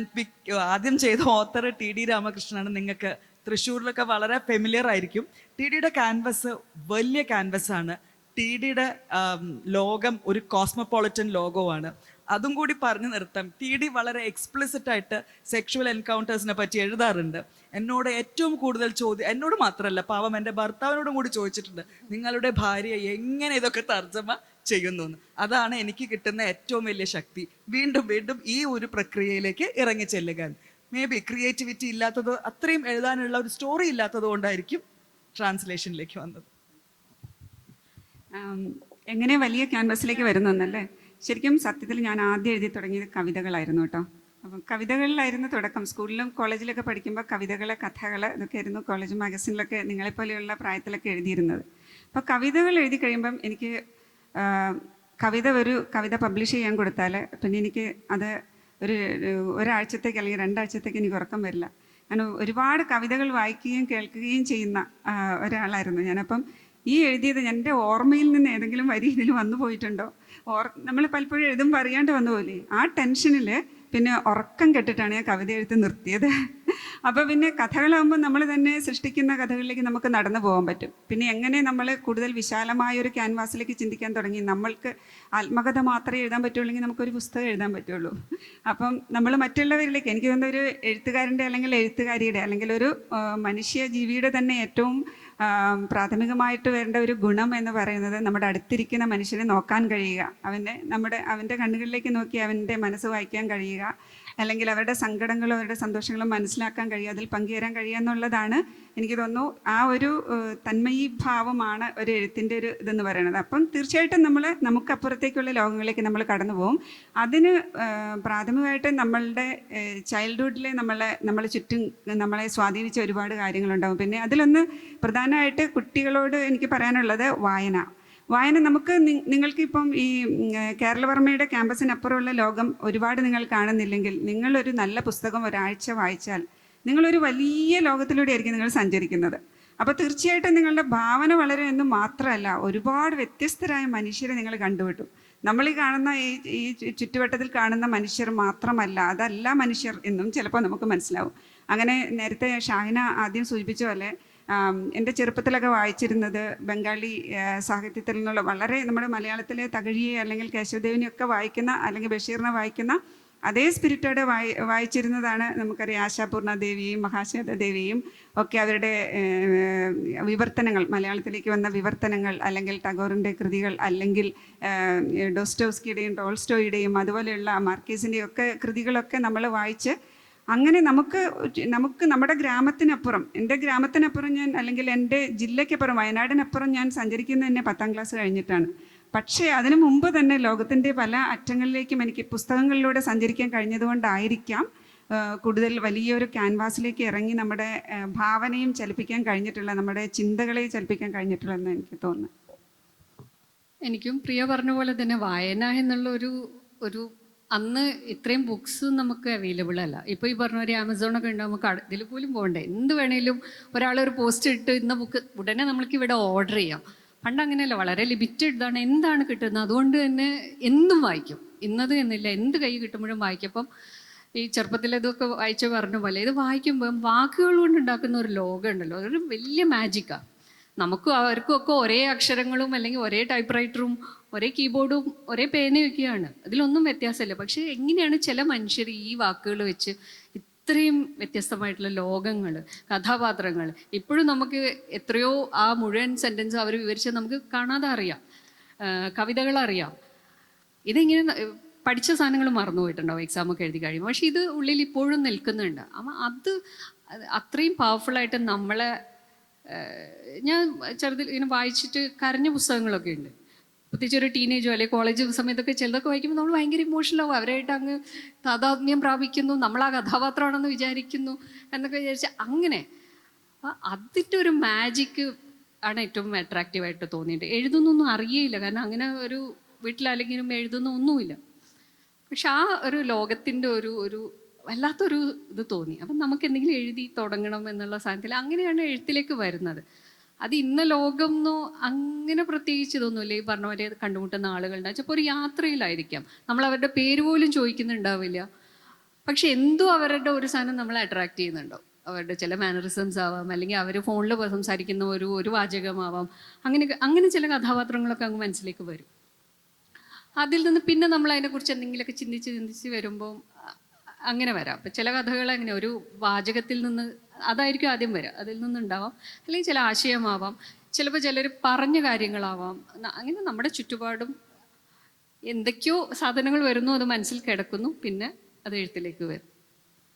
ആദ്യം ചെയ്ത ഓത്തർ TD രാമകൃഷ്ണനാണ്. നിങ്ങൾക്ക് തൃശ്ശൂരിലൊക്കെ വളരെ ഫെമിലിയർ ആയിരിക്കും. TDയുടെ ക്യാൻവസ് വലിയ ക്യാൻവസാണ്. TDയുടെ ലോകം ഒരു കോസ്മോപോളിറ്റൻ ലോകമാണ്. അതും കൂടി പറഞ്ഞു നിർത്താം. TD വളരെ എക്സ്പ്ലിസിറ്റ് ആയിട്ട് സെക്ഷുവൽ എൻകൗണ്ടേഴ്സിനെ പറ്റി എഴുതാറുണ്ട്. എന്നോട് ഏറ്റവും കൂടുതൽ എന്നോട് മാത്രമല്ല, പാവം എൻ്റെ ഭർത്താവിനോടും കൂടി ചോദിച്ചിട്ടുണ്ട്, നിങ്ങളുടെ ഭാര്യ എങ്ങനെ ഇതൊക്കെ തർജ്ജമ ചെയ്യുന്നു എന്ന്. അതാണ് എനിക്ക് കിട്ടുന്ന ഏറ്റവും വലിയ ശക്തി, വീണ്ടും വീണ്ടും ഈ ഒരു പ്രക്രിയയിലേക്ക് ഇറങ്ങി ചെല്ലുക. മേ ബി ക്രിയേറ്റിവിറ്റി ഇല്ലാത്തത്, അത്രയും എഴുതാനുള്ള ഒരു സ്റ്റോറി ഇല്ലാത്തത് കൊണ്ടായിരിക്കും ട്രാൻസ്ലേഷനിലേക്ക് വന്നത്. എങ്ങനെ വലിയ ക്യാൻവസിലേക്ക് വരുന്നല്ലേ? ശരിക്കും സത്യത്തിൽ ഞാൻ ആദ്യം എഴുതി തുടങ്ങിയത് കവിതകളായിരുന്നു കേട്ടോ. അപ്പം കവിതകളിലായിരുന്നു തുടക്കം. സ്കൂളിലും കോളേജിലൊക്കെ പഠിക്കുമ്പോൾ കവിതകൾ, കഥകൾ ഇതൊക്കെ ആയിരുന്നു കോളേജ് മാഗസിനിലൊക്കെ നിങ്ങളെപ്പോലെയുള്ള പ്രായത്തിലൊക്കെ എഴുതിയിരുന്നത്. അപ്പോൾ കവിതകൾ എഴുതി കഴിയുമ്പം എനിക്ക് കവിത പബ്ലിഷ് ചെയ്യാൻ കൊടുത്താൽ പിന്നെ എനിക്ക് അത് ഒരാഴ്ചത്തേക്ക് അല്ലെങ്കിൽ 2 ആഴ്ചത്തേക്ക് എനിക്ക് ഉറക്കം വരില്ല. ഞാൻ ഒരുപാട് കവിതകൾ വായിക്കുകയും കേൾക്കുകയും ചെയ്യുന്ന ഒരാളായിരുന്നു ഞാനപ്പം. ഈ എഴുതിയത് എൻ്റെ ഓർമ്മയിൽ നിന്ന് ഏതെങ്കിലും വരി ഇതിൽ വന്നു പോയിട്ടുണ്ടോ? നമ്മൾ പലപ്പോഴും എഴുതുമ്പോൾ അറിയാണ്ട് വന്നു പോലെ ആ ടെൻഷനിൽ പിന്നെ ഉറക്കം കെട്ടിട്ടാണ് ഞാൻ കവിത എഴുത്ത് നിർത്തിയത്. അപ്പോൾ പിന്നെ കഥകളാകുമ്പോൾ നമ്മൾ തന്നെ സൃഷ്ടിക്കുന്ന കഥകളിലേക്ക് നമുക്ക് നടന്നു പോകാൻ പറ്റും. പിന്നെ എങ്ങനെ നമ്മൾ കൂടുതൽ വിശാലമായൊരു ക്യാൻവാസിലേക്ക് ചിന്തിക്കാൻ തുടങ്ങി, നമ്മൾക്ക് ആത്മകഥ മാത്രമേ എഴുതാൻ പറ്റുള്ളെങ്കിൽ നമുക്കൊരു പുസ്തകം എഴുതാൻ പറ്റുള്ളൂ. അപ്പം നമ്മൾ മറ്റുള്ളവരിലേക്ക്, എനിക്ക് തോന്നുന്ന ഒരു എഴുത്തുകാരൻ്റെ അല്ലെങ്കിൽ എഴുത്തുകാരിയുടെ അല്ലെങ്കിൽ ഒരു മനുഷ്യ ജീവിയുടെ തന്നെ ഏറ്റവും പ്രാഥമികമായിട്ട് വരേണ്ട ഒരു ഗുണം എന്ന് പറയുന്നത് നമ്മുടെ അടുത്തിരിക്കുന്ന മനുഷ്യനെ നോക്കാൻ കഴിയുക, അവൻ്റെ കണ്ണുകളിലേക്ക് നോക്കി അവൻ്റെ മനസ്സ് വായിക്കാൻ കഴിയുക, അല്ലെങ്കിൽ അവരുടെ സങ്കടങ്ങളും അവരുടെ സന്തോഷങ്ങളും മനസ്സിലാക്കാൻ കഴിയുക, അതിൽ പങ്കുചേരാൻ കഴിയുക എന്നുള്ളതാണ് എനിക്ക് തോന്നുന്നു ആ ഒരു തന്മയീഭാവമാണ് ഒരു എഴുത്തിൻ്റെ ഒരു ഇതെന്ന് പറയുന്നത്. അപ്പം തീർച്ചയായിട്ടും നമുക്കപ്പുറത്തേക്കുള്ള ലോകങ്ങളിലേക്ക് നമ്മൾ കടന്നു പോകും. അതിന് പ്രാഥമികമായിട്ട് നമ്മളുടെ ചൈൽഡ്ഹുഡിലെ നമ്മളെ ചുറ്റും നമ്മളെ സ്വാധീനിച്ച ഒരുപാട് കാര്യങ്ങളുണ്ടാകും. പിന്നെ അതിലൊന്ന് പ്രധാനമായിട്ട് കുട്ടികളോട് എനിക്ക് പറയാനുള്ളത് വായന നമുക്ക് നിങ്ങൾക്കിപ്പം ഈ കേരളവർമ്മയുടെ ക്യാമ്പസിനപ്പുറമുള്ള ലോകം ഒരുപാട് നിങ്ങൾ കാണുന്നില്ലെങ്കിൽ നിങ്ങളൊരു നല്ല പുസ്തകം ഒരാഴ്ച വായിച്ചാൽ നിങ്ങളൊരു വലിയ ലോകത്തിലൂടെ ആയിരിക്കും നിങ്ങൾ സഞ്ചരിക്കുന്നത്. അപ്പോൾ തീർച്ചയായിട്ടും നിങ്ങളുടെ ഭാവന വളരെ എന്ന് മാത്രമല്ല, ഒരുപാട് വ്യത്യസ്തരായ മനുഷ്യരെ നിങ്ങൾ കണ്ടുപിട്ടും. നമ്മൾ ഈ കാണുന്ന ഈ ചുറ്റുവട്ടത്തിൽ കാണുന്ന മനുഷ്യർ മാത്രമല്ല, അതല്ല മനുഷ്യർ എന്നും ചിലപ്പോൾ നമുക്ക് മനസ്സിലാവും. അങ്ങനെ നേരത്തെ ഷാഹിന ആദ്യം സൂചിപ്പിച്ച പോലെ എൻ്റെ ചെറുപ്പത്തിലൊക്കെ വായിച്ചിരുന്നത് ബംഗാളി സാഹിത്യത്തിൽ നിന്നുള്ള വളരെ നമ്മുടെ മലയാളത്തിലെ തകഴിയെ അല്ലെങ്കിൽ കേശവദേവിനെയൊക്കെ വായിക്കുന്ന അല്ലെങ്കിൽ ബഷീറിനെ വായിക്കുന്ന അതേ സ്പിരിറ്റോടെ വായിച്ചിരുന്നതാണ്. നമുക്കറിയാം ആശാപൂർണ ദേവിയെയും മഹാശ്വേത ദേവിയെയും ഒക്കെ അവരുടെ വിവർത്തനങ്ങൾ, മലയാളത്തിലേക്ക് വന്ന വിവർത്തനങ്ങൾ, അല്ലെങ്കിൽ ടാഗോറിൻ്റെ കൃതികൾ, അല്ലെങ്കിൽ ഡോസ്റ്റോവ്സ്കിയുടെയും ടോൾസ്റ്റോയുടെയും അതുപോലെയുള്ള മാർക്കേസിൻ്റെയും ഒക്കെ കൃതികളൊക്കെ നമ്മൾ വായിച്ച് അങ്ങനെ നമുക്ക് നമ്മുടെ ഗ്രാമത്തിനപ്പുറം, എൻ്റെ ഗ്രാമത്തിനപ്പുറം ഞാൻ, അല്ലെങ്കിൽ എൻ്റെ ജില്ലയ്ക്കപ്പുറം വയനാടിനപ്പുറം ഞാൻ സഞ്ചരിക്കുന്നത് തന്നെ 10ാം ക്ലാസ് കഴിഞ്ഞിട്ടാണ്. പക്ഷേ അതിനു മുമ്പ് തന്നെ ലോകത്തിൻ്റെ പല അറ്റങ്ങളിലേക്കും എനിക്ക് പുസ്തകങ്ങളിലൂടെ സഞ്ചരിക്കാൻ കഴിഞ്ഞതുകൊണ്ടായിരിക്കാം കൂടുതൽ വലിയൊരു ക്യാൻവാസിലേക്ക് ഇറങ്ങി നമ്മുടെ ഭാവനയും ചലിപ്പിക്കാൻ കഴിഞ്ഞിട്ടുള്ള, നമ്മുടെ ചിന്തകളെ ചലിപ്പിക്കാൻ കഴിഞ്ഞിട്ടുള്ളതെന്ന് എനിക്ക് തോന്നുന്നു. എനിക്കും പ്രിയ പറഞ്ഞ പോലെ തന്നെ വായന എന്നുള്ള ഒരു അന്ന് ഇത്രയും ബുക്സ് നമുക്ക് അവൈലബിൾ അല്ല. ഇപ്പോൾ ഈ പറഞ്ഞ ഒരു ആമസോണൊക്കെ ഉണ്ട്, നമുക്ക് ഇതിൽ പോലും പോകണ്ടേ, എന്ത് വേണേലും ഒരാളൊരു പോസ്റ്റ് ഇട്ട് ഇന്ന ബുക്ക് ഉടനെ നമ്മൾക്ക് ഇവിടെ ഓർഡർ ചെയ്യാം. പണ്ട് അങ്ങനെയല്ല, വളരെ ലിമിറ്റഡ് ഇതാണ് എന്താണ് കിട്ടുന്നത്. അതുകൊണ്ട് തന്നെ എന്തും വായിക്കും, ഇന്നത് എന്നില്ല, എന്ത് കൈ കിട്ടുമ്പോഴും വായിക്കും. അപ്പം ഈ ചെറുപ്പത്തിൽ ഇതൊക്കെ വായിച്ച് പറഞ്ഞ പോലെ ഇത് വായിക്കുമ്പോൾ വാക്കുകൾ കൊണ്ട് ഉണ്ടാക്കുന്ന ഒരു ലോകം ഉണ്ടല്ലോ, അതൊരു വലിയ മാജിക്കാണ്. നമുക്കും അവർക്കും ഒക്കെ ഒരേ അക്ഷരങ്ങളും അല്ലെങ്കിൽ ഒരേ ടൈപ്പ് റൈറ്ററും ഒരേ കീബോർഡും ഒരേ പേനയൊക്കെയാണ്, അതിലൊന്നും വ്യത്യാസമില്ല. പക്ഷേ എങ്ങനെയാണ് ചില മനുഷ്യർ ഈ വാക്കുകൾ വെച്ച് ഇത്രയും വ്യത്യസ്തമായിട്ടുള്ള ലോകങ്ങൾ, കഥാപാത്രങ്ങൾ, ഇപ്പോഴും നമുക്ക് എത്രയോ ആ മുഴുവൻ സെൻറ്റൻസ് അവർ വിവരിച്ച് നമുക്ക് കാണാതെ അറിയാം, കവിതകളറിയാം. ഇതിങ്ങനെ പഠിച്ച സാധനങ്ങൾ മറന്നു പോയിട്ടുണ്ടാവും എക്സാമൊക്കെ എഴുതി കഴിയുമ്പോൾ, പക്ഷേ ഇത് ഉള്ളിൽ ഇപ്പോഴും നിൽക്കുന്നുണ്ട്. അപ്പം അത് അത്രയും പവർഫുള്ളായിട്ട് നമ്മളെ, ഞാൻ ചെറുതിൽ ഇങ്ങനെ വായിച്ചിട്ട് കരഞ്ഞ പുസ്തകങ്ങളൊക്കെ ഉണ്ട്. പ്രത്യേകിച്ച് ഒരു ടീനേജോ അല്ലെങ്കിൽ കോളേജ് സമയത്തൊക്കെ ചിലതൊക്കെ വായിക്കുമ്പോൾ നമ്മൾ ഭയങ്കര ഇമോഷണലാവും, അവരായിട്ട് അങ്ങ് താതാത്മ്യം പ്രാപിക്കുന്നു, നമ്മൾ ആ കഥാപാത്രമാണെന്ന് വിചാരിക്കുന്നു എന്നൊക്കെ വിചാരിച്ച് അങ്ങനെ അതിൻ്റെ ഒരു മാജിക്ക് ആണ് ഏറ്റവും അട്രാക്റ്റീവായിട്ട് തോന്നിയിട്ട്. എഴുതുന്നൊന്നും അറിയേയില്ല, കാരണം അങ്ങനെ ഒരു വീട്ടിലല്ലെങ്കിലും എഴുതുന്ന ഒന്നുമില്ല. പക്ഷെ ആ ഒരു ലോകത്തിൻ്റെ ഒരു വല്ലാത്തൊരു ഇത് തോന്നി. അപ്പം നമുക്ക് എന്തെങ്കിലും എഴുതി തുടങ്ങണം എന്നുള്ള സാധനത്തിൽ അങ്ങനെയാണ് എഴുത്തിലേക്ക് വരുന്നത്. അത് ഇന്ന ലോകം എന്നോ അങ്ങനെ പ്രത്യേകിച്ച് ഇതൊന്നുമില്ല. ഈ പറഞ്ഞ പോലെ കണ്ടുമുട്ടുന്ന ആളുകളുടെ ചിലപ്പോൾ ഒരു യാത്രയിലായിരിക്കാം, നമ്മൾ അവരുടെ പേര് പോലും ചോദിക്കുന്നുണ്ടാവില്ല, പക്ഷെ എന്തോ അവരുടെ ഒരു സാധനം നമ്മളെ അട്രാക്റ്റ് ചെയ്യുന്നുണ്ടാവും. അവരുടെ ചില മാനറിസംസ് ആവാം, അല്ലെങ്കിൽ അവർ ഫോണിൽ സംസാരിക്കുന്ന ഒരു വാചകമാവാം, അങ്ങനെ ചില കഥാപാത്രങ്ങളൊക്കെ അങ്ങ് മനസ്സിലേക്ക് വരും. അതിൽ നിന്ന് പിന്നെ നമ്മൾ അതിനെക്കുറിച്ച് എന്തെങ്കിലുമൊക്കെ ചിന്തിച്ച് വരുമ്പോൾ അങ്ങനെ വരാം. അപ്പം ചില കഥകൾ അങ്ങനെ ഒരു വാചകത്തിൽ നിന്ന് അതായിരിക്കും ആദ്യം വരിക, അതിൽ നിന്നുണ്ടാവാം, അല്ലെങ്കിൽ ചില ആശയമാവാം, ചിലപ്പോൾ ചിലർ പറഞ്ഞ കാര്യങ്ങളാവാം. അങ്ങനെ നമ്മുടെ ചുറ്റുപാടും എന്തൊക്കെയോ സാധനങ്ങൾ വരുന്നു, അത് മനസ്സിൽ കിടക്കുന്നു, പിന്നെ അത് എഴുത്തിലേക്ക് വരും.